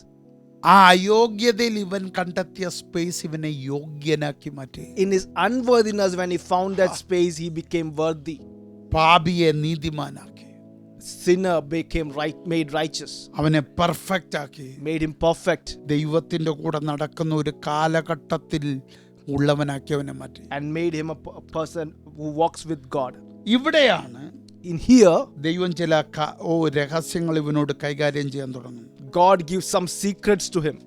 ആ അയോഗ്യതയിൽ ഇവൻ കണ്ടെത്തിയ സ്പേസ് ഇവനെ യോഗ്യനാക്കി മാറ്റി. In his unworthiness, when he found that space, he became worthy. പാപിയെ നീതിമാനാക്കി. Sinner became made righteous. അവനെ പെർഫെക്റ്റ് ആക്കി. Made him perfect. ദൈവത്തിന്റെ കൂടെ നടക്കുന്ന ഒരു കാലഘട്ടത്തിൽ ഉള്ളവനാക്കി അവനെ മാറ്റി. And made him a person who walks with God. ഇവിടെയാണ് In here, ദൈവം ചില രഹസ്യങ്ങൾ ഇവനോട് കൈകാര്യം ചെയ്യാൻ തുടങ്ങും. God gives some secrets to him.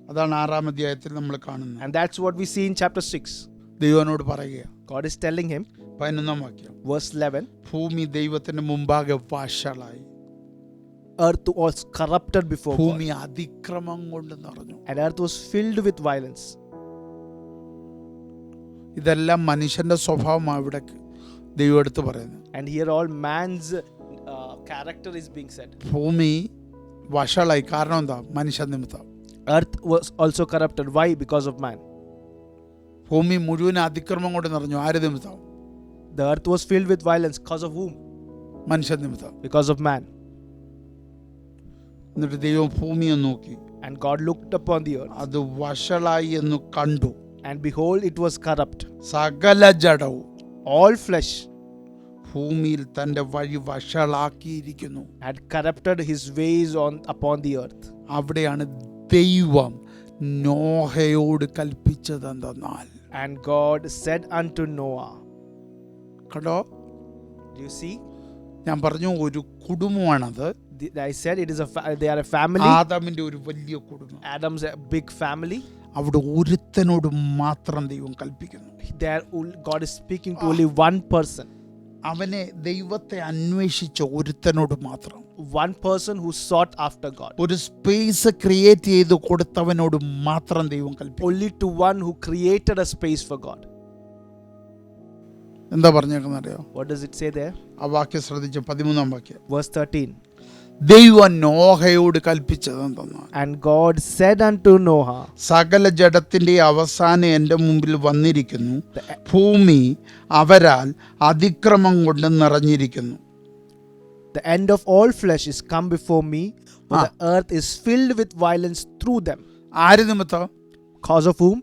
അതാണ് 6-ാം അധ്യായത്തിൽ നമ്മൾ കാണുന്നത്. And that's what we see in chapter 6. ദൈവനോട് പറയുക, God is telling him, 11-ാം വാക്യം, verse 11, ഭൂമി ദൈവത്തിന്റെ മുമ്പാകെ വഷളായി. earth was corrupted before God. ഭൂമി അതിക്രമം കൊണ്ട് നിറഞ്ഞു. And earth was filled with violence. ഇതെല്ലാം മനുഷ്യന്റെ സ്വഭാവമാണ് ഇവിടെ ദൈവം എടുത്ത് പറയുന്നത്. And here all man's character is being said. ഭൂമി വഷളായി. കാരണം എന്താ? മനുഷ്യ നിമിത്തം. Earth was also corrupted. Why? Because of man. ഭൂമി മുഴുവൻ അതിക്രമം കൊണ്ട് നിറഞ്ഞു. ആര് നിമിത്തം? The earth was filled with violence. Because of whom? മനുഷ്യ നിമിത്തം. Because of man. എന്നിട്ട് ദൈവം ഭൂമിയെ നോക്കി. And God looked upon the earth. അത് വഷളായി എന്ന് കണ്ടു. And behold, it was corrupt. സകല ജഡവും, all flesh, ഭൂമിയിൽ തന്റെ വഴി വഷളാക്കിയിരിക്കുന്നു. had corrupted his ways upon the earth. അവിടെയാണ് ദൈവം നോഹയോട് കൽപ്പിച്ചത് എന്തെന്നാൽ, And God said unto Noah. കണ്ടോ? Do you see? ഞാൻ പറഞ്ഞു ഒരു കുടുംബമാണത്. I said it is they are a family. ആദാമിന്റെ ഒരു വലിയ കുടുംബം. Adam's a big family. അവിടെ ഒരുത്തനോട് മാത്രം ദൈവം കൽപ്പിക്കുന്നു. There God is speaking to only one person. അവനെ ദൈവത്തെ അന്വേഷിച്ച ഒരുത്തനോട് മാത്രം. One person who sought after God. ഒരു സ്പേസ് ക്രിയേറ്റ് ചെയ്ത് കൊടുത്തവനോട് മാത്രം ദൈവം കൽപ്പിക്കും. Only to one who created a space for God. എന്താ പറഞ്ഞേക്കുന്നത് അറിയോ? What does it say there? ആ വാക്യം ശ്രദ്ധിച്ചു. 13-ാം വാക്യം. Verse 13. ദൈവം നോഹയോട് കൽപ്പിച്ചത് എന്തെന്നാൽ, And God said unto Noah, സകല ജഡത്തിന്റെ അവസാനം എൻ്റെ മുമ്പിൽ വന്നിരിക്കുന്നു. ഭൂമി അവരാൽ അതിക്രമം കൊണ്ട് നിറഞ്ഞിരിക്കുന്നു. The end of all flesh is come before me, for the earth is filled with violence through them. ആര് നിമിത്തം? Cause of whom?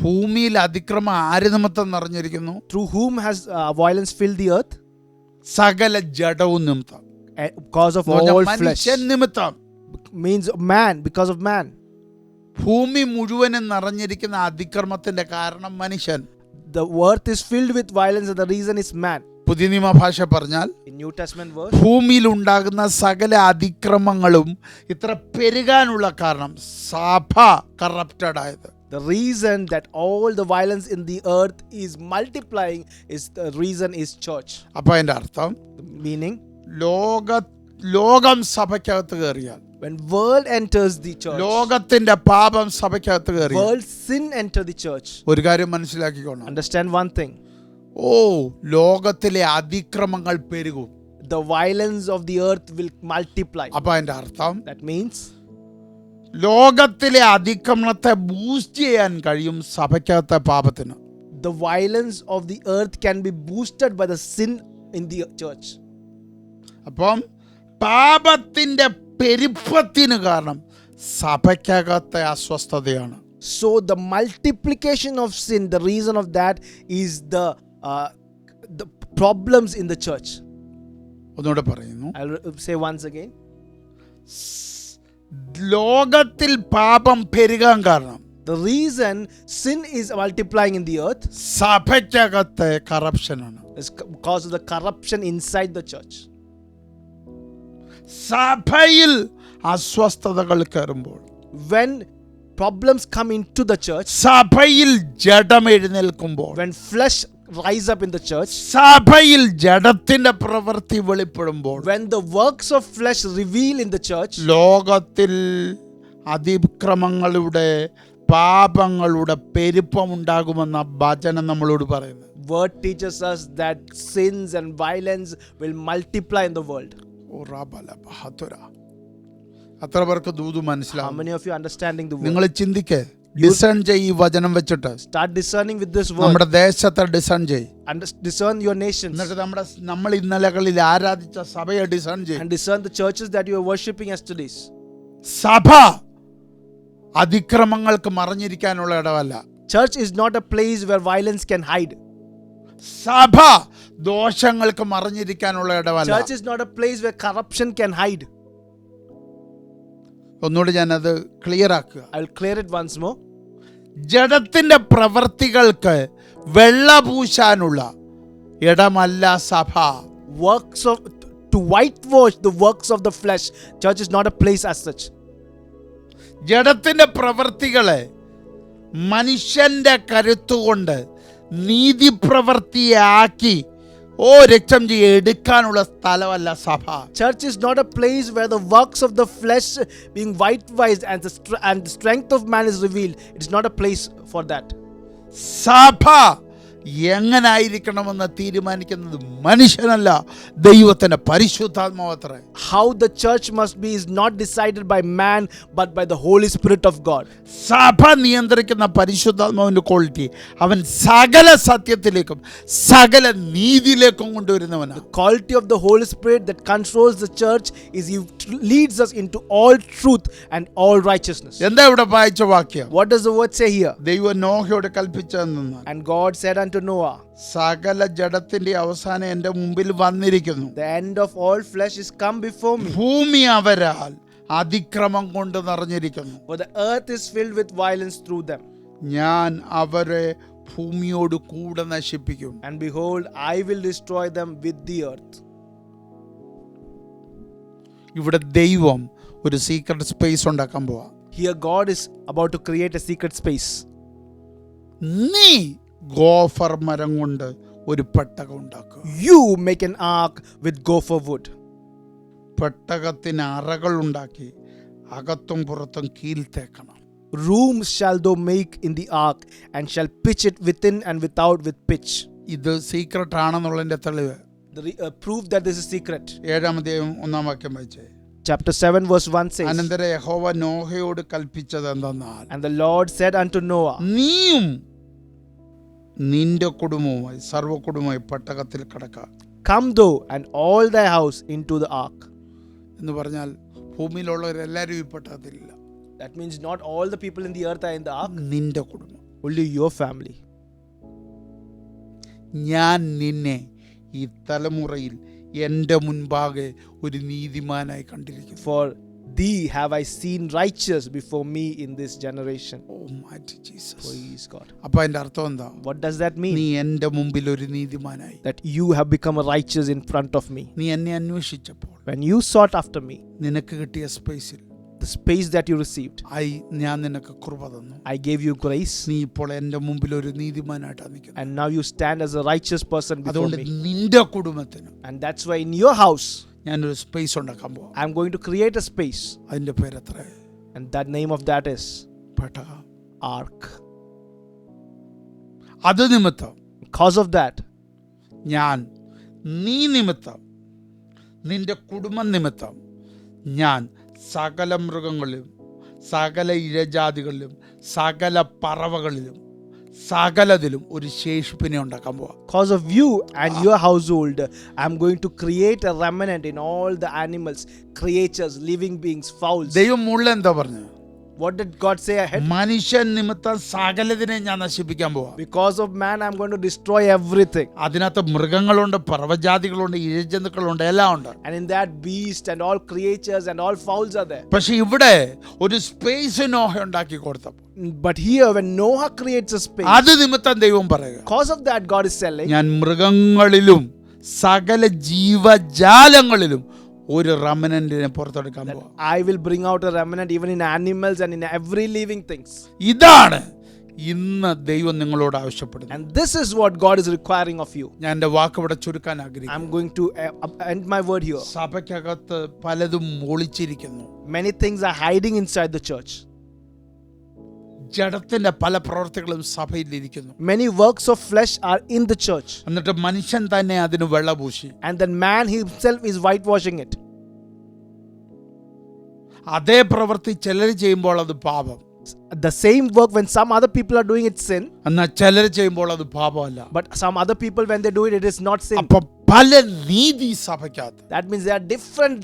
ഭൂമിയിൽ അതിക്രമം ആര് നിമിത്തം നിറഞ്ഞിരിക്കുന്നു? Through whom has violence filled the earth? സകല ജഡവും നിമിത്തം. Cause of all flesh. മനുഷ്യൻ നിമിത്തം. Means man, because of man. ഭൂമി മുഴുവനും നിറഞ്ഞിരിക്കുന്ന അതിക്രമത്തിന്റെ കാരണം മനുഷ്യൻ. The earth is filled with violence and the reason is man. പുതിയ നിയമ ഭാഷ പറഞ്ഞാൽ, In New Testament verse, ഭൂമിയിൽ ഉണ്ടാകുന്ന സകല അതിക്രമങ്ങളും ഇത്ര പെരുകാനുള്ള കാരണം സഭ കറപ്റ്റഡ് ആയത്. the reason that all the violence in the earth is multiplying is the reason is church. അപ്പൊ അതിന്റെ അർത്ഥം, Meaning, ലോകം സഭയ്ക്കകത്ത് കയറിയാൽ, when world enters the church, ലോകത്തിന്റെ പാപം സഭയ്ക്കകത്ത് കയറിയാൽ, world sin enter the church. ഒരു കാര്യം മനസ്സിലാക്കിക്കോണം. Understand one thing. ലോകത്തിലെ അതിക്രമങ്ങൾ പെരുകും. The violence of the earth will multiply. അപ്പൊ അതിന്റെ അർത്ഥം, That means ലോകത്തിലെ അതിക്രമണത്തെ ബൂസ്റ്റ് ചെയ്യാൻ കഴിയും സഭയ്ക്കകത്തെ പാപത്തിന്. the violence of the earth can be boosted by the sin in the church. അപ്പം പാപത്തിന്റെ പെരുപ്പത്തിന് കാരണം സഭയ്ക്കകത്തെ അസ്വസ്ഥതയാണ്. So the multiplication of sin, the reason of that is the problems in the church. ഒന്നുകൂടെ പറയുന്നു, I'll say once again. ലോകത്തിൽ പാപം പെരുകാൻ കാരണം, The reason sin is multiplying in the earth സഭയ്ക്കകത്തെ കറപ്ഷനാണ്. is because of the corruption inside the church. സഭയിൽ അസ്വസ്ഥതകൾ കയറുമ്പോൾ, When problems come into the church, സഭയിൽ ജഡം എഴുന്നേൽക്കുമ്പോൾ, when flesh rise up in the church, സഭയിൽ ജഡത്തിന്റെ പ്രവൃത്തി വെളിപ്പെടുമ്പോൾ, when the works of flesh reveal in the church, ലോകത്തിൽ അതിക്രമങ്ങളുടെ പാപങ്ങളുടെ പെരുപ്പമുണ്ടാകുമെന്ന വചനം നമ്മളോട് പറയുന്നു. word teaches us that sins and violence will multiply in the world. ഓ റാബല ബഹതുര. അത്ര പേർക്ക് ദൂത് How മനസ്സിലാവും? many of you understanding the നിങ്ങൾ word? ചിന്തിക്കേ, ഡിസേൺ ചെയ്യ് ഈ വചനം വെച്ചിട്ട്. Start discerning with this word. നമ്മുടെ ദേശത്തെ ഡിസേൺ ചെയ്യ്. Discern your nations എന്നിട്ട് നമ്മൾ ഇന്നലകളിൽ ആരാധിച്ച സഭയെ ഡിസേൺ ചെയ്യ്. and discern the churches that you are worshipping yesterday's. സഭ അതിക്രമങ്ങൾക്ക് മറഞ്ഞിരിക്കാനുള്ള ഇടമല്ല. Church is not a place where violence can hide. സഭ ദോഷങ്ങൾക്ക് മറഞ്ഞിരിക്കാനുള്ള ഇടമല്ല. Church is not a place where corruption can hide. ഒന്നുകൂടി ഞാനത് clear ആക്കുക. I will clear it once more. ജഡത്തിന്റെ പ്രവൃത്തികൾക്ക് വെള്ളപൂശാനുള്ള ഇടമല്ല സഭ. Works of to whitewash the works of the flesh. Church is not a place as such. ജഡത്തിന്റെ പ്രവൃത്തികളെ മനുഷ്യന്റെ കരുത്തുകൊണ്ട് നീതിപ്രവൃത്തിയാക്കി രക്തം എടുക്കാനുള്ള സ്ഥലമല്ല സഭ. Church is not a place where the works of the flesh being whitewashed and the strength of man is revealed. It is not a place for that. സഭ എങ്ങനായിരിക്കണമെന്ന് തീരുമാനിക്കുന്നത് മനുഷ്യനല്ല, ദൈവത്തിന്റെ പരിശുദ്ധാത്മാവത്രേ. How the church must be is not decided by man but by the Holy Spirit of God. സഭ നിയന്ത്രിക്കുന്ന പരിശുദ്ധാത്മാവിന്റെ quality അവൻ സകല സത്യത്തിലേക്കും സകല നീതിയിലേക്കും കൊണ്ടുവരുന്നവനാണ്. The quality of the Holy Spirit that controls the church is He leads us into all truth and all righteousness. എന്താ ഇവിടെ വായിച്ച വാക്യം? What does the word say here? ദൈവം നോഹയോട് കൽപ്പിച്ചതെന്നാണ്, And God said unto Noah, സകല ജഡത്തിന്റെ അവസാനം എന്റെ മുമ്പിൽ വന്നിരിക്കുന്നു. the end of all flesh is come before me. ഭൂമി അവരാൽ അതിക്രമം കൊണ്ട് നിറഞ്ഞിരിക്കുന്നു. For the earth is filled with violence through them. ഞാൻ അവരെ ഭൂമിയോട് കൂടെ നശിപ്പിക്കും. And behold, I will destroy them with the earth. ഇവിടെ ദൈവം ഒരു സീക്രട്ട് സ്പേസ് ഉണ്ടാക്കാൻ പോവാ. Here God is about to create a secret space. നീ ഗോഫർ മരം കൊണ്ട് ഒരു പെട്ടകം ഉണ്ടാക്കുക. You make an ark with gopher wood. പെട്ടകത്തിന് അറകൾ ഉണ്ടാക്കി അകത്തും പുറത്തും കീൽ തേക്കണം. Rooms shall thou make in the ark, and shall pitch it within and without with pitch. ഇത് സീക്രട്ട് ആണെന്നുള്ളതിന്റെ തെളിവ്. The proof that this is secret. 7-ാം അധ്യായം 1-ാം വാക്യം വായിച്ചേ. Chapter 7 verse 1 says, അനന്തരം യഹോവ നോഹയോട് കൽപ്പിച്ചത് എന്തെന്നാൽ, and the Lord said unto Noah, നീയും നിന്റെ കുടുംബവുമായി സർവ്വകുടുംബമായി പെട്ടകത്തിൽ കടക്കുക. come thou and all thy house into the ark. എന്ന് പറഞ്ഞാൽ ഭൂമിയിലുള്ളവരെല്ലാവരും ഈ പെട്ടകത്തിലില്ല. That means not all the people in the earth are in the ark, നിന്റെ കുടുംബം. only your family. ഞാൻ നിന്നെ ഈ തലമുറയിൽ എൻ്റെ മുൻപാകെ ഒരു നീതിമാനായി കണ്ടിരിക്കുന്നു. For thee have I seen righteous before me in this generation. Almighty Jesus. Praise God. അപ്പോൾ അതിന്റെ അർത്ഥം എന്താ? What does that നീ mean? എൻ്റെ മുമ്പിൽ ഒരു നീതിമാനായി. That you have become righteous in front of me. നീ എന്നെ അന്വേഷിച്ചപ്പോൾ When you sought after me, നിനക്ക് കിട്ടിയ സ്പേസിൽ the space that you received, ഞാൻ നിനക്ക് കൃപ തന്നു. I gave you grace, നീ ഇപ്പോൾ എൻ്റെ മുമ്പിൽ ഒരു നീതിമാനായിട്ടാണ് നിൽക്കുന്നത്. and now you stand as a righteous person before അതുകൊണ്ട് me. നിന്റെ കുടുംബത്തിന് And that's why in your house, ഞാനൊരു സ്പേസ് ഉണ്ടാക്കാൻ പോവാം. I'm going to create a space, അതിന്റെ പേരെത്ര? and that name of that is പെട്ടകം. ark. അത് നിമിത്തം Because of that, ഞാൻ നീ നിമിത്തം നിന്റെ കുടുംബം നിമിത്തം ഞാൻ സകല മൃഗങ്ങളിലും സകല ഇഴജാതികളിലും സകല പറവകളിലും സകലതിലും ഒരു ശേഷിപ്പിനെ ഉണ്ടാക്കാൻ പോവാം. because of you and your household, I'm going to create a remnant in all the animals, creatures, living beings, fowls. ദൈവം മുകളിൽ എന്താ പറഞ്ഞു? What did God say ahead? മനുഷ്യൻ നിമിത്തം സകലതിനെ ഞാൻ നശിപ്പിക്കാൻ പോവാം. Because of man, I'm going to destroy everything. അതിനകത്ത് മൃഗങ്ങളുണ്ട്, പറവജാതികളുണ്ട്, ഇഴജന്തുക്കളുണ്ട്, എല്ലാം ഉണ്ട്. And in that, beast and all creatures and all fowls are there. പക്ഷെ ഇവിടെ ഒരു സ്പേസ് നോഹ ഉണ്ടാക്കി കൊടുത്തപ്പോൾ But here, when Noah creates a space, അത് നിമിത്തം ദൈവം പറയുക, because of that, God is telling, ഞാൻ മൃഗങ്ങളിലും സകല ജീവജാലങ്ങളിലും ഒരു റെമനന്റിനെ പുറത്തെടുക്കാൻ പോവാം. I will bring out a remnant even in animals and in every living things. ഇതാണ് ഇന്ന് ദൈവം നിങ്ങളോട് ആവശ്യപ്പെടുന്നു. And this is what God is requiring of you. ഞാൻ എൻ്റെ വാക്ക് ഇവിടെ ചുരുക്കാൻ ആഗ്രഹിക്കുന്നു. I'm going to end my word here. സഭയ്ക്കകത്ത് പലതും ഒളിച്ചിരിക്കുന്നു. Many things are hiding inside the church. ജഡത്തിന്റെ പല പ്രവർത്തികളും സഭയിലിരിക്കുന്നു. Many works of flesh are in the church. എന്നിട്ട് മനുഷ്യൻ തന്നെ അതിന് വെള്ളപൂശി. And then man himself is whitewashing it. അതേ പ്രവൃത്തി ചിലർ ചെയ്യുമ്പോൾ അത് പാപം. The same work, when some other people are doing it, sin. എന്നാൽ ചിലർ ചെയ്യുമ്പോൾ അത് പാപമല്ല. But some other people, when they do it, it is not sin. അപ്പൊ പല നീതി സഭയ്ക്കകത്ത്, That means there are different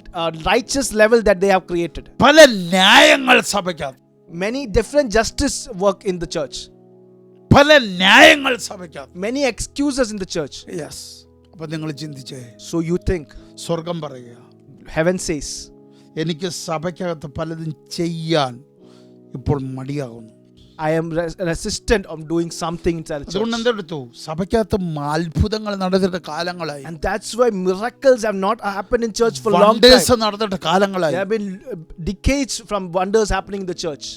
righteous level that they have created. പല ന്യായങ്ങൾ സഭയ്ക്കകത്ത്, Many different justice work in the church. പല ന്യായങ്ങൾ സഭയ്ക്കകത്ത്. Many excuses in the church. Yes. അപ്പൊ നിങ്ങൾ ചിന്തിച്ചേ, So you think, സ്വർഗം പറയുക, heaven says, എനിക്ക് സഭയ്ക്കകത്ത് പലതും ചെയ്യാൻ ഇപ്പോൾ മടിയാകുന്നു. I am resistant of doing something inside the അതുകൊണ്ട് church. എന്തെടുത്തു? സഭയ്ക്കകത്ത് അത്ഭുതങ്ങൾ നടന്നിട്ട് കാലങ്ങളായി. And that's why miracles have not happened in church for a long wonders time. നടന്നിട്ട് കാലങ്ങളായി. There have been decades from wonders happening in the church.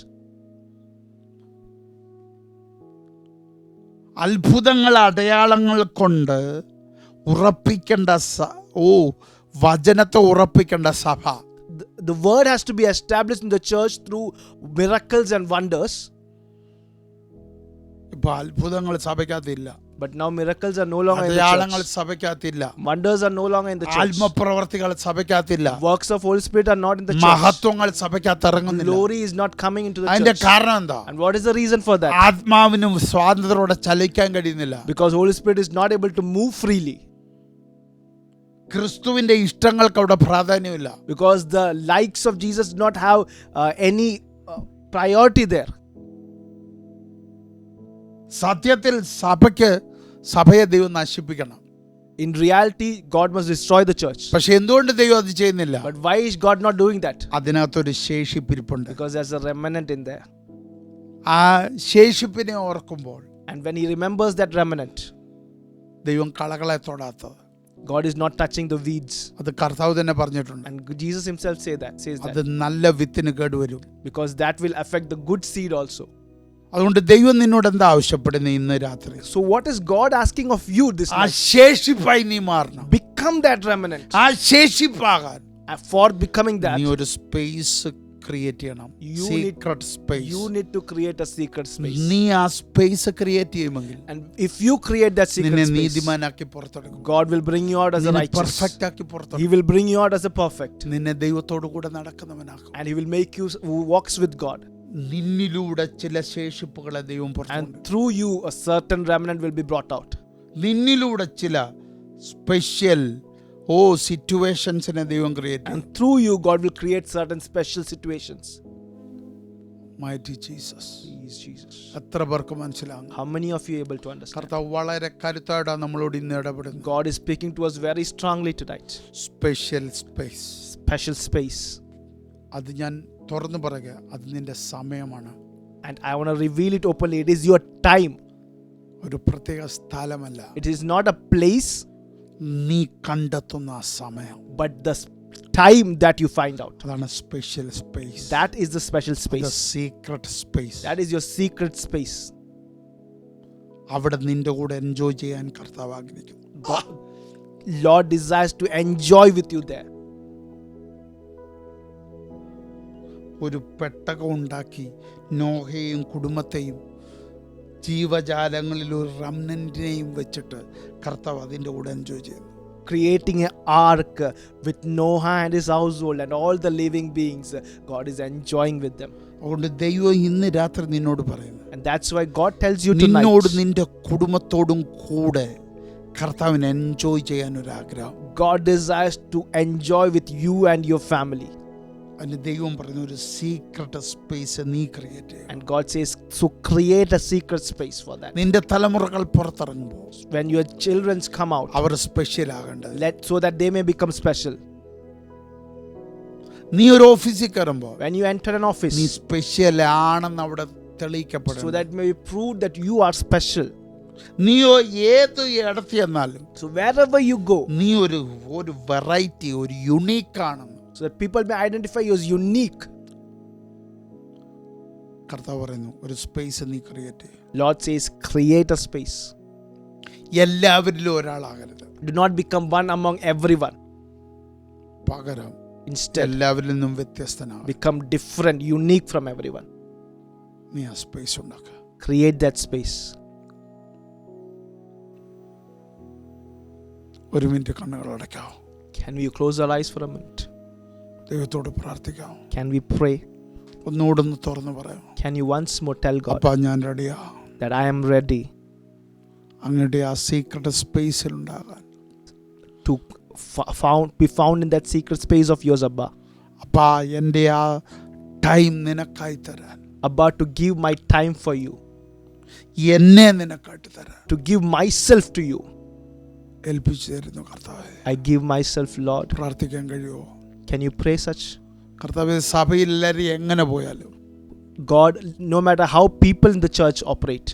അത്ഭുതങ്ങൾ അടയാളങ്ങൾ കൊണ്ട് ഉറപ്പിക്കേണ്ട വചനത്തെ ഉറപ്പിക്കേണ്ട സഭ. The word has to be established in the church through miracles and wonders. ഇപ്പൊ അത്ഭുതങ്ങൾ സഭയ്ക്കകത്തില്ല. But now miracles are no longer in the അടയാളങ്ങൾ church. സഭയ്ക്കകത്തില്ല. Wonders are no longer in the church. ആത്മപ്രവർത്തികൾ സഭയ്ക്കകത്തില്ല. Works of Holy Spirit are not in the church. മഹത്വങ്ങൾ സഭയ്ക്കകത്ത് ഇറങ്ങുന്നില്ല. Glory is not coming into the അതിന്റെ church. കാരണം എന്താ? And what is the reason for that? ആത്മാവിനും സ്വാതന്ത്ര്യത്തോടെ ചലിക്കാൻ കഴിയുന്നില്ല. Because Holy Spirit is not able to move freely. ക്രിസ്തുവിന്റെ ഇഷ്ടങ്ങൾക്ക് അവിടെ പ്രാധാന്യമില്ല. Because the likes of Jesus do not have any priority there. സത്യത്തിൽ സഭയെ ദൈവം നശിപ്പിക്കണം. In reality, God must destroy the church. പക്ഷെ എന്തുകൊണ്ട് ദൈവം അത് ചെയ്യുന്നില്ല? But why is God not doing that? അതിനകത്തൊരു ശേഷിപ്പിരിപ്പുണ്ട്. Because there's a remnant in there. ആ ശേഷിപ്പിനെ ഓർക്കുമ്പോൾ And when he remembers that remnant, ദൈവം കളകളെ തൊടാത്തത്. God is not touching the weeds. അത് കർത്താവ് തന്നെ പറഞ്ഞിട്ടുണ്ട്. And Jesus himself says അത് that. നല്ല വിത്തിന് കേടുവരും. Because that will affect the good seed also. അതുകൊണ്ട് ദൈവം നിന്നോട് എന്താ ആവശ്യപ്പെടുന്നത് ഇന്ന് രാത്രി? So what is God asking of you this ആ night? ശേഷിപ്പായി നീ മാറണം. Become that remnant. ആ ശേഷിപ്പാകാൻ For becoming that, നീ ഒരു സ്പേസ് ക്രിയേറ്റ് ചെയ്യണം. Secret space. you need to create a secret space. നീ ആ സ്പേസ് ക്രിയേറ്റ് ചെയ്യുമെങ്കിൽ And if you create that secret നിന്നെ space, നീതിമാനാക്കി പുറത്തെടുക്കും. God will bring you out as a നിന്നെ righteous. പെർഫെക്റ്റ് ആക്കി He പുറത്തെടുക്കും. will bring you out as a perfect. നിന്നെ ദൈവത്തോടു കൂടെ നടക്കുന്നവനാക്കും. And he will make you who walks with God. നിന്നിലൂടെ ചില ശേഷിപ്പുകളെ ദൈവം പുറത്തെടുക്കും. And through you a certain remnant will be brought out. നിന്നിലൂടെ ചില special സിറ്റുവേഷൻസിനെ ദൈവം ക്രിയേറ്റ് ചെയ്യും. And through you God will create certain special situations. Mighty Jesus. Please Jesus. എത്ര പേർക്ക് മനസ്സിലാകും? How many of you are able to understand? കർത്താവ് വളരെ കരുത്തായിട്ടാണ് നമ്മളോട് ഇന്ന് ഇടപെടുന്നത്. God is speaking to us very strongly tonight. Special space. Special space. അത് ഞാൻ തുറന്നു പറയുക, അത് നിന്റെ സമയമാണ്. And I want to reveal it openly. It is your time. ഒരു പ്രത്യേക സ്ഥലമല്ല. It is not a place, നീ കണ്ടെത്തുന്ന ആ സമയം. but the time that you find out. അതാണ് special space. That is the special space. Secret space. That is your secret space. അവിടെ നിന്റെ കൂടെ എൻജോയ് ചെയ്യാൻ കർത്താവ് ആഗ്രഹിക്കുന്നു. Lord desires to enjoy with you there. ഒരു പെട്ടകം ഉണ്ടാക്കി നോഹയെയും കുടുംബത്തെയും ജീവജാലങ്ങളിൽ ഒരു റംനന്റിനെയും വെച്ചിട്ട് കർത്താവ് അതിൻ്റെ കൂടെ എൻജോയ് ചെയ്തു. Creating an ark with Noah and his household and all the living beings, God is enjoying with them. അതുകൊണ്ട് ദൈവം ഇന്ന് രാത്രി നിന്നോട് പറയുന്നു, And that's why God tells you tonight, നിന്നോട് നിന്റെ കുടുംബത്തോടും കൂടെ കർത്താവിനെ എൻജോയ് ചെയ്യാൻ ഒരു ആഗ്രഹം. God desires to enjoy with you and your family. അതിന് ദൈവം പറയുന്ന ഒരു സീക്രട്ട് സ്പേസ് നീ ക്രിയേറ്റ് ചെയ്യും. And God says, so create a secret space for that. നിന്റെ തലമുറകൾ പുറത്തിറങ്ങുമ്പോൾ When your children come out, അവർ സ്പെഷ്യൽ ആകേണ്ടത്. so that they may become special. നീ ഒരു ഓഫീസിൽ കയറുമ്പോൾ When you enter an office, നീ സ്പെഷ്യൽ ആണെന്ന് അവിടെ തെളിയിക്കപ്പെടും. so that may prove that you are special. നീയോ ഏത് ഇടത്ത് ചെന്നാലും So wherever you go, നീ ഒരു വെറൈറ്റി, ഒരു യുണീക്ക് ആണെന്ന്. so that people may identify you as unique. കർത്താവ് പറയുന്നു ഒരു സ്പേസ് നീ ക്രിയേറ്റ് ചെയ്യും. Lord says, create a space. എല്ലാവരിലും ഒരാളാകരുത്. Do not become one among everyone. പകരം Instead, എല്ലാവരിൽ നിന്നും വ്യത്യസ്തനാകും. become different, unique from everyone. നീ ആ സ്പേസ് ഉണ്ടാക്കുക. Create that space. ഒരു മിനിറ്റ് കണ്ണുകൾ അടയ്ക്കാവോ? Can we close our eyes for a minute? ദൈവത്തോട് പ്രാർത്ഥിക്കാമോ? Can we pray? ഒന്നുകൂടൊന്ന് തുറന്ന് പറയാമോ? Can you once more tell God അപ്പാ ഞാൻ റെഡിയാ, that I am ready അങ്ങയുടെ ആ സീക്രട്ട് സ്പേസിൽ ഉണ്ടാകാൻ. to be found in that secret space of yours, Abba. അപ്പാ എൻ്റെ ആ ടൈം നിനക്കായി തരാൻ, Abba, to give my time for you, എന്നെ നിനക്കായിട്ട് തരാൻ to give myself to you. ഏൽപ്പിച്ചു തരുന്നു കർത്താവേ. I give myself, Lord. പ്രാർത്ഥിക്കാൻ കഴിയുമോ? Can you pray such? കർത്താവേ, സഭയിൽ എല്ലാവരും എങ്ങനെ പോയാലും God, no matter how people in the church operate,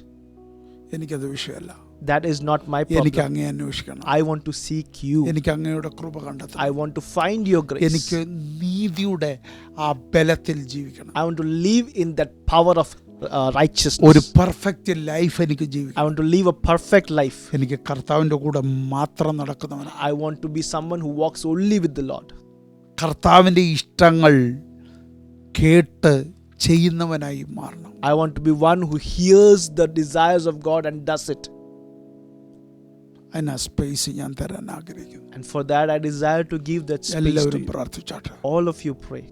എനിക്കത് വിഷയമല്ല. that is not my എനിക്ക് problem. അങ്ങേ അന്വേഷിക്കണം. I want to seek you. എനിക്ക് അങ്ങയുടെ കൃപ കണ്ടെത്തണം. I want to find your grace. എനിക്ക് നീതിയുടെ ആ ബലത്തിൽ ജീവിക്കണം. I want to live in that power of righteousness. ഒരു പെർഫെക്റ്റ് ലൈഫ് എനിക്ക് I ജീവിക്കണം. want to live a perfect life. എനിക്ക് കർത്താവിൻ്റെ കൂടെ മാത്രം നടക്കുന്നവനാണ്. I want to be someone who walks only with the Lord. കർത്താവിൻ്റെ ഇഷ്ടങ്ങൾ കേട്ട് ചെയ്യുന്നവനായി മാറണം. I want to be one who hears the desires of God and does it. അതിന് ആ സ്പേസ് ഞാൻ തരാൻ ആഗ്രഹിക്കുന്നു. And for that I desire to give that space to എല്ലാവരും you. പ്രാർത്ഥിച്ചാട്ടെ. All of you pray.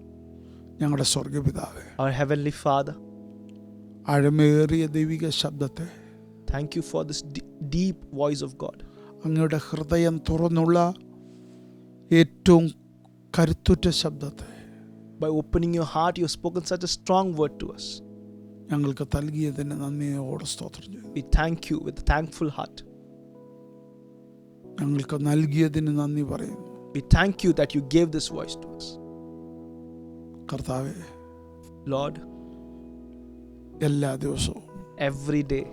ഞങ്ങളുടെ സ്വർഗപിതാവേ, Our Heavenly Father, ആഴമേറിയ ദൈവിക ശബ്ദത്തെ, thank you for this deep voice of God. അങ്ങയുടെ ഹൃദയം തുറന്നുള്ള ഏറ്റവും കരുത്തുറ്റ ശബ്ദത്തെ By opening your heart, you have spoken such a strong word to us. ഞങ്ങൾക്ക് നൽകിയതിന് നന്ദിയോടെ സ്തോത്രം ചെയ്തു. We thank you with a thankful heart. ഞങ്ങൾക്ക് നൽകിയതിന് നന്ദി പറയുന്നു. We thank you that you gave this voice to us. കർത്താവേ, Lord, എല്ലാ ദിവസവും every day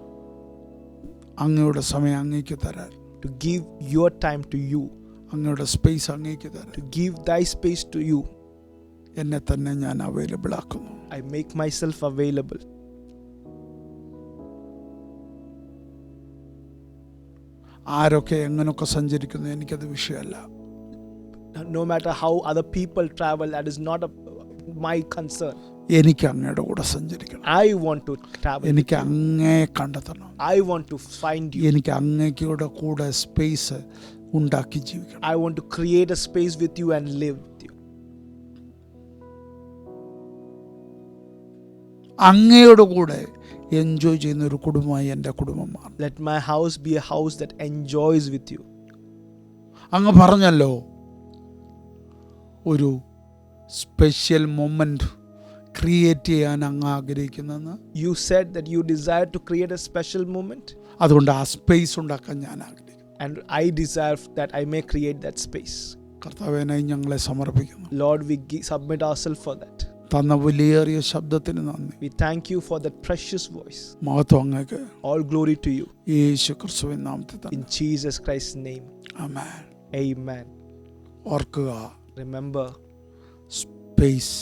അങ്ങയുടെ സമയം അങ്ങേക്ക് തരാൻ, to give your time to you, അങ്ങയുടെ സ്പേസ് അങ്ങേക്ക് തരാൻ to give thy space to you. എന്നെ തന്നെ ഞാൻ അവൈലബിൾ ആക്കുന്നു. I make myself available. ആരൊക്കെ എങ്ങനെയൊക്കെ സഞ്ചരിക്കുന്നു എനിക്കത് വിഷയമല്ല. No matter how other people travel, that is not my concern. എനിക്ക് അങ്ങയുടെ കൂടെ സഞ്ചരിക്കണം. I want to travel. എനിക്ക് അങ്ങയെ കണ്ടെത്തണം. I want to find you. എനിക്ക് അങ്ങയുടെ കൂടെ സ്പേസ് ഉണ്ടാക്കി ജീവിക്കണം. I want to create a space with you and live with you. അങ്ങയുടെ കൂടെ എൻജോയ് ചെയ്യുന്ന ഒരു കുടുംബമായി എൻ്റെ കുടുംബം മാറും. Let my house be a house that enjoys with you. അങ്ങ് പറഞ്ഞല്ലോ ഒരു സ്പെഷ്യൽ മൊമെന്റ് ക്രിയേറ്റ് ചെയ്യാൻ അങ്ങ് ആഗ്രഹിക്കുന്നെന്ന്. You said that you desire to create a special moment, അതുകൊണ്ട് ആ സ്പേസ് ഉണ്ടാക്കാൻ ഞാൻ ആഗ്രഹിക്കുന്നു. and I desire that I may create that space. കർത്താവിനായി ഞങ്ങളെ സമർപ്പിക്കുന്നു. Lord, we submit ourselves for that. തന്ന വിലയേറിയ ശബ്ദത്തിന് നന്ദി. We thank you for that precious voice. മഹത്വം അങ്ങേക്ക്. All glory to you. യേശു ക്രിസ്തുവിൻ നാമത്തിൽ തന്നെ. In Jesus Christ's name. Amen. Amen. ഓർക്കുക, Remember, സ്പേസ്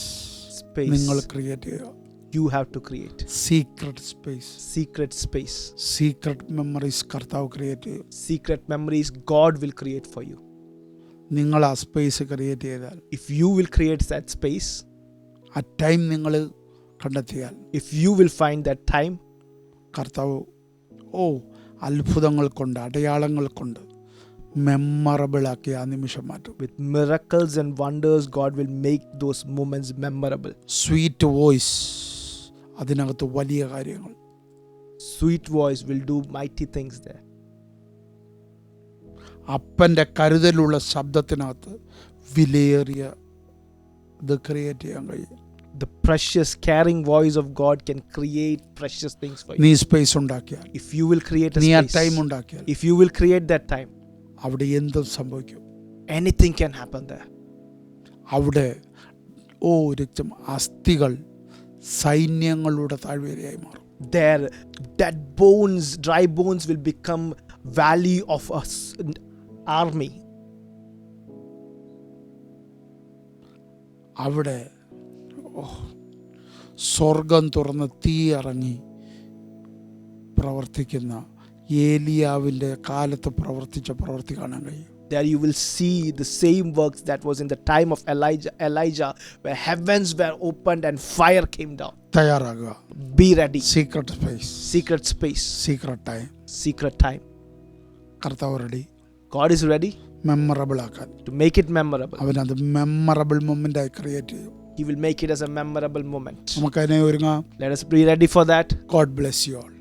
space നിങ്ങൾ ക്രിയേറ്റ് ചെയ്യുക. you have to create. Secret space, Secret space. Secret memories കർത്താവ് create ചെയ്യും. Secret memories God will create for you. നിങ്ങൾ ആ സ്പേസ് ക്രിയേറ്റ് ചെയ്താൽ, If you will create that space, ആ time നിങ്ങൾ കണ്ടെത്തിയാൽ, if you will find that time, കർത്താവ് അത്ഭുതങ്ങൾ കൊണ്ട്, അടയാളങ്ങൾ കൊണ്ട് മെമ്മറബിളാക്കി ആ നിമിഷം മാറ്റും. with miracles and wonders, God will make those moments memorable. Sweet voice, അതിനകത്ത് വലിയ കാര്യങ്ങൾ. Sweet voice will do mighty things there. അപ്പൻ്റെ കരുതലുള്ള ശബ്ദത്തിനകത്ത് വിലയേറിയ ഇത് ക്രിയേറ്റ് ചെയ്യാൻ കഴിയും. The precious caring voice of God can create precious things for you. നീ space ഉണ്ടാക്കിയാൽ, If you will create a നീ ആ space, ടൈം ഉണ്ടാക്കിയാൽ, if you will create that time, അവിടെ എന്തും സംഭവിക്കും. anything can happen there. അവിടെ രക്തം അസ്ഥികൾ സൈന്യങ്ങളുടെ താഴ്വരയായി മാറും. There, that bones, dry bones will become valley of an army. അവിടെ സ്വർഗം തുറന്ന് തീ ഇറങ്ങി പ്രവർത്തിക്കുന്ന ഏലിയാവിൻ്റെ കാലത്ത് പ്രവർത്തിച്ച പ്രവൃത്തി കാണാൻ കഴിയും. There you will see the same works that was in the time of Elijah, where heavens were opened and fire came down. തയ്യാറാകുക. Be ready. Secret space, Secret space, secret time. secret time. കർത്താവ് ready. God is ready memorable ആക്കാൻ. to make it memorable. അവനത് memorable മൊമെൻ്റായി create ചെയ്യും. He will make it as a memorable moment. നമുക്കതിനെ ഒരുങ്ങാം. Let us be ready for that. God bless you all.